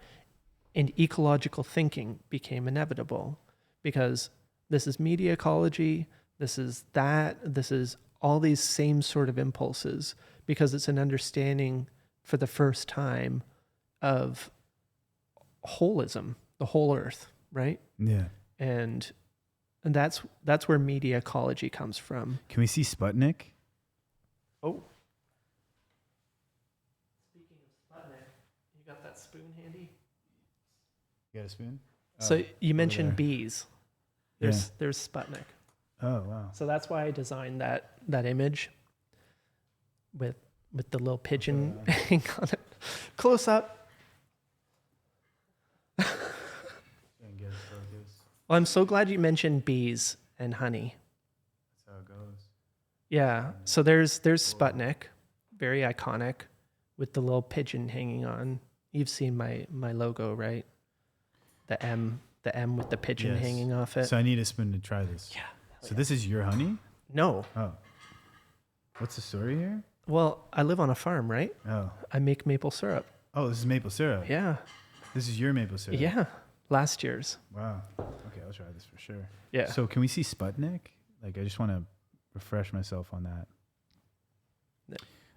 and ecological thinking became inevitable, because this is media ecology, this is all these same sort of impulses, because it's an understanding for the first time of holism, the whole earth, right? Yeah. And that's where media ecology comes from. Can we see Sputnik? Oh. Speaking of Sputnik, you got that spoon handy? You got a spoon? So you mentioned there. bees. There's Sputnik. Oh, wow. So that's why I designed that image with the little pigeon hanging on it. Close up. Well, I'm so glad you mentioned bees and honey. That's how it goes. Yeah. So there's Sputnik, very iconic, with the little pigeon hanging on. You've seen my logo, right? The M with the pigeon Yes. hanging off it. So I need a spoon to try this. Yeah. So this is your honey? No. Oh. What's the story here? Well, I live on a farm, right? Oh. I make maple syrup. Oh, this is maple syrup. Yeah. This is your maple syrup. Yeah. Last year's. Wow. Okay, I'll try this for sure. Yeah. So can we see Sputnik? Like, I just want to refresh myself on that.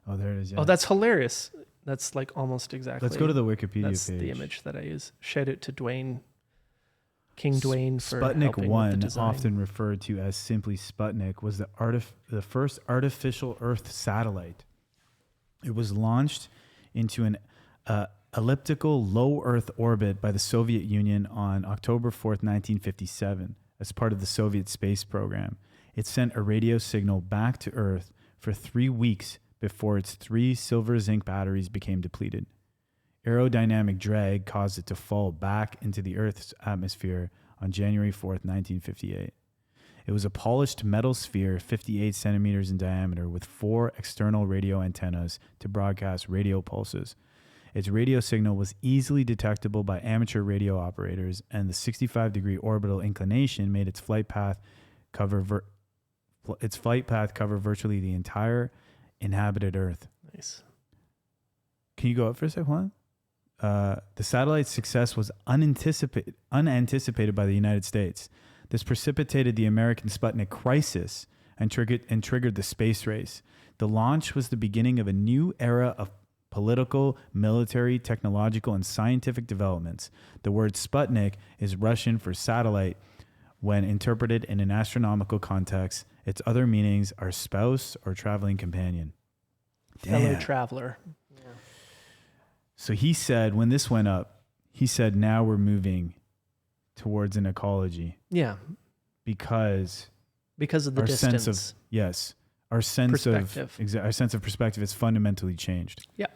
Oh, there it is. Yeah. Oh, that's hilarious. That's like almost exactly. Let's go to the Wikipedia That's page. the image that I use. Shout out to Dwayne, King Dwayne, for Sputnik helping with the 1, design. often referred to as simply Sputnik, was the first artificial Earth satellite. It was launched into an elliptical low Earth orbit by the Soviet Union on October 4th, 1957. as part of the Soviet space program. It sent a radio signal back to Earth for 3 weeks before its 3 silver zinc batteries became depleted. Aerodynamic drag caused it to fall back into the Earth's atmosphere on January 4th, 1958. It was a polished metal sphere 58 centimeters in diameter with 4 external radio antennas to broadcast radio pulses. Its radio signal was easily detectable by amateur radio operators, and the 65-degree orbital inclination made its flight path cover virtually the entire inhabited Earth. Nice. Can you go up for a second, Juan? The satellite's success was unanticipated by the United States. This precipitated the American Sputnik crisis and triggered the space race. The launch was the beginning of a new era of political, military, technological, and scientific developments. The word Sputnik is Russian for satellite. When interpreted in an astronomical context, its other meanings are spouse or traveling companion. Fellow Damn. traveler. So he said, when this went up, he said, now we're moving towards an ecology. Yeah. Because of the distance. Our sense Perspective. our sense of perspective has fundamentally changed. Yeah.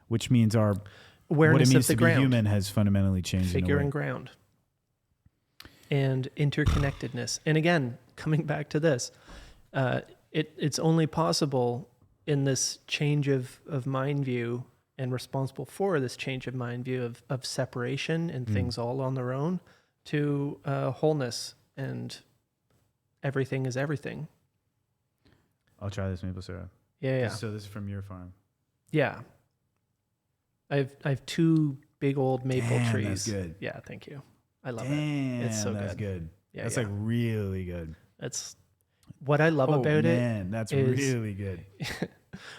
Which means our awareness what it means of the to ground. be human has fundamentally changed. Figure and ground. And interconnectedness. And again, coming back to this, it's only possible in this change of mind view and responsible for this change of mind view of separation and things all on their own to wholeness and everything is everything. I'll try this maple syrup. Yeah. So this is from your farm. Yeah. I have 2 big old maple trees. That's good. Yeah, thank you. I love Damn, it. It's so that's good. good. Yeah, That's yeah. like really good. That's what I love about man, that's is- really good.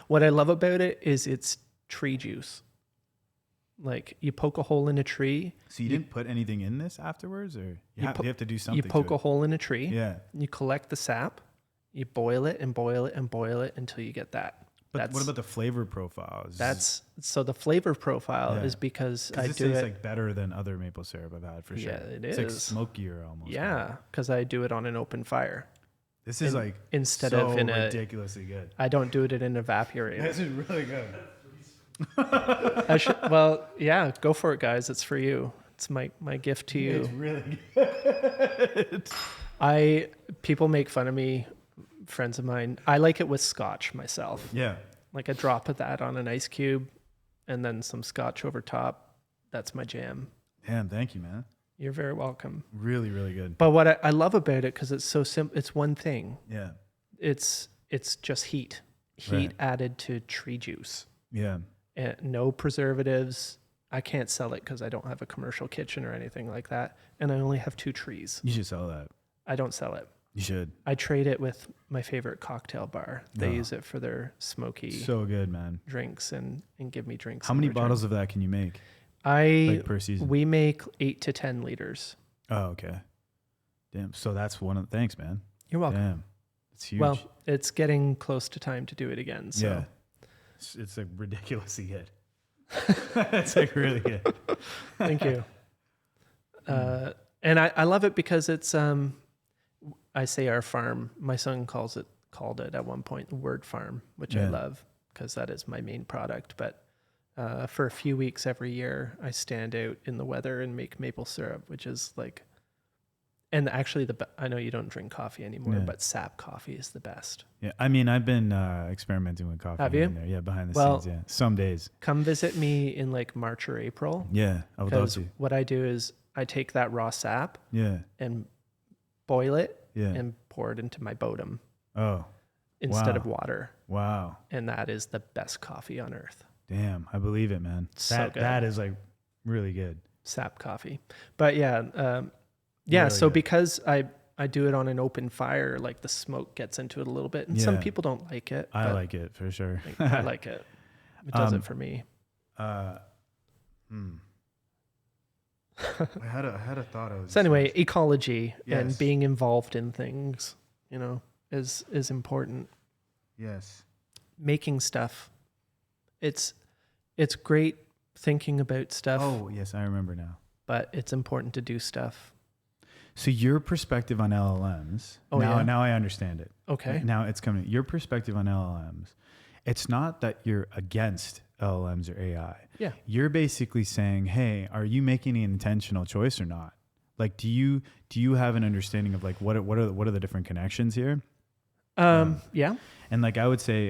What I love about it is it's tree juice. Like you poke a hole in a tree. So you didn't put anything in this afterwards, or you have to do something? You poke to a hole in a tree. Yeah. You collect the sap. You boil it and boil it and boil it until you get that. But what about the flavor profile? So the flavor profile Yeah. is because I this do tastes it. like better than other maple syrup I've had for sure. Yeah, it It's like is. smokier almost. Yeah, because I do it on an open fire. This is like instead so of in a ridiculously good. I don't do it in an evaporator. This is really good. Well, yeah, go for it, guys. It's for you. It's my gift to you. It's really good. People make fun of me, friends of mine. I like it with scotch myself. Yeah. Like a drop of that on an ice cube and then some scotch over top. That's my jam. Damn, thank you, man. You're very welcome. Really, really good. But what I love about it, because it's so simple, it's one thing. Yeah. It's just heat. Heat Right. added to tree juice. Yeah. And no preservatives. I can't sell it because I don't have a commercial kitchen or anything like that. And I only have 2 trees. You should sell that. I don't sell it. You should. I trade it with my favorite cocktail bar. They Oh. use it for their smoky So good, man. drinks and give me drinks. How in many return. bottles of that can you make? Like per season? We make 8 to 10 liters. Oh, okay. Damn. So that's one of the thanks, man. You're welcome. Damn. It's huge. Well, it's getting close to time to do it again. So. Yeah. It's like ridiculously good. It's like really good. Thank you. And I love it because it's I say our farm. My son called it at one point the word farm, which I Yeah. love because that is my main product. But for a few weeks every year, I stand out in the weather and make maple syrup, which is like, and actually I know you don't drink coffee anymore, Yeah. but sap coffee is the best. Yeah. I mean, I've been experimenting with coffee. Have in you? There. Yeah, behind the Well, scenes. Yeah. Some days. Come visit me in like March or April. Yeah. I would love Because to. what I do is I take that raw sap Yeah. and boil it Yeah. and pour it into my bodum Oh. instead Wow. of water. Wow. And that is the best coffee on earth. Damn. I believe it, man. So good. That is like really good. Sap coffee. But yeah, Really so good. because I do it on an open fire, like the smoke gets into it a little bit. And some Yeah. people don't like it. I but like it for sure. I like it. It does it for me. I had a thought. I was. So anyway, ecology Yes. and being involved in things, is important. Yes. Making stuff. It's great thinking about stuff, Oh yes, I remember now. but it's important to do stuff. So your perspective on LLMs, now I understand it. Okay. Now it's coming. Your perspective on LLMs, it's not that you're against LLMs or AI. Yeah. You're basically saying, hey, are you making an intentional choice or not? Like, do you have an understanding of like what are the different connections here? Yeah. And like I would say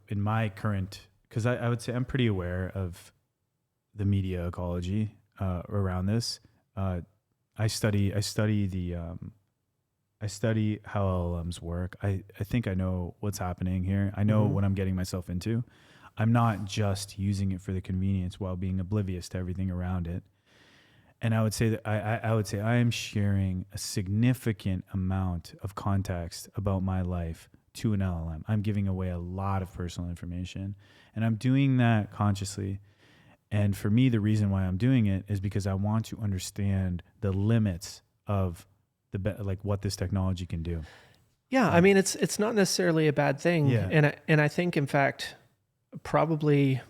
in my current, because I would say I'm pretty aware of the media ecology around this. I study how LLMs work. I think I know what's happening here. I know what I'm getting myself into. I'm not just using it for the convenience while being oblivious to everything around it. And I would say that I am sharing a significant amount of context about my life to an LLM. I'm giving away a lot of personal information, and I'm doing that consciously. And for me, the reason why I'm doing it is because I want to understand the limits of what this technology can do. Yeah, I mean, it's not necessarily a bad thing. Yeah. And I think, in fact, probably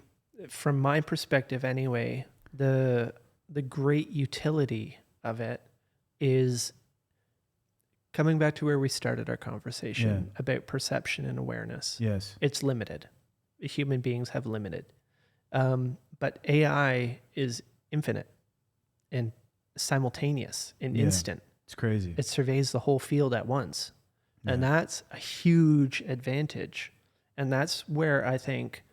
from my perspective anyway, the great utility of it is coming back to where we started our conversation about perception and awareness. Yes. It's limited. Human beings have limited. But AI is infinite and simultaneous and instant. It's crazy. It surveys the whole field at once. Yeah. And that's a huge advantage. And that's where I think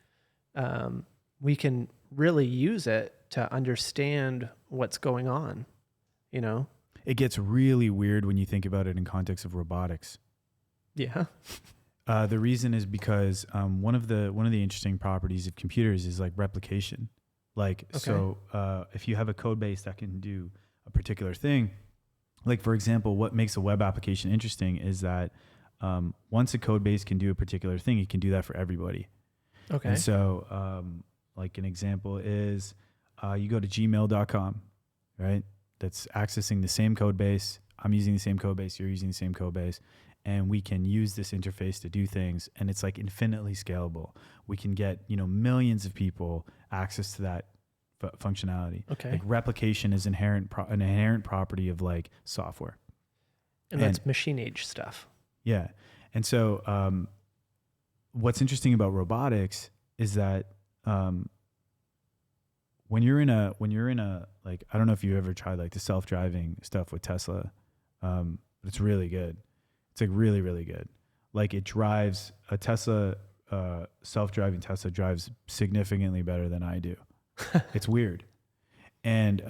we can really use it to understand what's going on, you know? It gets really weird when you think about it in context of robotics. Yeah. The reason is because one of the interesting properties of computers is like replication. Like, okay. So if you have a code base that can do a particular thing, like for example, what makes a web application interesting is that once a code base can do a particular thing, it can do that for everybody. Okay. And so like an example is you go to gmail.com, right? That's accessing the same code base. I'm using the same code base. You're using the same code base. And we can use this interface to do things. And it's like infinitely scalable. We can get, millions of people access to that functionality. Okay. Like replication is an inherent property of like software. And that's machine age stuff. Yeah. And so what's interesting about robotics is that when you're in a like, I don't know if you ever tried like the self-driving stuff with Tesla, but it's really good. It's like really, really good. Like it drives a Tesla, self-driving Tesla drives significantly better than I do. It's weird. And,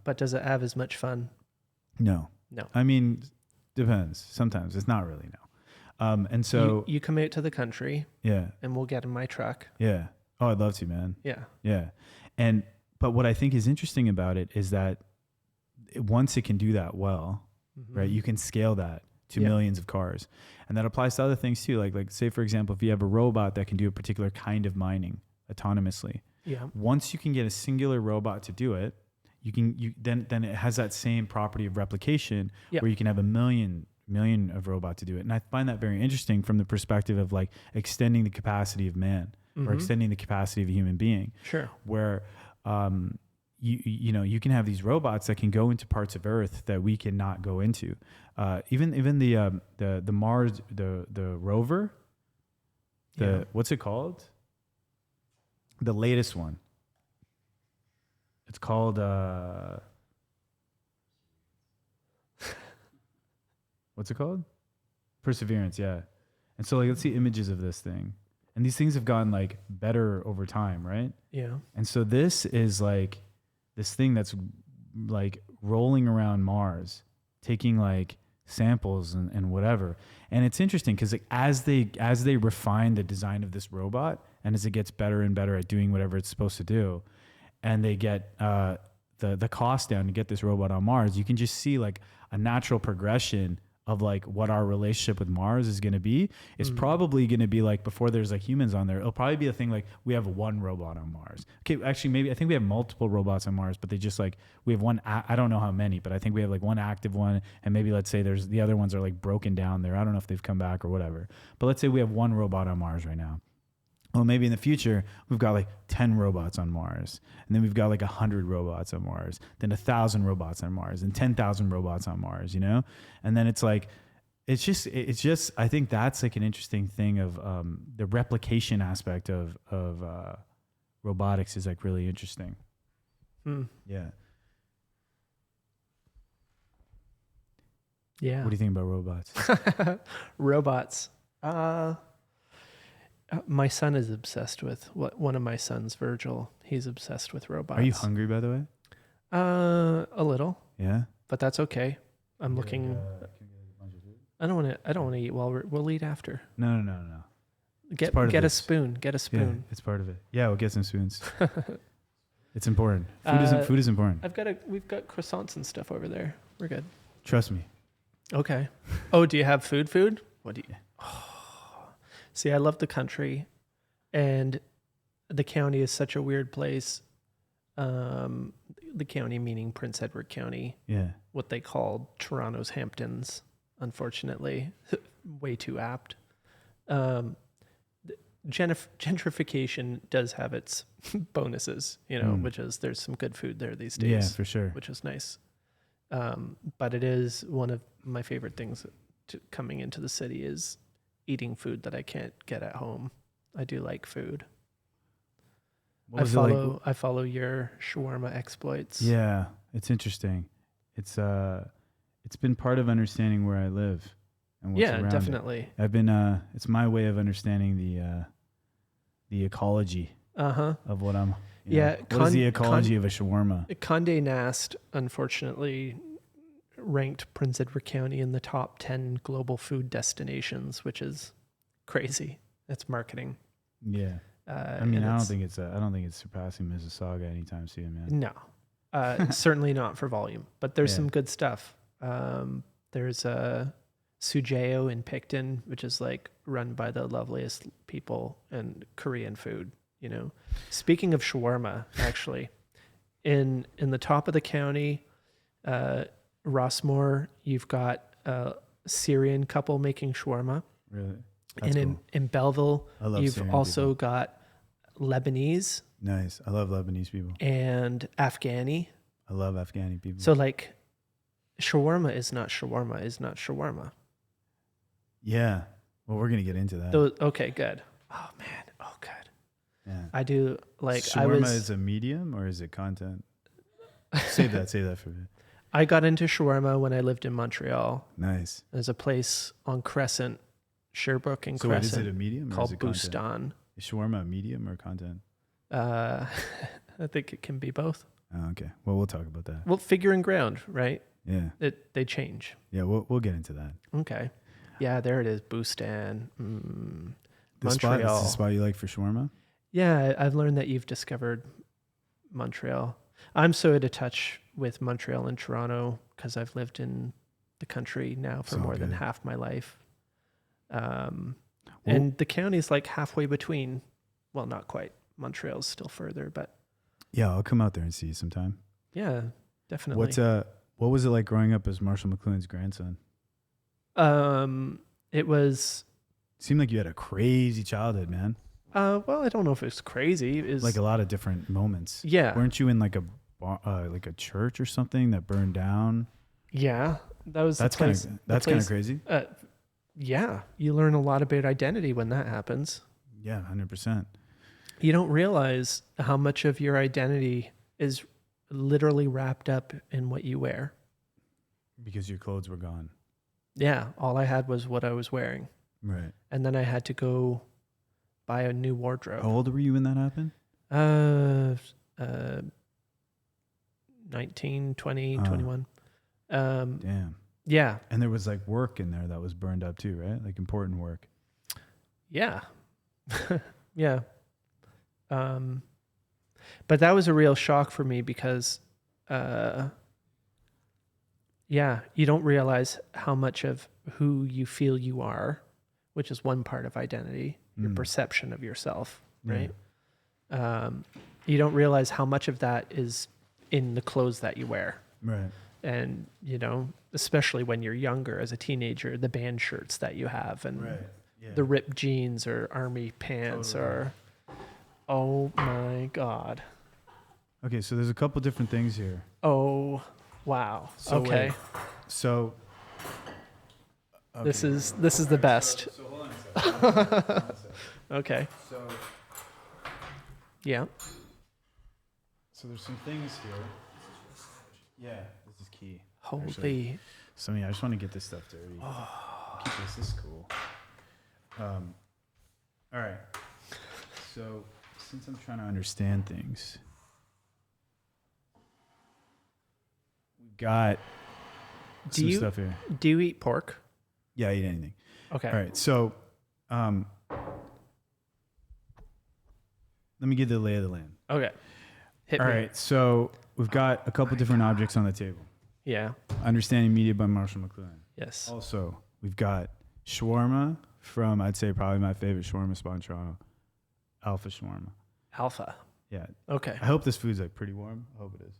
but does it have as much fun? No. I mean, depends. Sometimes it's not really no. And so you come out to the country. Yeah. And we'll get in my truck. Yeah. Oh, I'd love to, man. Yeah. Yeah. But what I think is interesting about it is that once it can do that well, right, you can scale that to millions of cars. And that applies to other things too. Like say, for example, if you have a robot that can do a particular kind of mining autonomously, once you can get a singular robot to do it, then it has that same property of replication where you can have a million of robot to do it. And I find that very interesting from the perspective of like extending the capacity of man or extending the capacity of a human being. Sure. Where you can have these robots that can go into parts of Earth that we cannot go into. Even the Mars, the rover, what's it called? The latest one. It's called what's it called? Perseverance, yeah. And so like let's see images of this thing. And these things have gotten like better over time, right? Yeah. And so this is like this thing that's like rolling around Mars, taking like samples and whatever. And it's interesting because like as they refine the design of this robot and as it gets better and better at doing whatever it's supposed to do, and they get the cost down to get this robot on Mars, you can just see like a natural progression of like what our relationship with Mars is going to be. It's probably going to be like before there's like humans on there. It'll probably be a thing like we have one robot on Mars. Okay, actually maybe I think we have multiple robots on Mars, but they just like we have one. I don't know how many, but I think we have like one active one, and maybe let's say there's the other ones are like broken down there. I don't know if they've come back or whatever. But let's say we have one robot on Mars right now, well, maybe in the future we've got like 10 robots on Mars, and then we've got like 100 robots on Mars, then 1,000 robots on Mars, and 10,000 robots on Mars, you know? And then it's like, it's just, I think that's like an interesting thing of the replication aspect of robotics is like really interesting. Yeah. Yeah. What do you think about robots? Robots. My son is obsessed with one of my sons, Virgil. He's obsessed with robots. Are you hungry, by the way? A little. Yeah. But that's okay. I'm looking. I don't want to eat while we'll eat after. No. Get a spoon. Get a spoon. Yeah, it's part of it. Yeah, we'll get some spoons. It's important. Food is important. We've got croissants and stuff over there. We're good. Trust me. Okay. Oh, do you have food? What do you? Oh. See, I love the country, and the county is such a weird place. The county meaning Prince Edward County. Yeah. What they call Toronto's Hamptons, unfortunately. Way too apt. Gentrification does have its bonuses, which is there's some good food there these days. Yeah, for sure. Which is nice. But it is one of my favorite things coming into the city is eating food that I can't get at home. I do like food. I follow your shawarma exploits. Yeah, it's interesting. It's been part of understanding where I live and what's around definitely. I've been it's my way of understanding the ecology of what I'm. What is the ecology of a shawarma? Condé Nast, unfortunately, ranked Prince Edward County in the top 10 global food destinations, which is crazy. That's marketing. Yeah. I don't think it's surpassing Mississauga anytime soon, man. No, certainly not for volume, but there's some good stuff. There's a Sujeo in Picton, which is like run by the loveliest people and Korean food. Speaking of shawarma, actually, in the top of the county, Rossmore, you've got a Syrian couple making shawarma. Really? That's and cool. in Belleville, you've Syrian also people. got Lebanese. Nice. I love Lebanese people. And Afghani. I love Afghani people. So like, shawarma is not shawarma. Yeah. Well, we're going to get into that. Okay, good. Oh, man. Oh, good. Yeah. I do like shawarma is a medium or is it content? Save that for a bit. I got into shawarma when I lived in Montreal. Nice. There's a place on Crescent, Sherbrooke and so Crescent. So is it a medium called or is it Bustan. Is shawarma a medium or content? I think it can be both. Oh, okay. Well, we'll talk about that. Well, figure and ground, right? Yeah. They change. Yeah, we'll get into that. Okay. Yeah, there it is. Bustan. This Montreal. Is the spot you like for shawarma? Yeah, I've learned that you've discovered Montreal. I'm so out of touch with Montreal and Toronto because I've lived in the country now for more than half my life. And the county's like halfway between. Well, not quite. Montreal's still further, but yeah, I'll come out there and see you sometime. Yeah, definitely. What was it like growing up as Marshall McLuhan's grandson? It seemed like you had a crazy childhood, man. Well, I don't know if it's crazy. It's like a lot of different moments. Yeah. Weren't you in like a church or something that burned down? Yeah, that's kind of crazy. Yeah, you learn a lot about identity when that happens. Yeah, 100%. You don't realize how much of your identity is literally wrapped up in what you wear. Because your clothes were gone. Yeah, all I had was what I was wearing. Right. And then I had to go buy a new wardrobe. How old were you when that happened? 19, 20, 21. Damn. Yeah. And there was like work in there that was burned up too, right? Like important work. Yeah. Yeah. But that was a real shock for me because, you don't realize how much of who you feel you are, which is one part of identity, your perception of yourself, right? Yeah. You don't realize how much of that is in the clothes that you wear. Right. And, especially when you're younger as a teenager, the band shirts that you have and the ripped jeans or army pants or, oh my God. Okay, so there's a couple different things here. Oh, wow. So okay. wait. So okay. This is the best. So hold on a second. Hold on a second. Okay. So Yeah. there's some things here. Yeah, this is key. Holy. Actually. So I just want to get this stuff dirty. Keep this is cool. All right. So since I'm trying to understand things, we've got some stuff here. Do you eat pork? Yeah, I eat anything. Okay. All right. So let me give the lay of the land. Okay. Hit All me. right. So we've got a couple different objects on the table. Yeah. Understanding Media by Marshall McLuhan. Yes. Also, we've got shawarma from, I'd say, probably my favorite shawarma spot in Toronto, Alpha Shawarma. Alpha. Yeah. Okay. I hope this food's like pretty warm. I hope it is.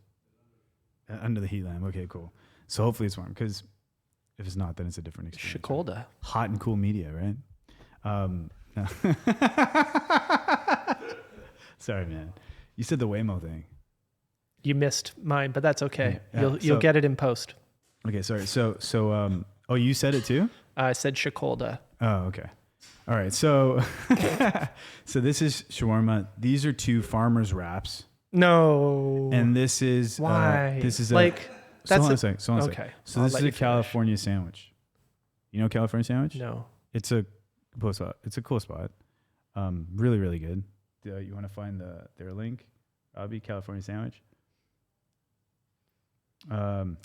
Under the heat lamp. Okay, cool. So hopefully it's warm, because if it's not, then it's a different experience. Shakolda. Hot and cool media, right? No. Sorry, man. You said the Waymo thing. You missed mine, but that's okay. Yeah, You'll get it in post. Okay, sorry. So oh, you said it too? I said Shakolda. Oh, okay. All right. So so this is shawarma. These are 2 farmers wraps. No. And this is why? This is like so that's hold on a second. So hold on a okay. second. So I'll this let is a you finish. California sandwich. You know California sandwich? No. It's a cool spot. It's a cool spot. Really, really good. You want to find their link, Robbie? California sandwich.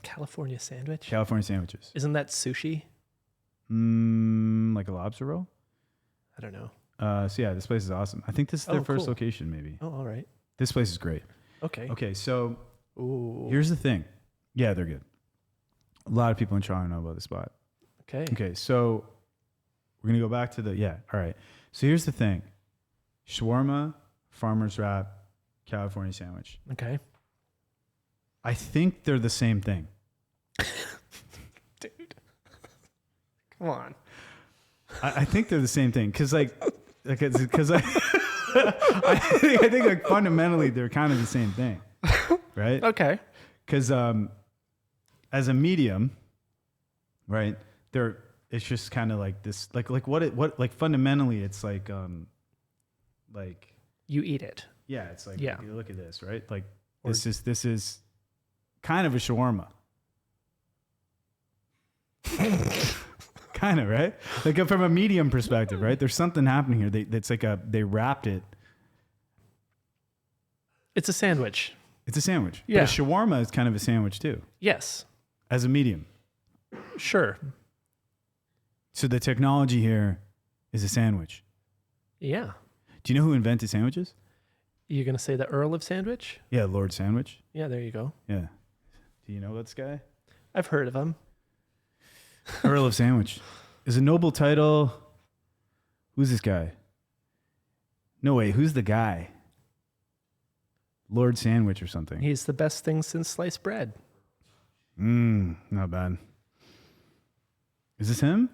California sandwich? California sandwiches. Isn't that sushi? Like a lobster roll. I don't know. So yeah, this place is awesome. I think this is their first cool. location, maybe. Oh, all right. This place is great. Okay. Okay, so Ooh. here's the thing. Yeah, they're good. A lot of people in Toronto know about this spot. Okay. Okay, so we're going to go back to all right. So here's the thing. Shawarma, farmer's wrap, California sandwich. Okay. I think they're the same thing. Dude. Come on. I think they're the same thing. Because I think like fundamentally they're kind of the same thing. Right? Okay. Because as a medium, right, it's just kind of like this, like fundamentally it's like You eat it. yeah, it's like, Yeah. look at this, right? Like this is kind of a shawarma. Kind of, right? Like from a medium perspective, right? There's something happening here. It's like they wrapped it. It's a sandwich. It's a sandwich. Yeah. But a shawarma is kind of a sandwich too, Yes. as a medium. Sure. So the technology here is a sandwich. Yeah. Do you know who invented sandwiches? You're going to say the Earl of Sandwich? Yeah, Lord Sandwich. Yeah, there you go. Yeah. Do you know this guy? I've heard of him. Earl of Sandwich is a noble title. Who's this guy? No way. Who's the guy? Lord Sandwich or something. He's the best thing since sliced bread. Not bad. Is this him?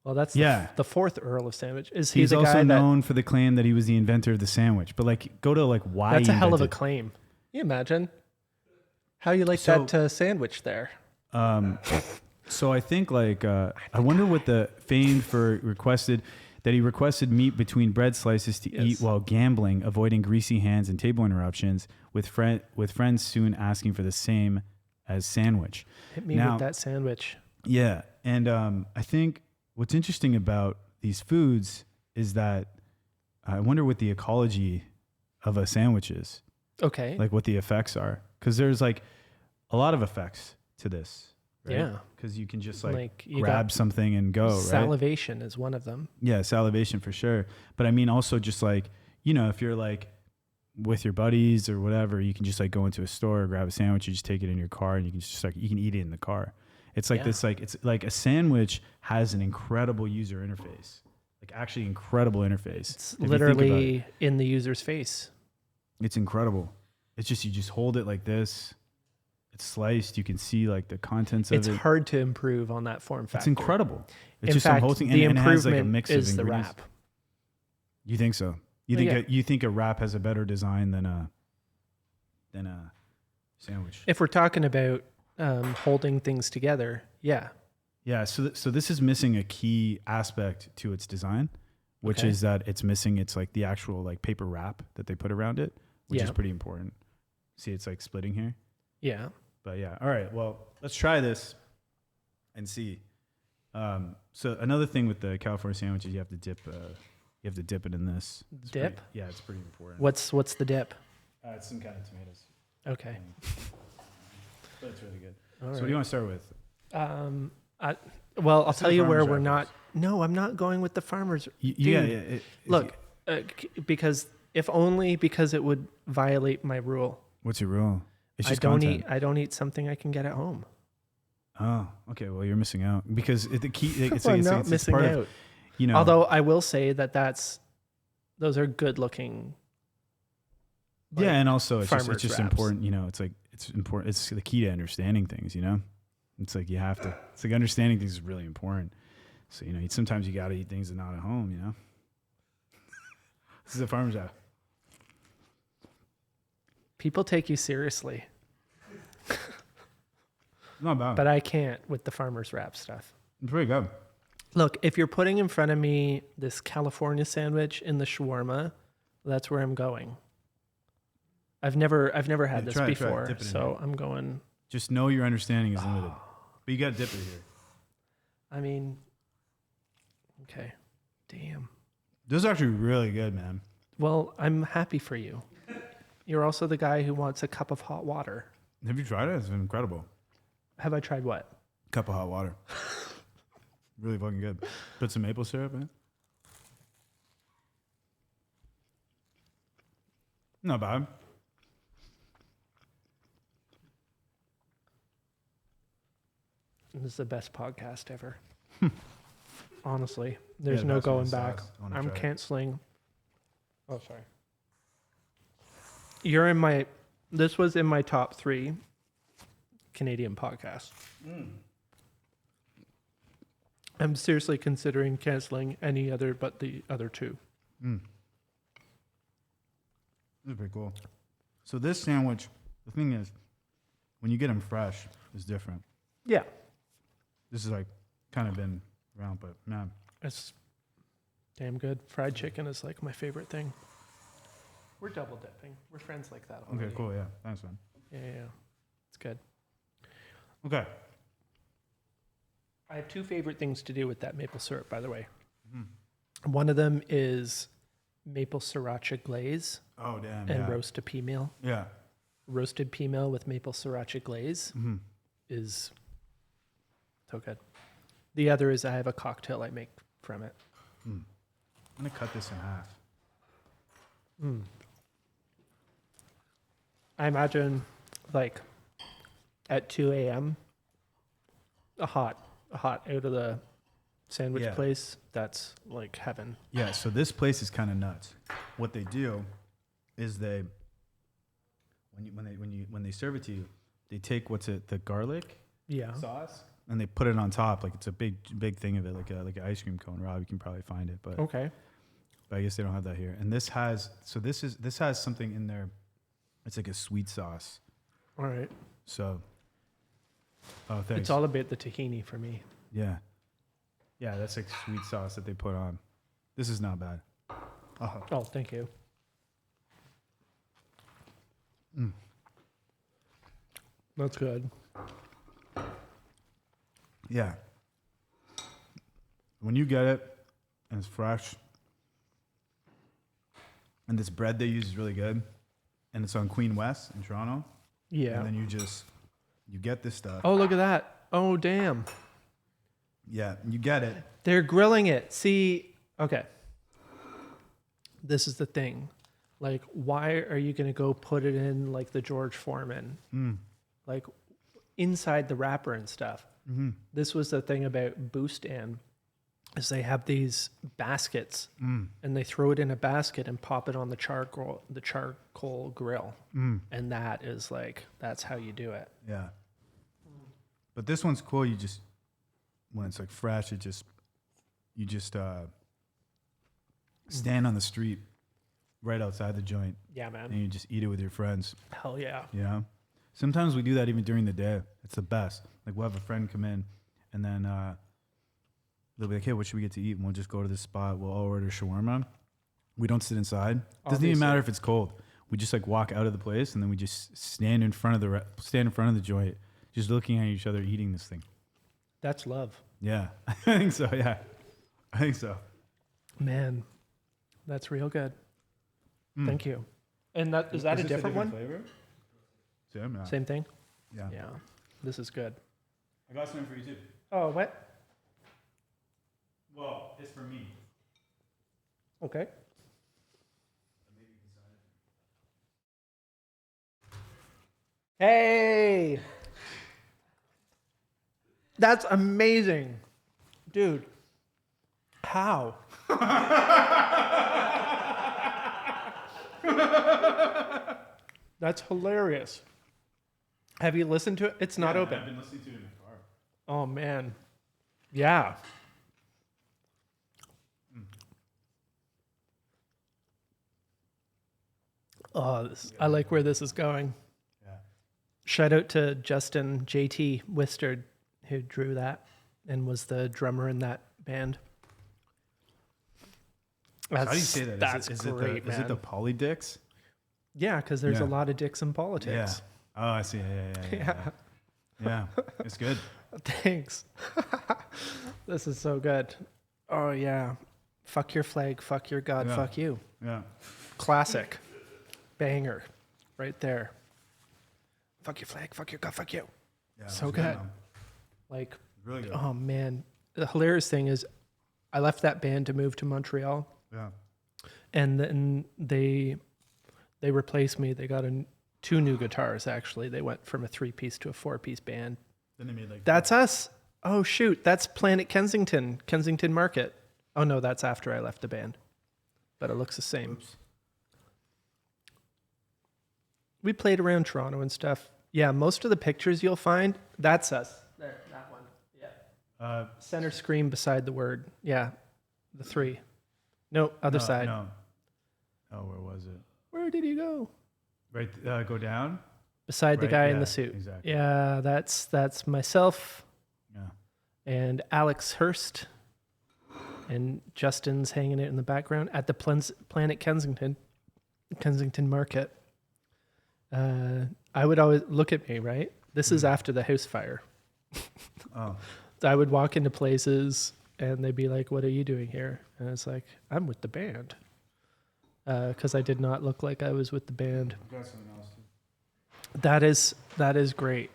Well, that's Yeah. the 4th Earl of Sandwich. Is he He's the guy also that... known for the claim that he was the inventor of the sandwich. But like, go to like why. That's he a hell of a invented- claim. Can you imagine how you like So- that sandwich there? So I think like I wonder what the famed for requested that he requested meat between bread slices to eat while gambling, avoiding greasy hands and table interruptions. With friends soon asking for the same as sandwich. Hit me Now- with that sandwich. Yeah, and I think what's interesting about these foods is that I wonder what the ecology of a sandwich is, Okay. like what the effects are, because there's like a lot of effects to this. Right? Yeah. Because you can just Like, you grab got something and go, right? Salivation is one of them. Yeah, salivation for sure. But I mean also just like, if you're like with your buddies or whatever, you can just like go into a store, grab a sandwich, you just take it in your car and you can just like, you can eat it in the car. It's like this, like, it's like a sandwich has an incredible user interface, like actually incredible interface. It's if you think about literally it. in the user's face. It's incredible. It's just, you just hold it like this it's sliced. You can see like the contents It's of it. hard to improve on that form factor. It's incredible. It's In just fact, some whole thing, the and it has like a improvement mix is of the ingredients. wrap. You think so? You think a wrap has a better design than a sandwich? If we're talking about holding things together, yeah. Yeah. So this is missing a key aspect to its design, which Okay. is that it's missing. It's like the actual like paper wrap that they put around it, which is Yeah. pretty important. See, it's like splitting here. Yeah. But yeah. All right. Well, let's try this and see. So another thing with the California sandwich is you have to dip it in this. It's Dip? pretty- yeah, it's pretty important. What's the dip? It's some kind of tomatoes. Okay. But it's really good. All So what do you want to start with? Well, I'll Let's do tell the you where farmer's we're wrap not. first. No, I'm not going with the farmers. Yeah. Dude, Look, because if only because it would violate my rule. What's your rule? It's I just don't content. eat. I don't eat something I can get at home. Oh, okay. Well, you're missing out because the key. It's I'm like, not it's missing part out. of, you know. Although I will say those are good looking. yeah, and also it's farmers just wraps. important. You know, it's like it's important. It's the key to understanding things. You know, it's like you have to. It's like understanding things is really important. So you know, sometimes you got to eat things that are not at home. You know, this is a farmer's wrap. People take you seriously, Not bad. but I can't with the farmers wrap stuff. It's pretty good. Look, if you're putting in front of me this California sandwich in the shawarma, that's where I'm going. I've never had this try it, before, dip it in so here. I'm going. Just know your understanding is limited, but you got to dip it here. I mean, okay, damn. This is actually really good, man. Well, I'm happy for you. You're also the guy who wants a cup of hot water. Have you tried it? It's been incredible. Have I tried what? Cup of hot water. Really fucking good. Put some maple syrup in it. Not bad. This is the best podcast ever. Honestly, there's the no best one going is back. sauce. I wanna I'm try it. canceling. Oh, sorry. You're in my. This was in my top 3 Canadian podcasts. I'm seriously considering canceling any other but the other 2. This is pretty cool. So this sandwich, the thing is, when you get them fresh, it's different. Yeah, This is like kind of been around, but man, it's damn good. Fried chicken is like my favorite thing. We're double dipping. We're friends like that already. okay, cool, yeah, thanks, man. Yeah. It's good. Okay, I have 2 favorite things to do with that maple syrup, by the way. One of them is maple sriracha glaze oh damn, and yeah, roasted pea meal. yeah, Roasted pea meal with maple sriracha glaze is so good. The other is I have a cocktail I make from it. I'm gonna cut this in half. I imagine like at 2 a.m. a hot out of the sandwich Yeah. place. That's like heaven. Yeah, so this place is kind of nuts. What they do is when they serve it to you, they take the garlic Yeah. sauce and they put it on top, like it's a big thing of it, like an ice cream cone. Rob, you can probably find it, but Okay. I guess they don't have that here. And this has something in there. It's like a sweet sauce. All right. So, oh, thanks. It's all about the tahini for me. Yeah, that's like sweet sauce that they put on. This is not bad. Oh, thank you. That's good. Yeah. When you get it and it's fresh, and this bread they use is really good, and it's on Queen West in Toronto, Yeah. and then you get this stuff. Oh, look at that. Oh, damn. Yeah, you get it. They're grilling it. See, okay. This is the thing. Like, why are you going to go put it in like the George Foreman? Like inside the wrapper and stuff. This was the thing about Boostan. is they have these baskets, and they throw it in a basket and pop it on the charcoal grill, and that is like that's how you do it. Yeah. But this one's cool. You just when it's like fresh, you just stand on the street right outside the joint. Yeah, man. And you just eat it with your friends. Hell yeah. Yeah. Sometimes we do that even during the day. It's the best. Like we'll have a friend come in and then they'll be like, hey, what should we get to eat? And we'll just go to this spot. We'll all order shawarma. We don't sit inside. Doesn't even matter if it's cold. We just like walk out of the place and then we just stand in front of the joint, just looking at each other eating this thing. That's love. Yeah. I think so. Yeah. I think so. Man, that's real good. Thank you. And that is that a different one? Flavor? Same, yeah. Same thing? Yeah. Yeah. This is good. I got something for you too. Oh, what? Well, it's for me. Okay. Hey! That's amazing. Dude. How? That's hilarious. Have you listened to it? It's not open. I've been listening to it in the car. Oh, man. Yeah. Oh, I like where this is going. Yeah. Shout out to Justin JT Wistard, who drew that and was the drummer in that band. How do you say that? That's is great, man. Is it the Polydicks? Yeah, because there's a Yeah. lot of dicks in politics. Yeah. Oh, I see. Yeah. Yeah. It's good. Thanks. This is so good. Oh, yeah. Fuck your flag, fuck your God, Yeah. fuck you. Yeah. Classic. Banger. Right there. Fuck your flag, fuck your God, fuck you. Yeah. So it's good. man. Like, Really good. oh, man. The hilarious thing is I left that band to move to Montreal. Yeah. And then they replaced me. They got two new guitars, actually. They went from a 3-piece to a 4-piece band. Then they made like That's us. Oh, shoot. That's Planet Kensington Market. Oh, no, that's after I left the band. But it looks the same. Oops. We played around Toronto and stuff. Yeah, most of the pictures you'll find, that's us. There, that one. Yeah. Center screen beside the word. Yeah, the 3. No, other side. No. Oh, where was it? Where did he go? Right. Go down. Beside the Right, guy in yeah, the suit. exactly. Yeah, that's myself Yeah. and Alex Hurst. And Justin's hanging out in the background at the Planet Kensington Market. I would always look at me, right? This is after the house fire. Oh. I would walk into places and they'd be like, "What are you doing here?" And it's like, "I'm with the band." Because I did not look like I was with the band. I've got something else too. That is great.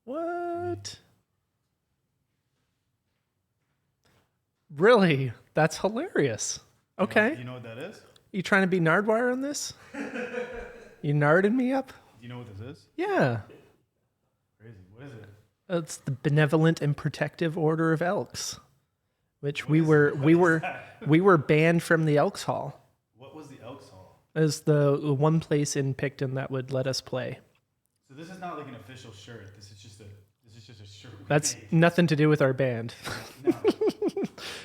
What? Really? That's hilarious. Okay. You know what that is? You trying to be Nardwire on this? You narded me up? Do you know what this is? Yeah. Crazy. What is it? It's the Benevolent and Protective Order of Elks, which we were banned from the Elks Hall. What was the Elks Hall? It's the one place in Picton that would let us play. So this is not like an official shirt. This is just a shirt. we That's made. nothing to do with our band, No.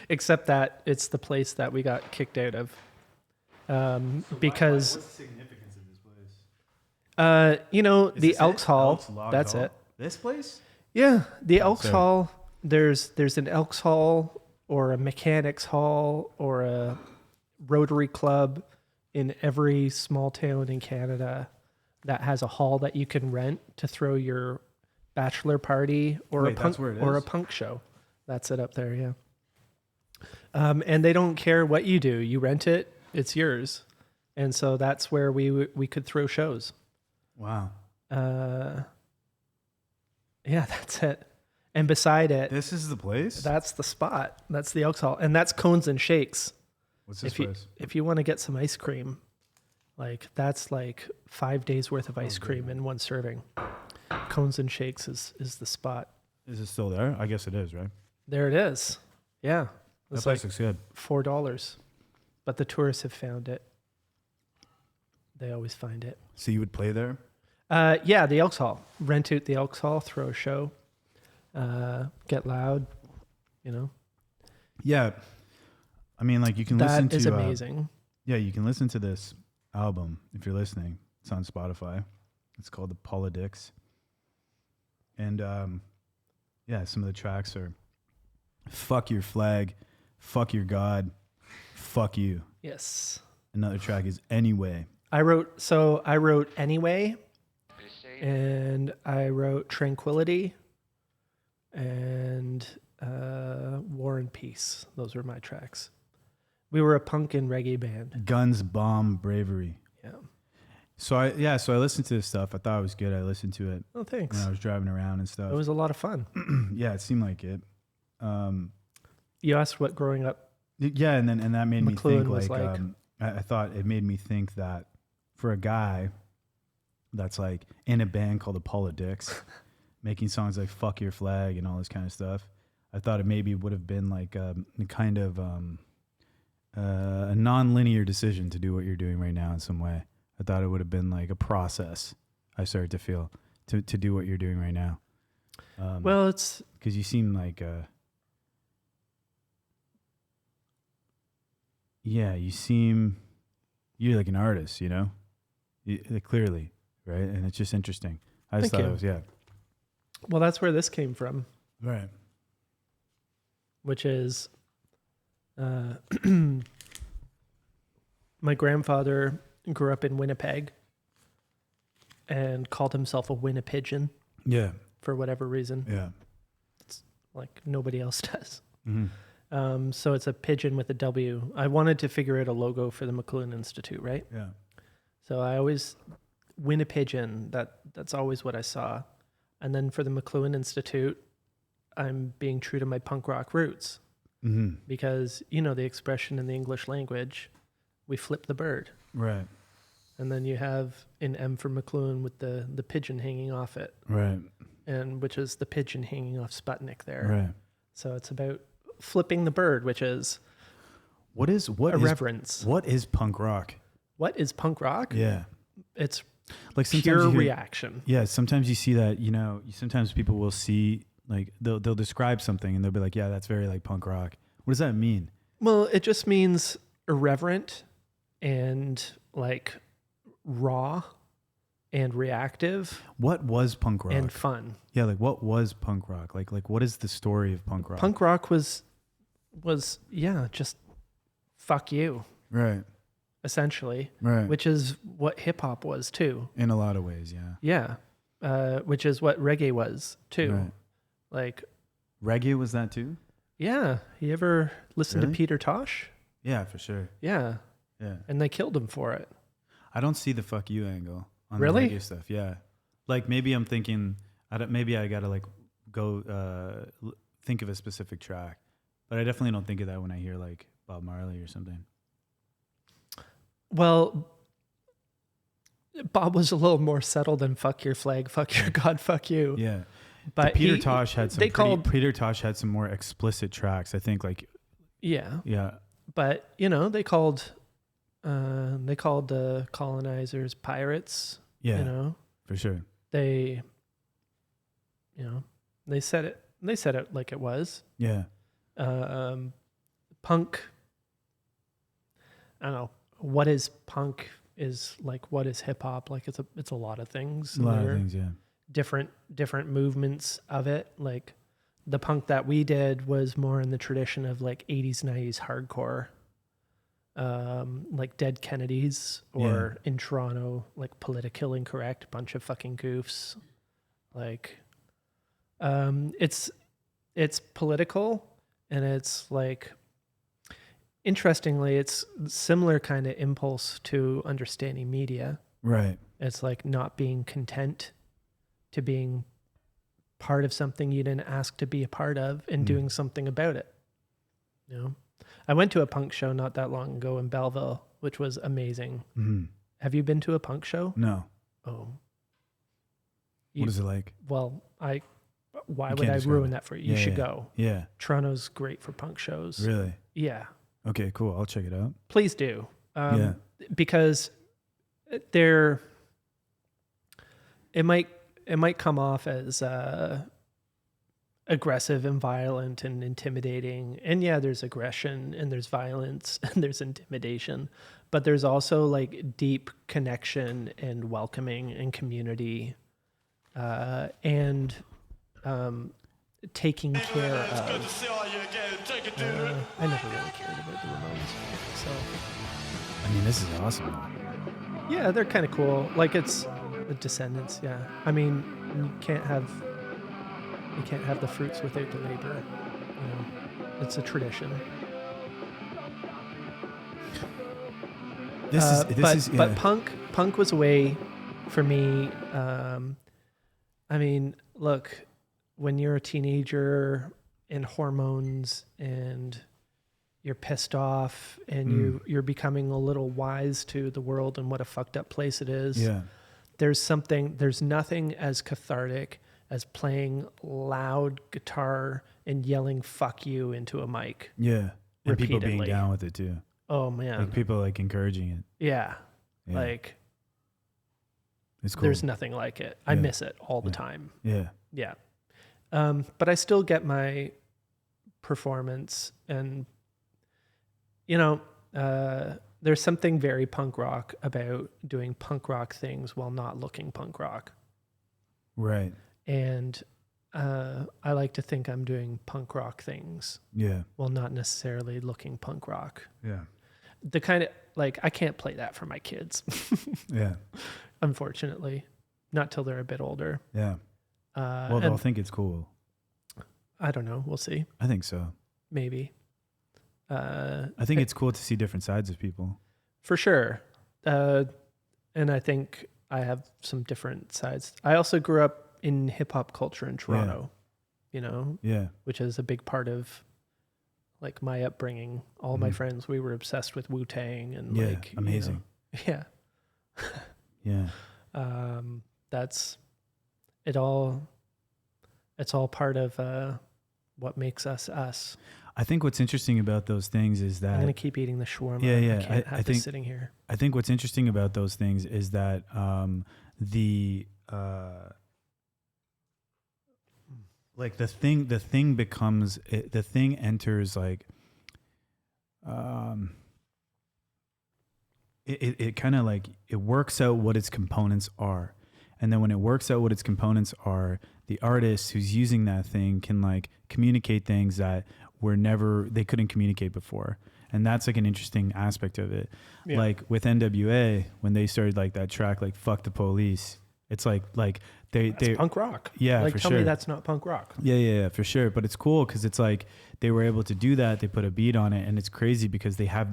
except that it's the place that we got kicked out of. Because what's the significance of this place? the Is this Elks it? Hall. Elks Log That's Hall? it. This place? Yeah, the Elks so- Hall. There's an Elks Hall or a Mechanics Hall or a Rotary Club in every small town in Canada that has a hall that you can rent to throw your bachelor party or Wait, a punk that's where it or a is? punk show. That's it up there, yeah. And they don't care what you do. You rent it, it's yours. And so that's where we could throw shows. Wow. Yeah, that's it. And beside it, This is the place? that's the spot. That's the Elks Hall. And that's Cones and Shakes. What's this If you place? if you want to get some ice cream, Like that's like 5 days worth of ice cream in one serving. Cones and Shakes is the spot. Is it still there? I guess it is, right? There it is. Yeah. That It's place like looks good. $4. But the tourists have found it. They always find it. So you would play there? Yeah, the Elks Hall. Rent out the Elks Hall, throw a show, get loud, you know. Yeah. I mean, like you can listen to... That is amazing. Yeah, you can listen to this album if you're listening. It's on Spotify. It's called the Polydicks. And yeah, some of the tracks are Fuck Your Flag, Fuck Your God, Fuck You. Yes. Another track is Anyway. I wrote Anyway, and I wrote Tranquility, and War and Peace. Those were my tracks. We were a punk and reggae band. Guns, Bomb, Bravery. Yeah. So I listened to this stuff. I thought it was good. I listened to it Oh, thanks. when I was driving around and stuff. It was a lot of fun. Yeah, it seemed like it. You asked what growing up. Yeah, and that made me McLuhan think was like, like- I thought it made me think that for a guy that's like in a band called the Polydicks, making songs like Fuck Your Flag and all this kind of stuff, I thought it maybe would have been like a kind of a non-linear decision to do what you're doing right now in some way. I thought it would have been like a process. I started to feel to do what you're doing right now. Well, it's Because you seem like you're like an artist, you know, clearly, right? And it's just interesting. I just Thank thought you. it was, yeah. well, that's where this came from, Right. which is my grandfather grew up in Winnipeg and called himself a Winnipigeon Yeah. for whatever reason, Yeah. like nobody else does. Mm-hmm. So it's a pigeon with a W. I wanted to figure out a logo for the McLuhan Institute, right? Yeah. So I always Winnipigeon. That's always what I saw. And then for the McLuhan Institute, I'm being true to my punk rock roots Mm-hmm. because you know the expression in the English language, we flip the bird, Right. and then you have an M for McLuhan with the pigeon hanging off it, Right. and which is the pigeon hanging off Sputnik there. Right. So it's about flipping the bird, which is What is irreverence. what is punk rock? What is punk rock? Yeah. It's Like sometimes pure you hear- reaction. Yeah, sometimes you see that, you know, sometimes people will see like they'll describe something and they'll be like, yeah, that's very like punk rock. What does that mean? Well, it just means irreverent and like raw and reactive What was punk rock? and fun. Yeah, like what was punk rock? Like what is the story of punk rock? Punk rock was yeah, just fuck you, Right. essentially, Right. which is what hip hop was too. In a lot of ways, yeah. Yeah. Which is what reggae was too. Right. Like, Reggae was that too? yeah. You ever listen Really? to Peter Tosh? Yeah, for sure. Yeah. Yeah. And they killed him for it. I don't see the fuck you angle on Really? the reggae stuff. Yeah. Like maybe I'm thinking maybe I got to like go think of a specific track. But I definitely don't think of that when I hear like Bob Marley or something. Well, Bob was a little more subtle than fuck your flag, fuck your God, fuck you. Yeah. But Peter Tosh had some Peter Tosh had some more explicit tracks. I think like yeah. But you know, they called the colonizers pirates. Yeah. You know, for sure. they said it like it was. Yeah. Punk. I don't know what is punk is like. What is hip hop? Like it's a lot of things. A lot of There are things, yeah. different movements of it. Like the punk that we did was more in the tradition of like 80s, 90s hardcore. Like Dead Kennedys, or in Toronto, like Politically Incorrect, bunch of fucking goofs. Like, it's political, and it's like, interestingly, it's similar kind of impulse to understanding media. Right. It's like not being content to being part of something you didn't ask to be a part of and doing something about it. You know, I went to a punk show not that long ago in Belleville, which was amazing. Mm-hmm. Have you been to a punk show? No. Oh. What is it like? Well, why You would can't I describe ruin it. that for you? You should go. Yeah. Toronto's great for punk shows. Really? Yeah. Okay, cool. I'll check it out. Please do. Yeah. Because it might come off as aggressive and violent and intimidating. And yeah, there's aggression and there's violence and there's intimidation, but there's also like deep connection and welcoming and community, and taking care of. I never really cared about the Ramones, so. I mean, this is awesome. Yeah, they're kind of cool. Like it's the Descendants. Yeah, I mean, you can't have the fruits without the labor. You know, it's a tradition. But punk was a way for me. I mean, look, when you're a teenager and hormones and you're pissed off and you're becoming a little wise to the world and what a fucked up place it is. Yeah. There's nothing as cathartic as playing loud guitar and yelling "fuck you" into a mic. Yeah. And people being repeatedly. down with it too. Oh man. Like people like encouraging it. Yeah. Yeah. Like It's cool. there's nothing like it. I miss it all the time. Yeah. Yeah. But I still get my performance, and you know, there's something very punk rock about doing punk rock things while not looking punk rock. Right. And I like to think I'm doing punk rock things Yeah. while not necessarily looking punk rock. Yeah. The kind of like, I can't play that for my kids, Yeah. unfortunately, not till they're a bit older. Yeah. Well, And they'll think it's cool. I don't know. We'll see. I think so. Maybe. I think it's cool to see different sides of people. For sure. And I think I have some different sides. I also grew up in hip hop culture in Toronto, you know, Yeah. which is a big part of like my upbringing. All my friends, we were obsessed with Wu-Tang and Yeah. like, Amazing. you know, yeah. Yeah. That's it all. It's all part of what makes us us. I think what's interesting about those things is that I'm gonna keep eating the shawarma. Yeah, yeah. I can't have I this think- sitting here. I think what's interesting about those things is that the thing becomes the thing enters like it kind of like it works out what its components are, and then when it works out what its components are, the artist who's using that thing can like communicate things that they couldn't communicate before. And that's like an interesting aspect of it. Yeah. Like with NWA, when they started like that track, like "Fuck the Police," it's like they Punk rock. Yeah, like for tell sure. me that's not punk rock. yeah, for sure. But it's cool because it's like they were able to do that. They put a beat on it, and it's crazy because they have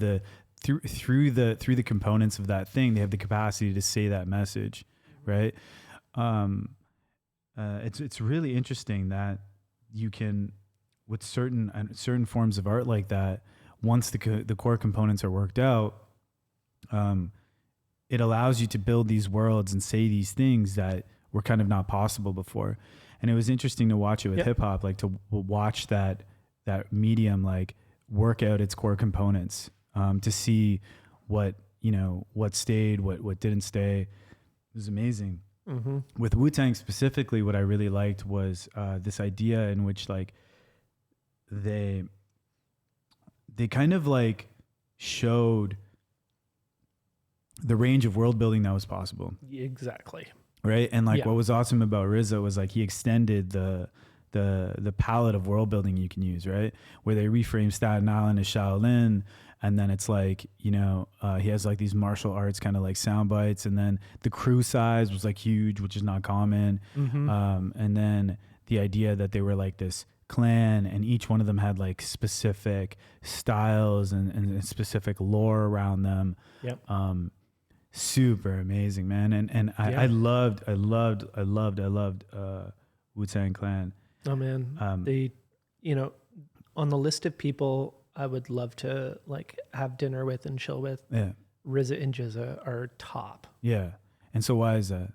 through the components of that thing, they have the capacity to say that message, right? It's really interesting that you can, with certain forms of art like that, once the core components are worked out, it allows you to build these worlds and say these things that were kind of not possible before. And it was interesting to watch it with hip hop, like to watch that medium like work out its core components, to see what stayed, what didn't stay. It was amazing. Mm-hmm. With Wu-Tang specifically, what I really liked was this idea in which like they kind of like showed the range of world building that was possible. Exactly. Right. And like Yeah. what was awesome about RZA was like he extended the palette of world building you can use, right? Where they reframe Staten Island as Shaolin, and then it's like, he has like these martial arts kind of like sound bites, and then the crew size was like huge, which is not common. Mm-hmm. And then the idea that they were like this clan, and each one of them had like specific styles and specific lore around them. Yep. Super amazing, man. And I loved Wu-Tang Clan. Oh man. They, on the list of people I would love to like have dinner with and chill with, Yeah. RZA and Jizza are top. Yeah. And so why is that?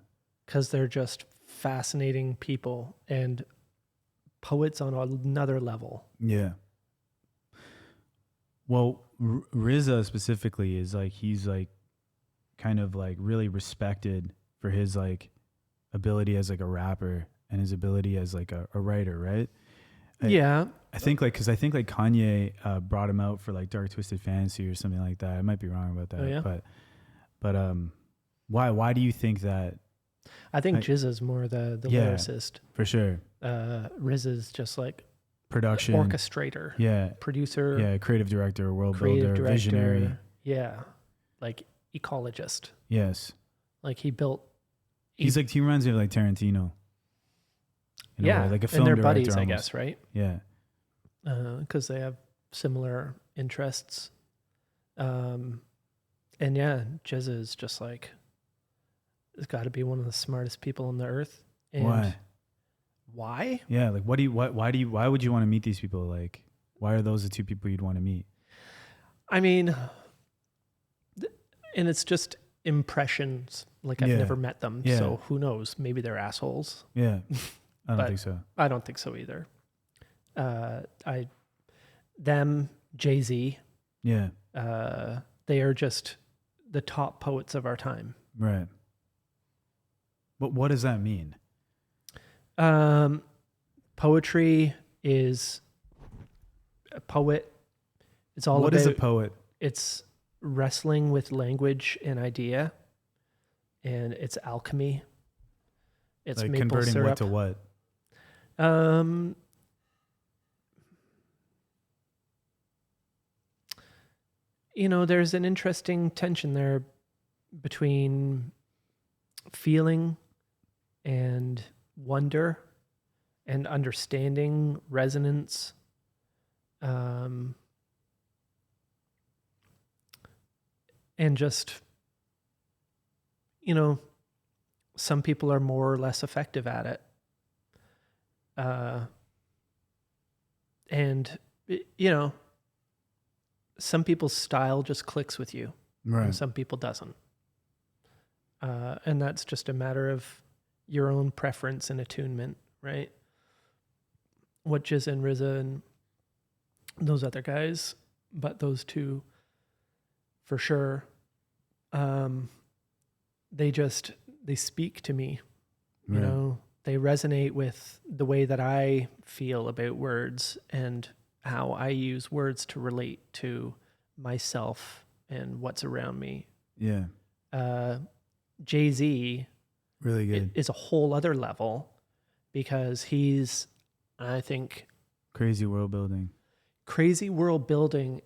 Because they're just fascinating people and poets on another level. Yeah. Well, RZA specifically is like, he's like kind of like really respected for his like ability as like a rapper and his ability as like a writer, right? I think like, cause I think like Kanye brought him out for like Dark Twisted Fantasy or something like that. I might be wrong about that. Oh, yeah? But why do you think that? I think Jizza's more the lyricist. For sure. RZA's just like production, orchestrator, producer, creative director, world builder, visionary, like ecologist. Yes, like he reminds me of like Tarantino. Like a film and they're director buddies, almost. I guess, right? Yeah, because they have similar interests. And Jizza is just like, it's got to be one of the smartest people on the earth. And why? Yeah, like why would you want to meet these people? Like, why are those the two people you'd want to meet? I mean, and it's just impressions. Like I've never met them, so who knows? Maybe they're assholes. Yeah, I don't think so. I don't think so either. Jay-Z. Yeah. They are just the top poets of our time. Right. But what does that mean? Poetry is a poet. It's all what about, is a poet? It's wrestling with language and idea, and it's alchemy. It's like maple converting syrup. what to what? There's an interesting tension there between feeling and wonder and understanding, resonance, and just, some people are more or less effective at it. And some people's style just clicks with you, right? And some people doesn't. And that's just a matter of your own preference and attunement, right? What Jizza and RZA and those other guys, but those two for sure, they speak to me, Right. They resonate with the way that I feel about words and how I use words to relate to myself and what's around me. Yeah. Jay-Z really good. Is a whole other level because he's, I think, crazy world building,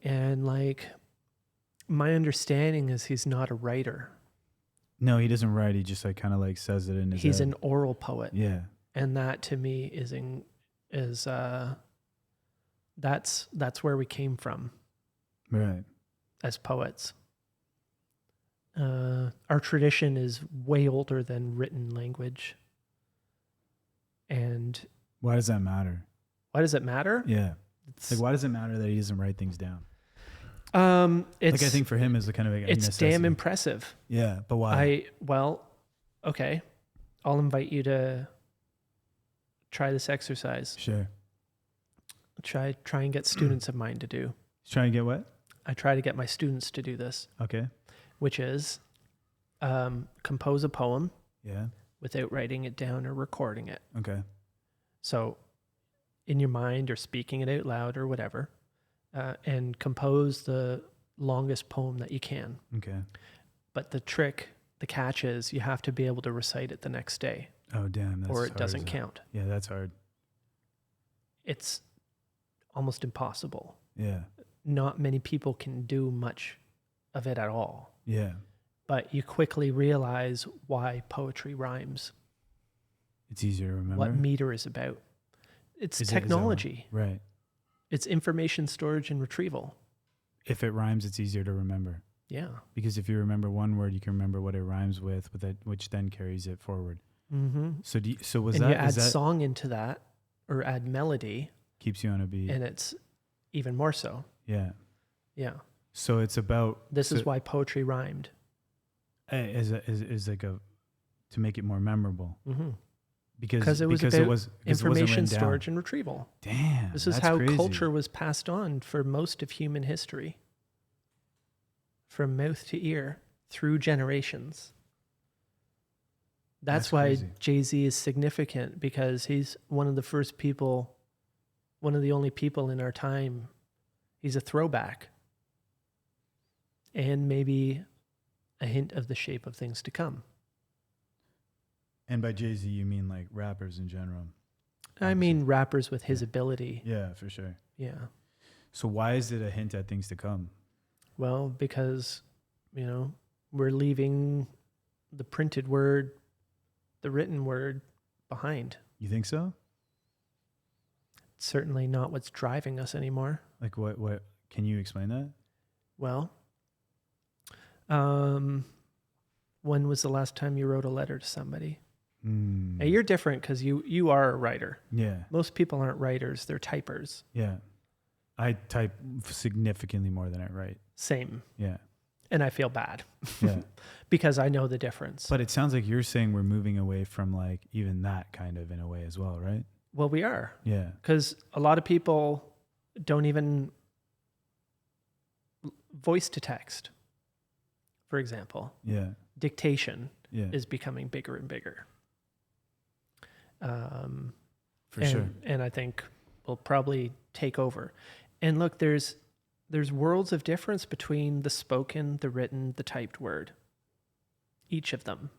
and like my understanding is he's not a writer. No, he doesn't write. He just like kind of like says it in his He's head. an oral poet. Yeah. And that to me that's where we came from. Right. As poets. Our tradition is way older than written language. And why does that matter? Why does it matter? Yeah. Like, why does it matter that he doesn't write things down? It's, like, I think for him is kind of a it's necessity. damn impressive. Yeah, but why? Okay. I'll invite you to try this exercise. Sure. Try and get students of mine to do. Try and get what? I try to get my students to do this. Okay. Which is compose a poem. Yeah. Without writing it down or recording it. Okay. So in your mind or speaking it out loud or whatever, and compose the longest poem that you can. Okay. But the catch is you have to be able to recite it the next day. Oh, damn. That's or it hard, doesn't count. Yeah, that's hard. It's almost impossible. Yeah. Not many people can do much of it at all. Yeah. But you quickly realize why poetry rhymes. It's easier to remember. What meter is about. It's technology. Right. It's information storage and retrieval. If it rhymes, it's easier to remember. Yeah. Because if you remember one word, you can remember what it rhymes with that, which then carries it forward. Mm-hmm. So you add song into that or add melody. Keeps you on a beat. And it's even more so. Yeah. Yeah. So it's about This is why poetry rhymed. is like a to make it more memorable. Mm-hmm. Because it was because about it was information storage and retrieval. Damn, This is that's how crazy. culture was passed on for most of human history, from mouth to ear through generations. That's why crazy. Jay-Z is significant, because he's one of the first people, one of the only people in our time. He's a throwback, and maybe a hint of the shape of things to come. And by Jay-Z, you mean like rappers in general? I mean rappers with his ability. Yeah, for sure. Yeah. So why is it a hint at things to come? Well, because, we're leaving the printed word, the written word behind. You think so? It's certainly not what's driving us anymore. Like what can you explain that? Well, when was the last time you wrote a letter to somebody? Now, you're different because you are a writer. Yeah. Most people aren't writers, they're typers. Yeah. I type significantly more than I write. Same. Yeah. And I feel bad. Yeah. Because I know the difference. But it sounds like you're saying we're moving away from like even that kind of in a way as well, right? Well, we are. Yeah. Because a lot of people don't even voice to text, for example. Yeah. Dictation Yeah. is becoming bigger and bigger. For sure. And I think will probably take over. And look, there's worlds of difference between the spoken, the written, the typed word. Each of them.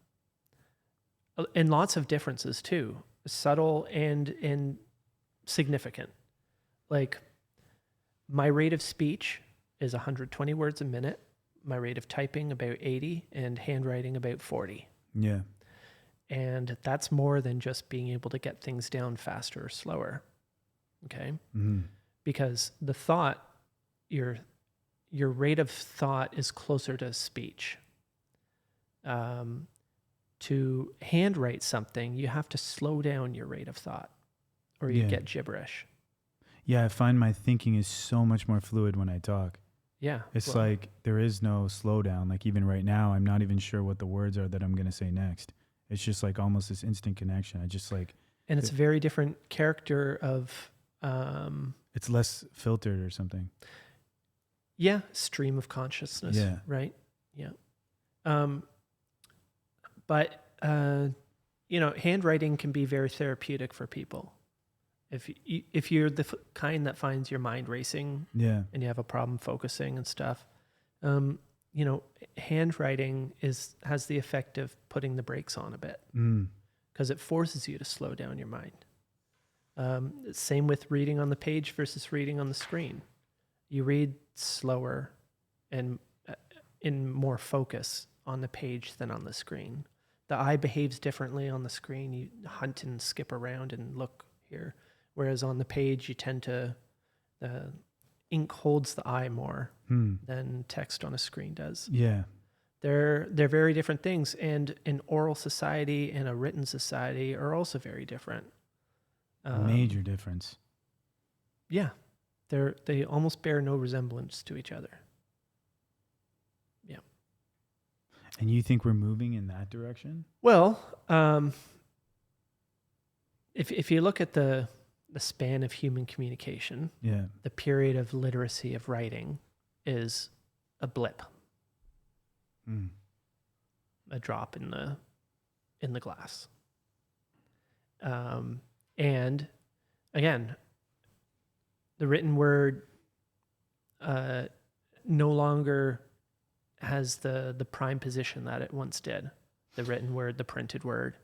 And lots of differences too. Subtle and significant. Like, my rate of speech is 120 words a minute. My rate of typing about 80, and handwriting about 40. Yeah. And that's more than just being able to get things down faster or slower. Okay? Mm-hmm. Because the thought, your rate of thought is closer to speech. To handwrite something, you have to slow down your rate of thought, or you get gibberish. Yeah, I find my thinking is so much more fluid when I talk. Yeah. It's like there is no slowdown. Like even right now, I'm not even sure what the words are that I'm going to say next. It's just like almost this instant connection. I just like... And it's a very different character of... it's less filtered or something. Yeah, stream of consciousness. Yeah. Right? Yeah. But, handwriting can be very therapeutic for people. If you're the kind that finds your mind racing, Yeah. and you have a problem focusing and stuff, handwriting has the effect of putting the brakes on a bit, because it forces you to slow down your mind. Same with reading on the page versus reading on the screen. You read slower and in more focus on the page than on the screen. The eye behaves differently on the screen. You hunt and skip around and look here. Whereas on the page, you tend to, the ink holds the eye more than text on a screen does. Yeah. They're very different things. And an oral society and a written society are also very different. Major difference. Yeah. They almost bear no resemblance to each other. Yeah. And you think we're moving in that direction? Well, if you look at the span of human communication, Yeah. the period of literacy of writing is a blip, a drop in the glass. And again, the written word no longer has the prime position that it once did. The written word, the printed word,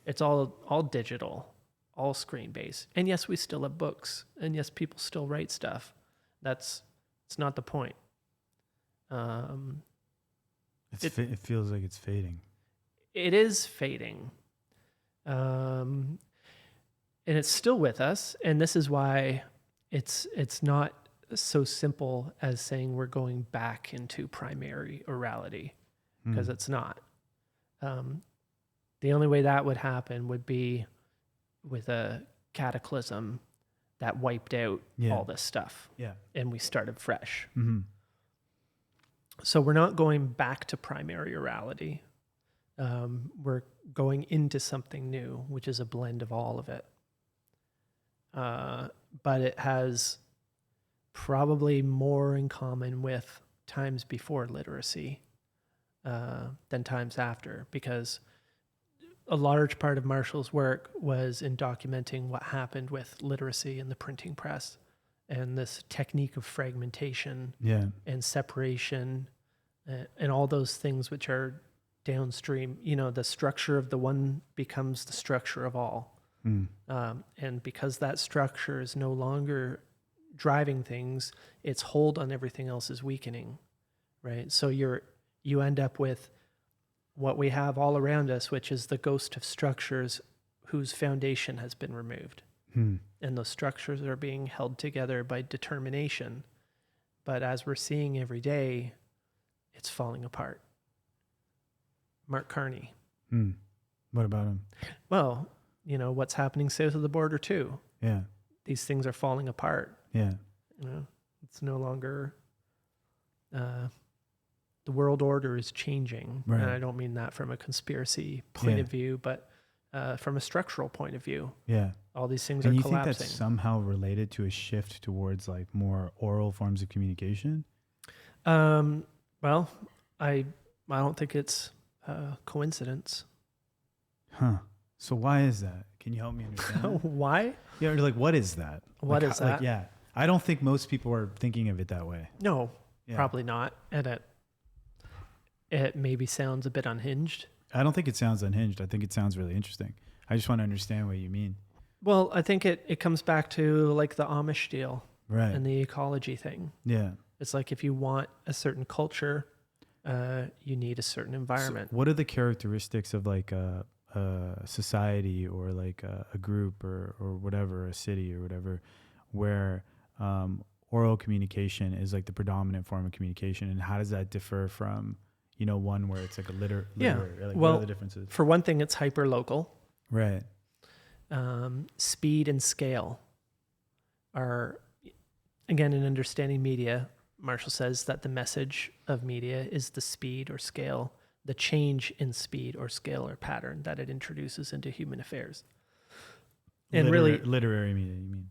it's all digital, all screen based. And yes, we still have books, and yes, people still write stuff. It's not the point. It feels like it's fading. It is fading. And it's still with us. And this is why it's not so simple as saying we're going back into primary orality, because it's not. The only way that would happen would be with a cataclysm that wiped out all this stuff. Yeah. And we started fresh. Mm-hmm. So we're not going back to primary orality. We're going into something new, which is a blend of all of it. But it has probably more in common with times before literacy than times after, because a large part of Marshall's work was in documenting what happened with literacy and the printing press and this technique of fragmentation and separation and all those things which are downstream. You know, the structure of the one becomes the structure of all. And because that structure is no longer driving things, its hold on everything else is weakening, right? So you end up with what we have all around us, which is the ghost of structures whose foundation has been removed. And those structures are being held together by determination. But as we're seeing every day, it's falling apart. Mark Carney. What about him? Well, you know, what's happening south of the border too. Yeah. These things are falling apart. Yeah. You know, it's no longer, the world order is changing. Right. And I don't mean that from a conspiracy point of view, but from a structural point of view. Yeah. All these things And are you collapsing. think that's somehow related to a shift towards like more oral forms of communication? Well, I don't think it's coincidence. Huh. So why is that? Can you help me understand that? Why? Yeah, or like what is that? What like, is that? Like, yeah. I don't think most people are thinking of it that way. No, Yeah. probably not. And it maybe sounds a bit unhinged. I don't think it sounds unhinged. I think it sounds really interesting. I just want to understand what you mean. Well, I think it comes back to like the Amish deal Right. and the ecology thing. Yeah. It's like if you want a certain culture, you need a certain environment. So what are the characteristics of like a society or like a group or whatever, a city or whatever, where oral communication is like the predominant form of communication, and how does that differ from, you know, one where it's like a literary? Like, well, what are the differences? For one thing, it's hyper local. Right. Speed and scale are, again, in understanding media, Marshall says that the message of media is the speed or scale, the change in speed or scale or pattern that it introduces into human affairs. And literary media, you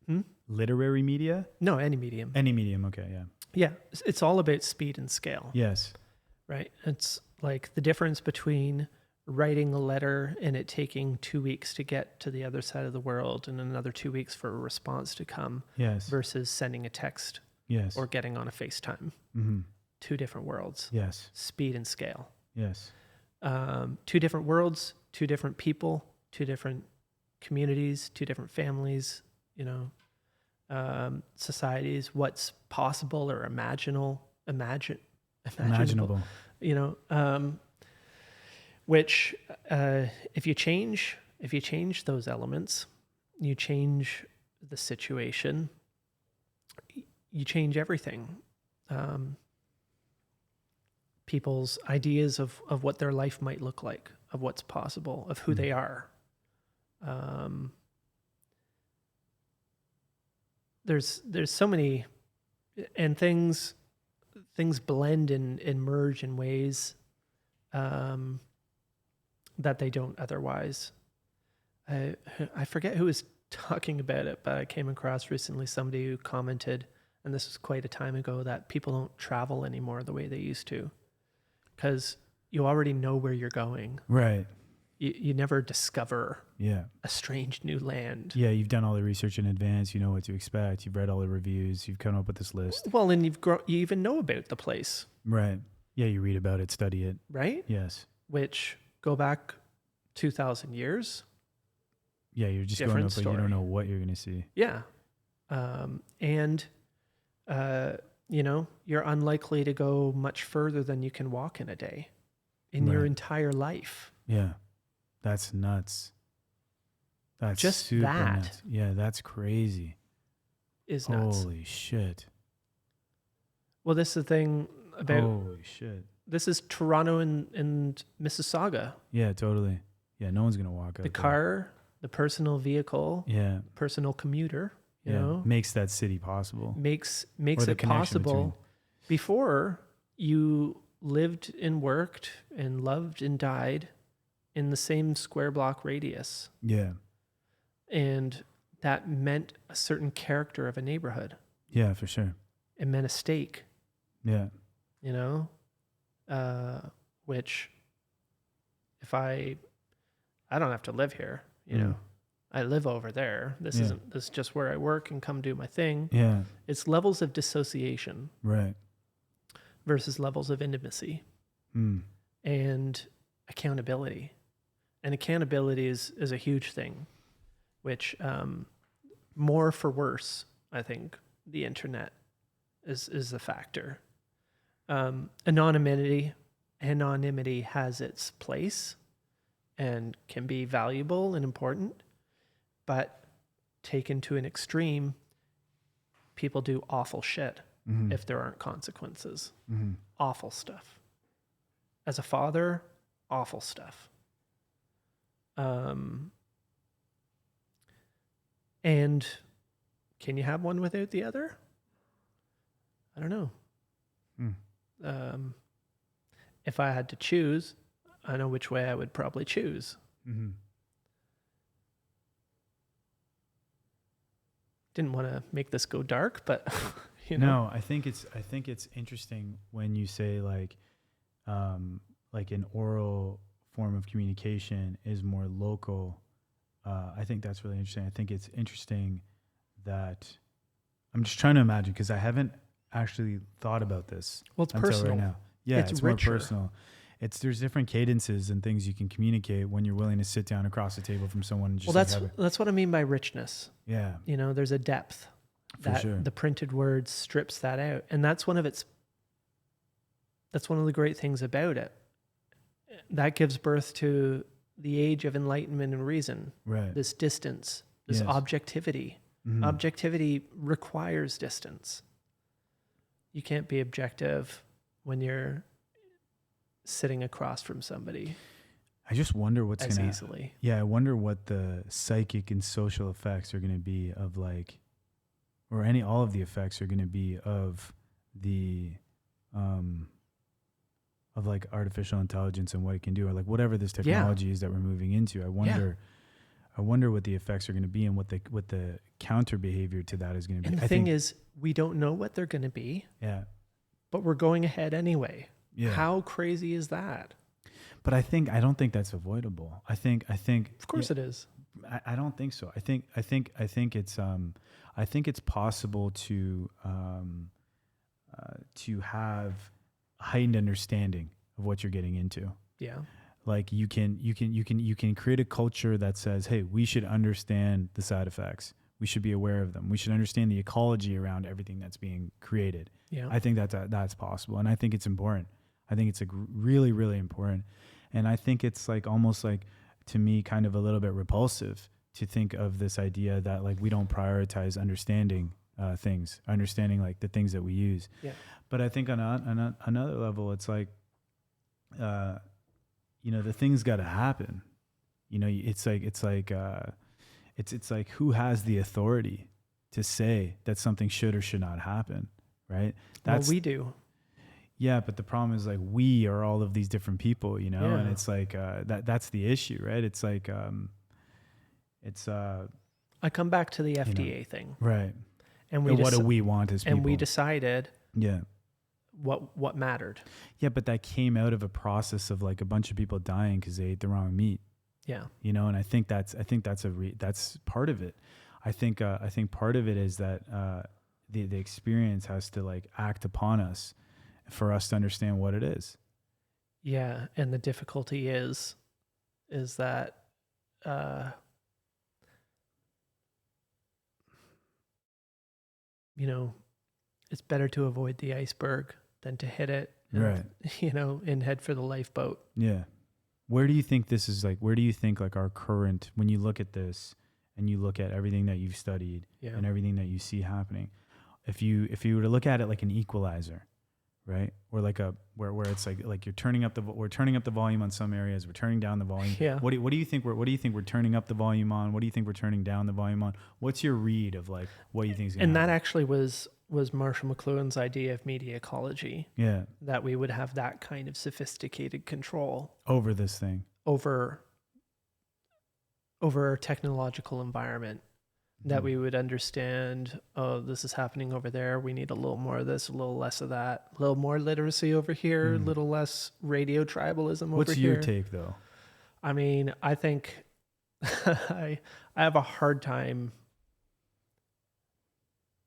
mean? Literary media? No, any medium. Any medium, okay, yeah. Yeah, it's all about speed and scale. Yes. Right? It's like the difference between writing a letter and it taking 2 weeks to get to the other side of the world and another 2 weeks for a response to come. Yes. Versus sending a text. Yes. Or getting on a FaceTime. Mm-hmm. Two different worlds. Yes. Speed and scale. Yes. Two different worlds, two different people, two different communities, two different families, you know, societies, what's possible or imaginable, you know, which if you change those elements, you change the situation, you change everything. People's ideas of what their life might look like, of what's possible, of who they are. There's so many, and things blend and merge in ways that they don't otherwise. I forget who was talking about it, but I came across recently somebody who commented, and this was quite a time ago, that people don't travel anymore the way they used to, because you already know where you're going. Right. You never discover a strange new land. Yeah, you've done all the research in advance. You know what to expect. You've read all the reviews. You've come up with this list. Well, and you even know about the place. Right. Yeah, you read about it, study it. Right? Yes. Which go back 2,000 years. Yeah, you're just Different going up, story. but you don't know what you're going to see. Yeah. You know, you're unlikely to go much further than you can walk in a day in your entire life. Yeah. That's nuts. That's just super that. Nuts. Yeah, that's crazy. Is nuts. Holy shit. Well, this is the thing about... Holy shit. This is Toronto and Mississauga. Yeah, totally. Yeah, no one's going to walk out the car, the personal vehicle, personal commuter, you know, makes that city possible. makes Or the it connection possible. Before, you lived and worked and loved and died in the same square block radius. Yeah. And that meant a certain character of a neighborhood. Yeah, for sure. It meant a stake, Yeah. you know, which if I don't have to live here, you know, I live over there. This is just where I work and come do my thing. Yeah. It's levels of dissociation. Right. Versus levels of intimacy and accountability. And accountability is a huge thing, which more for worse, I think the internet is a factor. Anonymity has its place and can be valuable and important, but taken to an extreme, people do awful shit. If there aren't consequences. Awful stuff. As a father, awful stuff. And can you have one without the other? I don't know. If I had to choose, I know which way I would probably choose. Didn't want to make this go dark, but you know. No, I think it's interesting when you say like an oral form of communication is more local. I think that's really interesting. I think it's interesting that I'm just trying to imagine because I haven't actually thought about this. Well, it's until personal. Right now. Yeah, it's richer. more personal. There's different cadences and things you can communicate when you're willing to sit down across the table from someone and just that's what I mean by richness. Yeah. You know, there's a depth that the printed word strips that out. And that's one of the great things about it. That gives birth to the age of enlightenment and reason. Right. This distance, this objectivity. Objectivity requires distance. You can't be objective when you're sitting across from somebody. I just wonder what's as gonna easily. Yeah, I wonder what the psychic and social effects are gonna be of like, or all of the effects are gonna be of the, of like artificial intelligence and what it can do, or like whatever this technology is that we're moving into. I wonder what the effects are gonna be and what the counter behavior to that is gonna be. And the thing is, we don't know what they're gonna be. Yeah. But we're going ahead anyway. Yeah. How crazy is that? But I don't think that's avoidable. I think of course it is. I don't think so. I think it's possible to have heightened understanding of what you're getting into. Yeah. Like you can create a culture that says, hey, we should understand the side effects. We should be aware of them. We should understand the ecology around everything that's being created. Yeah. I think that's possible. And I think it's important. I think it's really, really important. And I think it's like almost like, to me, kind of a little bit repulsive to think of this idea that like we don't prioritize understanding understanding like the things that we use. Yeah. But I think on another level, it's like, the things got to happen. It's like who has the authority to say that something should or should not happen, right? Well, we do. Yeah, but the problem is like we are all of these different people, and it's like that's the issue, right? It's like I come back to the FDA thing, right? And what do we want as people? And we decided, what mattered. Yeah, but that came out of a process of like a bunch of people dying because they ate the wrong meat. Yeah, and I think that's part of it. I think part of it is that the experience has to like act upon us for us to understand what it is. Yeah, and the difficulty is that it's better to avoid the iceberg than to hit it, right? And head for the lifeboat. Yeah. Where do you think this is like? Where do you think like our current, when you look at this and you look at everything that you've studied and everything that you see happening, if you were to look at it like an equalizer, right? Or like where it's like we're turning up the volume on some areas, we're turning down the volume. Yeah. What do you think we're turning up the volume on? What do you think we're turning down the volume on? What's your read of like what you think is going to happen? That actually was was Marshall McLuhan's idea of media ecology. Yeah. That we would have that kind of sophisticated control Over this thing. over our technological environment, that we would understand, oh, this is happening over there. We need a little more of this, a little less of that, a little more literacy over here, a little less radio tribalism over here. What's your take, though? I mean, I think I have a hard time.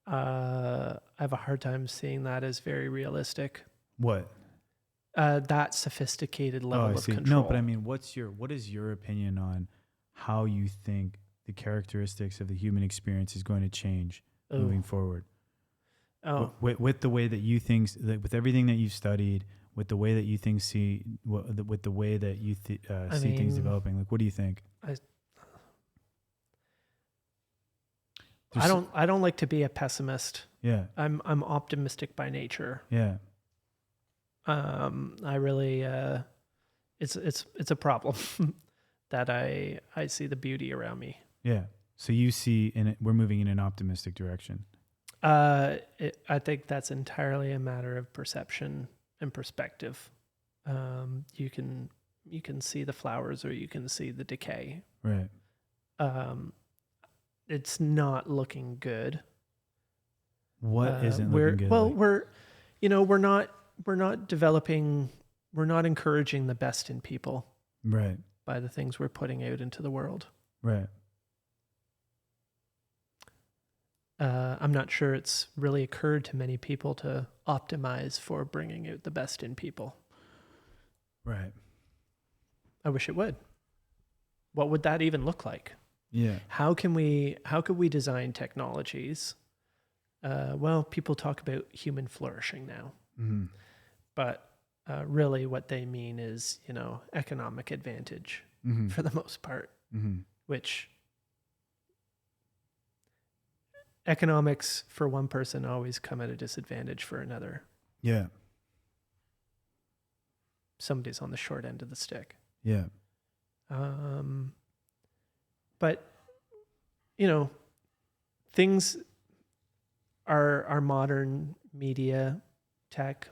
I have a hard time seeing that as very realistic. What? That sophisticated level of control. No, but I mean, what is your opinion on how you think the characteristics of the human experience is going to change moving forward? Oh, with the way that you think, with everything that you've studied, with the way that you think with the way that you see things developing, like, what do you think? I don't like to be a pessimist. Yeah. I'm optimistic by nature. Yeah. I really it's a problem that I see the beauty around me. Yeah. So you see we're moving in an optimistic direction. I think that's entirely a matter of perception and perspective. You can see the flowers or you can see the decay. Right. It's not looking good. What isn't looking good? Well, we're not developing, we're not encouraging the best in people. Right. By the things we're putting out into the world. Right. I'm not sure it's really occurred to many people to optimize for bringing out the best in people. Right. I wish it would. What would that even look like? Yeah. How could we design technologies? Well, people talk about human flourishing now, but really what they mean is, economic advantage for the most part, which economics for one person always come at a disadvantage for another. Yeah. Somebody's on the short end of the stick. Yeah. But, things are modern media tech.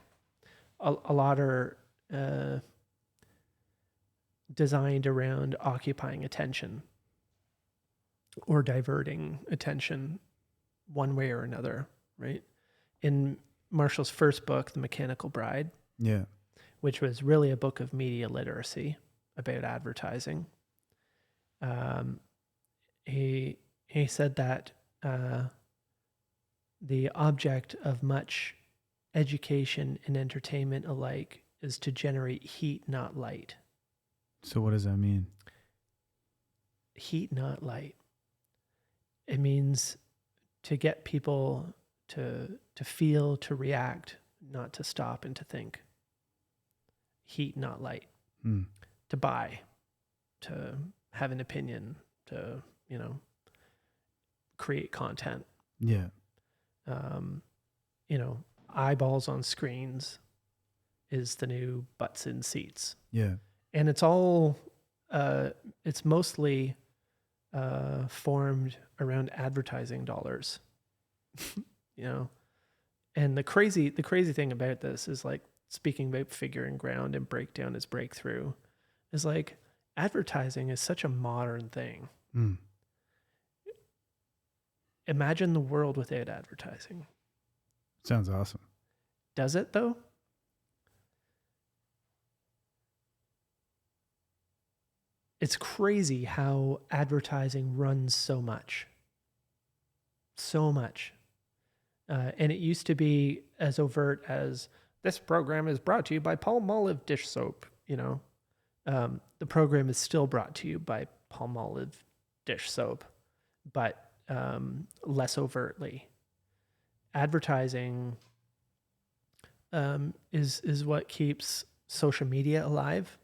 A lot are designed around occupying attention or diverting attention one way or another, right? In Marshall's first book, The Mechanical Bride, which was really a book of media literacy about advertising, he said that the object of much education and entertainment alike is to generate heat, not light. So what does that mean? Heat, not light. It means to get people to feel, to react, not to stop and to think. Heat, not light. To buy, to have an opinion, to, create content. Yeah. Eyeballs on screens is the new butts in seats. Yeah. And it's all, it's mostly formed around advertising dollars, and the crazy thing about this is, like, speaking about figuring ground and breakdown as breakthrough, is like advertising is such a modern thing. Imagine the world without advertising. Sounds awesome. Does it though? It's crazy how advertising runs so much. And it used to be as overt as, this program is brought to you by Palmolive dish soap. The program is still brought to you by Palmolive dish soap, but less overtly. Advertising is what keeps social media alive.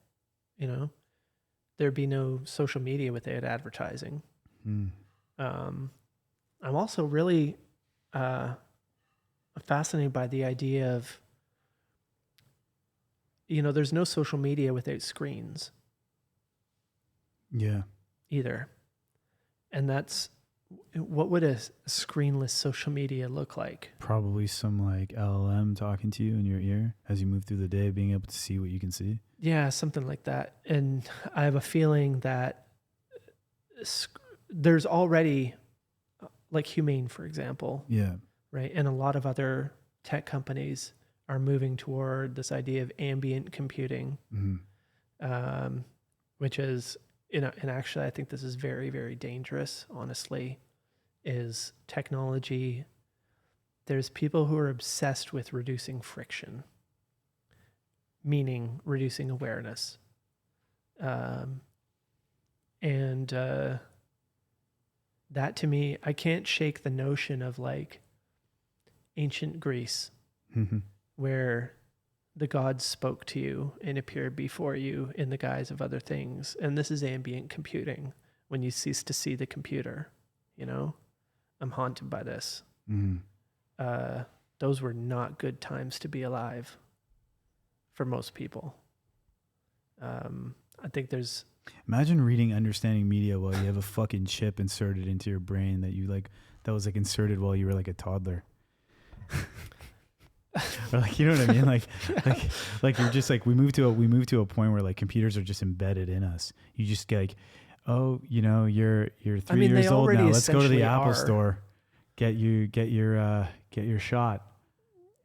There'd be no social media without advertising. I'm also really fascinated by the idea of, there's no social media without screens. Yeah. Either. And that's what would a screenless social media look like? Probably some like LLM talking to you in your ear as you move through the day, being able to see what you can see. Yeah, something like that. And I have a feeling that there's already, like Humane, for example, Yeah. right? And a lot of other tech companies are moving toward this idea of ambient computing, which is, and actually I think this is very, very dangerous, honestly, is technology. There's people who are obsessed with reducing friction, meaning reducing awareness. That to me, I can't shake the notion of like ancient Greece, where the gods spoke to you and appeared before you in the guise of other things. And this is ambient computing. When you cease to see the computer, I'm haunted by this. Those were not good times to be alive for most people. I think there's... Imagine reading Understanding Media while you have a fucking chip inserted into your brain that was inserted while you were like a toddler. Or like, you know what I mean? Like you're just like, we move to a point where like computers are just embedded in us. You just get like, oh, you're 3 years old now. Let's go to the Apple store. Get your shot.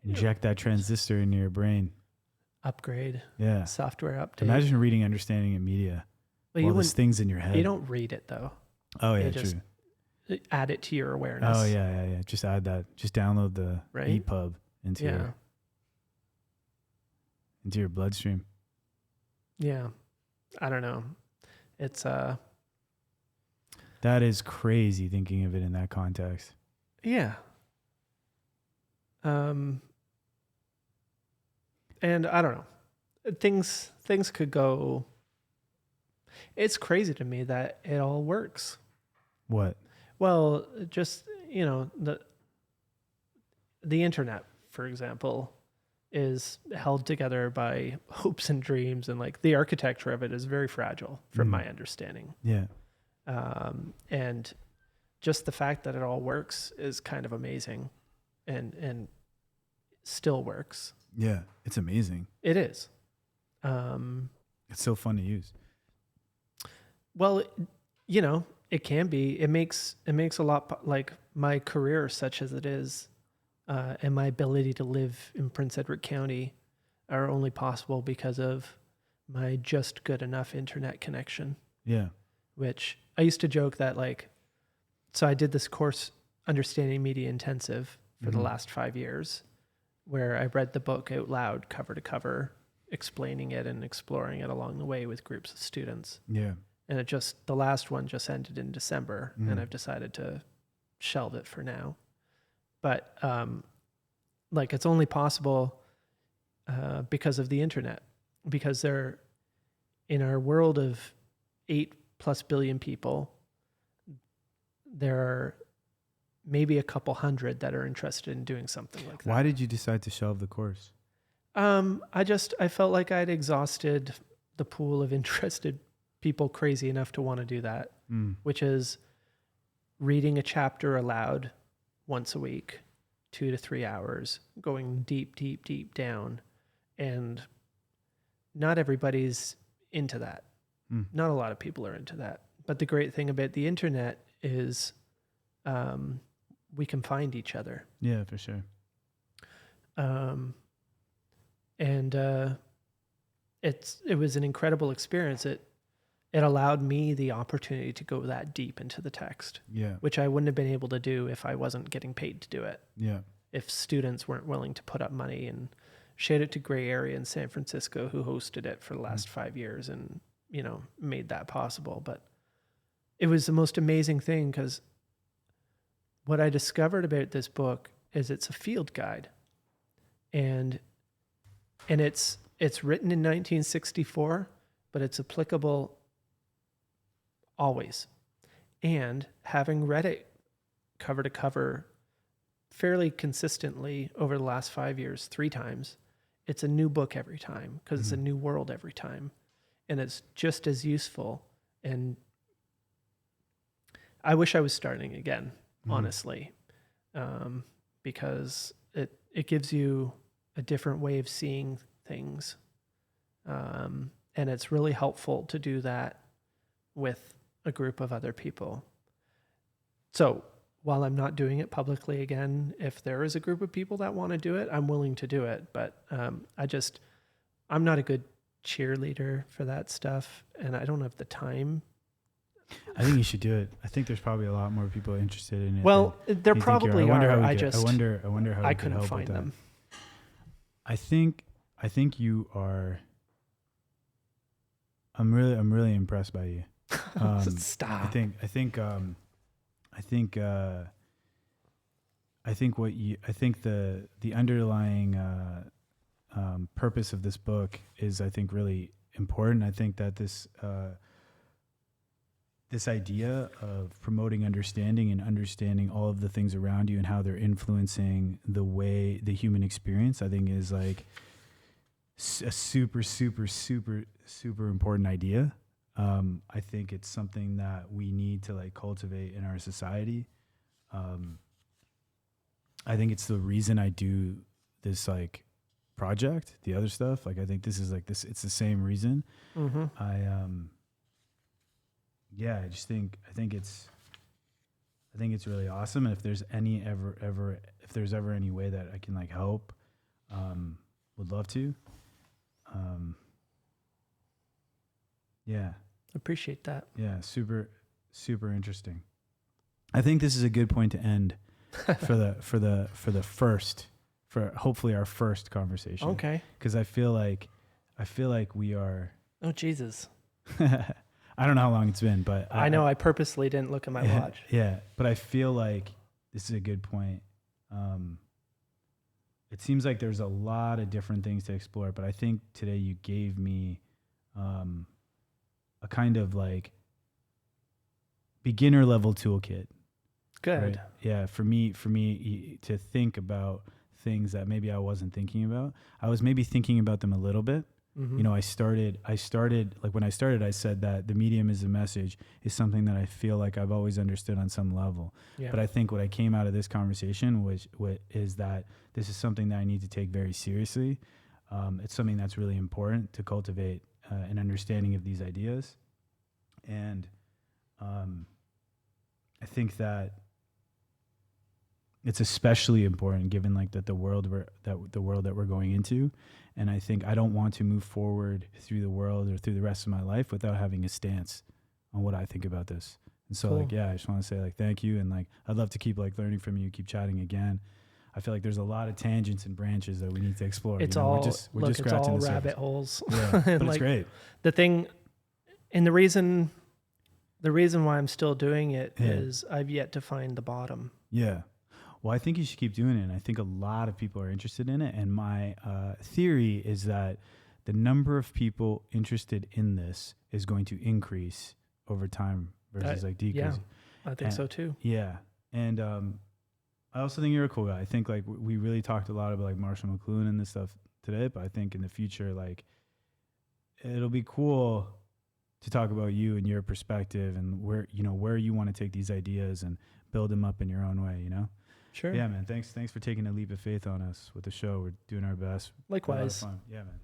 Inject that transistor into your brain. Upgrade. Yeah. Software update. Imagine reading Understanding Media. Well, there's things in your head. You don't read it though. Oh yeah, true. Add it to your awareness. Oh yeah. Just add that. Just download the EPUB into your bloodstream. Yeah. I don't know. It's that is crazy thinking of it in that context. Yeah. And I don't know. Things could go. It's crazy to me that it all works. What? Well, just, the internet, for example, is held together by hopes and dreams, and like the architecture of it is very fragile from my understanding. Yeah. And just the fact that it all works is kind of amazing and still works. Yeah. It's amazing. It is. It's so fun to use. Well, it can be. It makes a lot, like my career, such as it is, and my ability to live in Prince Edward County are only possible because of my just good enough internet connection. Yeah. Which I used to joke that so I did this course, Understanding Media Intensive, for the last 5 years, where I read the book out loud, cover to cover, explaining it and exploring it along the way with groups of students. Yeah. And the last one just ended in December, and I've decided to shelve it for now. But it's only possible because of the internet, because in our world of 8+ billion people, there are maybe a couple hundred that are interested in doing something like that. Why did you decide to shelve the course? I felt like I'd exhausted the pool of interested people crazy enough to want to do that, which is reading a chapter aloud once a week, 2 to 3 hours, going deep, deep, deep down. And not everybody's into that. Not a lot of people are into that. But the great thing about the internet is we can find each other. Yeah, for sure. And it was an incredible experience. It allowed me the opportunity to go that deep into the text, which I wouldn't have been able to do if I wasn't getting paid to do it. Yeah. If students weren't willing to put up money, and shout out to Gray Area in San Francisco, who hosted it for the last 5 years and, made that possible. But it was the most amazing thing, because what I discovered about this book is it's a field guide, and it's written in 1964, but it's applicable always. And having read it cover to cover fairly consistently over the last 5 years, 3 times, it's a new book every time, because it's a new world every time. And it's just as useful. And I wish I was starting again, honestly, because it gives you a different way of seeing things. And it's really helpful to do that with a group of other people. So while I'm not doing it publicly again, if there is a group of people that want to do it, I'm willing to do it. But I'm not a good cheerleader for that stuff, and I don't have the time. I think you should do it. I think there's probably a lot more people interested in it. Well, there probably are. I wonder how I we could couldn't help find with that. them. I think you are. I'm really impressed by you. Stop. I think the underlying purpose of this book is, I think, really important. I think that this idea of promoting understanding and understanding all of the things around you and how they're influencing the human experience, I think is like a super, super, super, super important idea. I think it's something that we need to like cultivate in our society. I think it's the reason I do this like project, the other stuff. Like, I think this is like this, it's the same reason. Mm-hmm. I think it's really awesome. And if there's if there's ever any way that I can like help, would love to. Yeah. Appreciate that. Yeah. Super, super interesting. I think this is a good point to end for hopefully our first conversation. Okay. Cause I feel like we are, Oh, Jesus. I don't know how long it's been, but I know I purposely didn't look at my watch. Yeah, but I feel like this is a good point. It seems like there's a lot of different things to explore, but I think today you gave me a kind of like beginner level toolkit. Good. Right? Yeah, for me to think about things that maybe I wasn't thinking about. I was maybe thinking about them a little bit. Mm-hmm. You know, I started like when I started, I said that the medium is a message is something that I feel like I've always understood on some level. Yeah. But I think what I came out of this conversation is that this is something that I need to take very seriously. It's something that's really important to cultivate an understanding of these ideas. And I think that it's especially important given like that the world that we're going into. And I think I don't want to move forward through the world or through the rest of my life without having a stance on what I think about this. And so, Cool. like, yeah, I just want to say like thank you, and like I'd love to keep like learning from you, keep chatting again. I feel like there's a lot of tangents and branches that we need to explore. It's you know? all we're just it's scratching all the rabbit surface. holes. Yeah, but And it's like, great. the thing, and the reason why I'm still doing it is I've yet to find the bottom. Yeah. Well, I think you should keep doing it. And I think a lot of people are interested in it. And my theory is that the number of people interested in this is going to increase over time versus like decrease. Yeah, I think so too. Yeah. And I also think you're a cool guy. I think like we really talked a lot about like Marshall McLuhan and this stuff today, but I think in the future, like it'll be cool to talk about you and your perspective and where you want to take these ideas and build them up in your own way, you know? Sure. Yeah, man. Thanks for taking a leap of faith on us with the show. We're doing our best. Likewise. A lot of fun. Yeah, man.